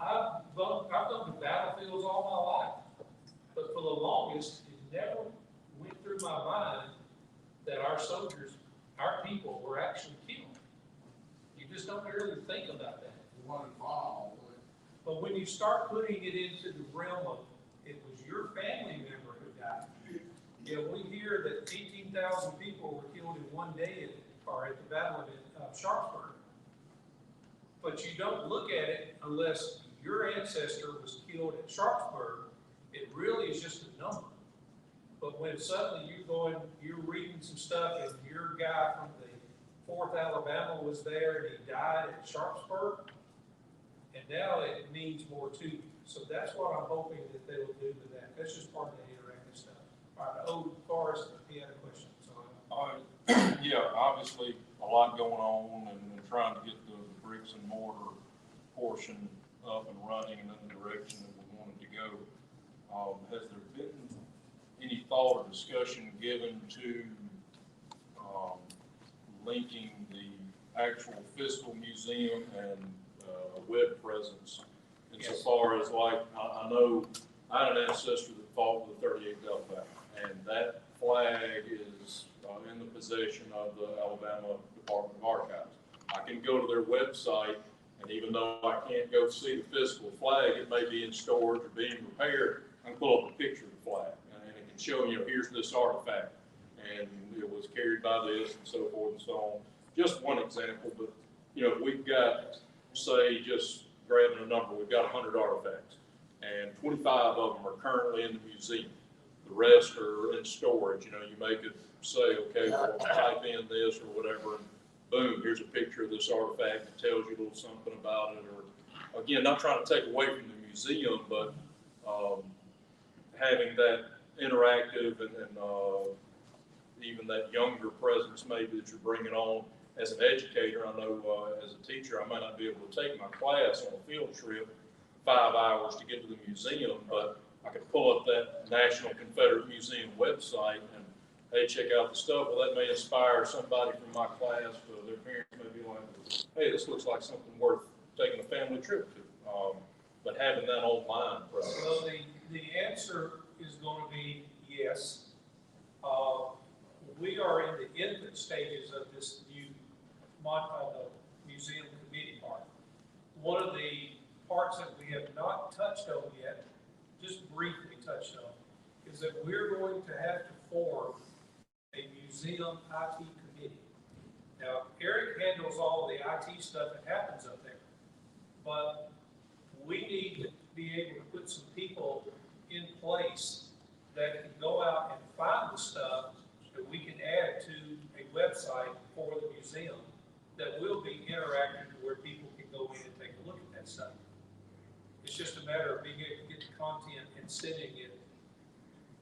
I've done the battlefields all my life, but for the longest, it never went through my mind that our soldiers, our people, were actually killed. You just don't really think about that. But when you start putting it into the realm of it was your family member who died. You know, we hear that 18,000 people were killed in one day at the Battle of Sharpsburg. But you don't look at it unless your ancestor was killed at Sharpsburg. It really is just a number. But when suddenly you're reading some stuff and your guy from the 4th Alabama was there and he died at Sharpsburg, and now it means more to you. So that's what I'm hoping that they will do with that. That's just part of the interactive stuff. All right, Forrest, he had a question. Yeah, obviously a lot going on and trying to get the bricks and mortar portion up and running in the direction that we wanted to go. Has there been any thought or discussion given to linking the actual physical museum and a web presence? Insofar as, like, I know I had an ancestor that fought with the 38th Alabama, and that flag is in the possession of the Alabama Department of Archives. I can go to their website, and even though I can't go see the physical flag, it may be in storage or being repaired, I can pull up a picture of the flag, and it can can show them, here's this artifact, and it was carried by this, and so forth and so on. Just one example, but, we've got, say, just grabbing a number, we've got 100 artifacts, and 25 of them are currently in the museum. The rest are in storage. You may could say, okay, well, type in this or whatever, and boom, here's a picture of this artifact that tells you a little something about it. Or, again, not trying to take away from the museum, but having that interactive and even that younger presence maybe that you're bringing on as an educator. I know as a teacher, I might not be able to take my class on a field trip 5 hours to get to the museum, but I could pull up that National Confederate Museum website and, hey, check out the stuff. Well, that may inspire somebody from my class. Their parents may be like, hey, this looks like something worth taking a family trip to. But having that online presence. Well, the answer is going to be yes. We are in the infant stages of this new museum committee part. One of the parts that we have not touched on yet, just briefly touched on, is that we're going to have to form a museum IT committee. Now, Eric handles all the IT stuff that happens up there, but we need to be able to put some people in place that can go out and find the stuff that we can add to a website for the museum that will be interactive to where people can go in and take a look at that stuff. It's just a matter of being able to get the content and sending it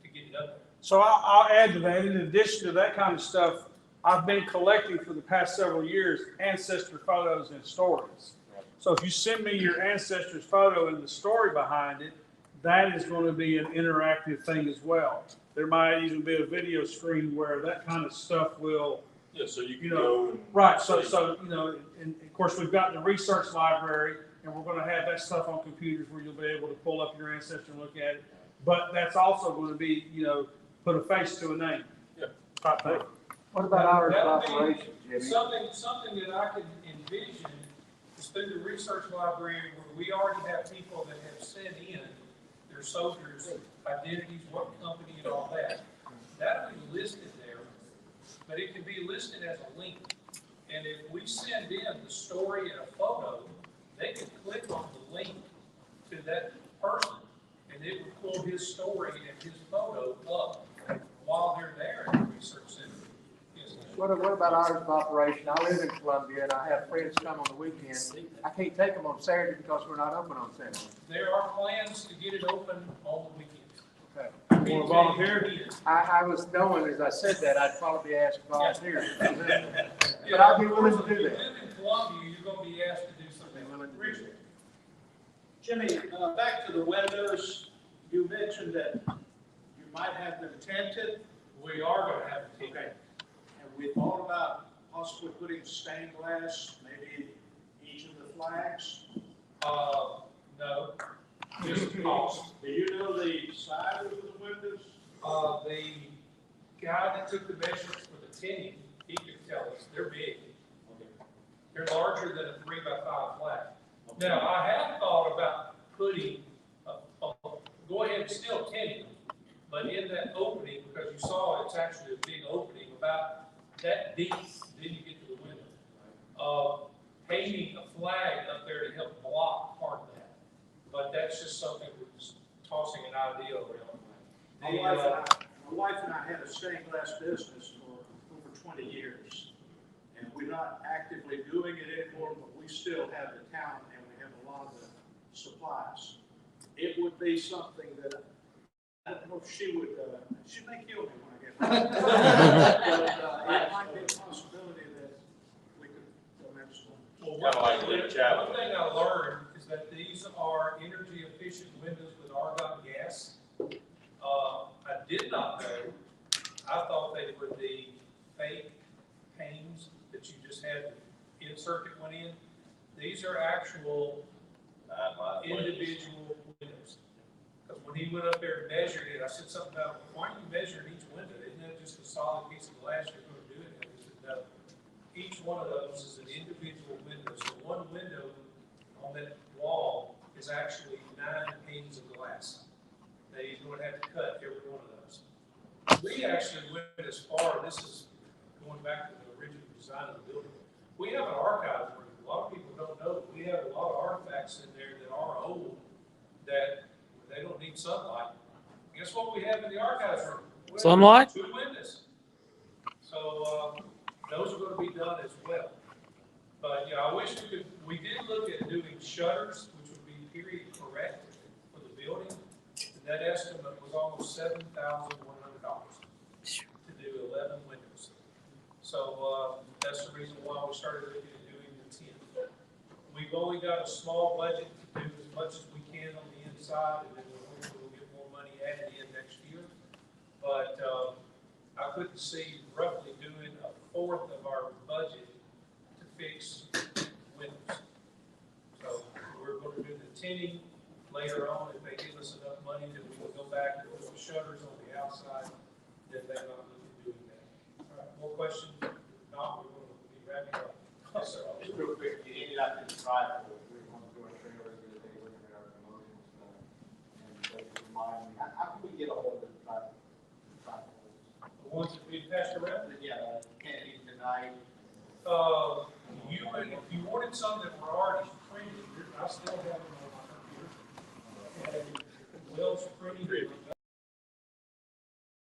to get it up there. So I'll add to that. In addition to that kind of stuff, I've been collecting for the past several years ancestor photos and stories. So if you send me your ancestor's photo and the story behind it, that is going to be an interactive thing as well. There might even be a video screen where that kind of stuff will. Yeah, so you can go. And right. So and of course we've got the research library, and we're going to have that stuff on computers where you'll be able to pull up your ancestor and look at it. But that's also going to be, put a face to a name. Yeah. Type thing. What about hours of operation, Jimmy? Something that I can envision is through the research library where we already have people that have sent in their soldiers' identities, what company and all that. That'll be listed there, but it can be listed as a link. And if we send in the story and a photo, they can click on the link to that person, and it will pull his story and his photo up while they're there in the research center. What about hours of operation? I live in Columbia, and I have friends come on the weekend. I can't take them on Saturday because we're not open on Saturday. There are plans to get it open on the weekends. Okay. You want to volunteer? I was knowing as I said that I'd probably be asked to volunteer. But I'd be willing to do that. If you live in Columbia, you're going to be asked to do something. Richard. Jimmy, back to the windows, you mentioned that you might have them tinted. We are going to have it tinted. Okay. Have we thought about possibly putting stained glass, maybe each of the flags? No. Just cost. Do you know the size of the windows? The guy that took the measurements for the tinting, he could tell us they're big. Okay. They're larger than a 3x5 flag. Okay. Now, I have thought about putting, go ahead and still tint it, but in that opening, because you saw it's actually a big opening, about that deep, then you get to the window. Painting a flag up there to help block part of that. But that's just something we're just tossing an idea around. My wife and I had a stained glass business for over 20 years. And we're not actively doing it anymore, but we still have the talent and we have a lot of the supplies. It would be something that, I don't know if she would, she may kill me when I get home. But it might be a possibility that we could go next one. Well, one thing I learned is that these are energy efficient windows with argon gas. I did not know. I thought they were the fake panes that you just had the insert that went in. These are actual individual windows. Because when he went up there and measured it, I said something about, why are you measuring each window? Isn't that just a solid piece of glass you're going to do it? And he said, no. Each one of those is an individual window. So one window on that wall is actually 9 panes of glass that he's going to have to cut every one of those. what we have in the archives room. We have Sunlight? 2 windows. So, those are gonna be done as well. But, yeah, I wish we did look at doing shutters, which would be period correct for the building. And that estimate was almost $7,100 to do 11 windows. So, that's the reason why we started looking at doing the 10. We've only got a small budget to do as much as we can on the inside, and then we'll get more money added in next year. But, I couldn't see roughly doing a fourth of our budget to fix windows. So we're going to do the tinting later on. If they give us enough money, then we will go back and put the shutters on the outside. Then they're not looking at doing that. All right, more questions? If not, we're going to be wrapping up. Yes, sir. Just real quick, you ended up in the tribal, we were going through our trailer the other day, looking at our promotion stuff. And they reminded me, how can we get a hold of the tribal? The ones that we passed around? Yeah, can't be tonight. If you wanted some that were already printed, I still have them on my computer. And Will's printing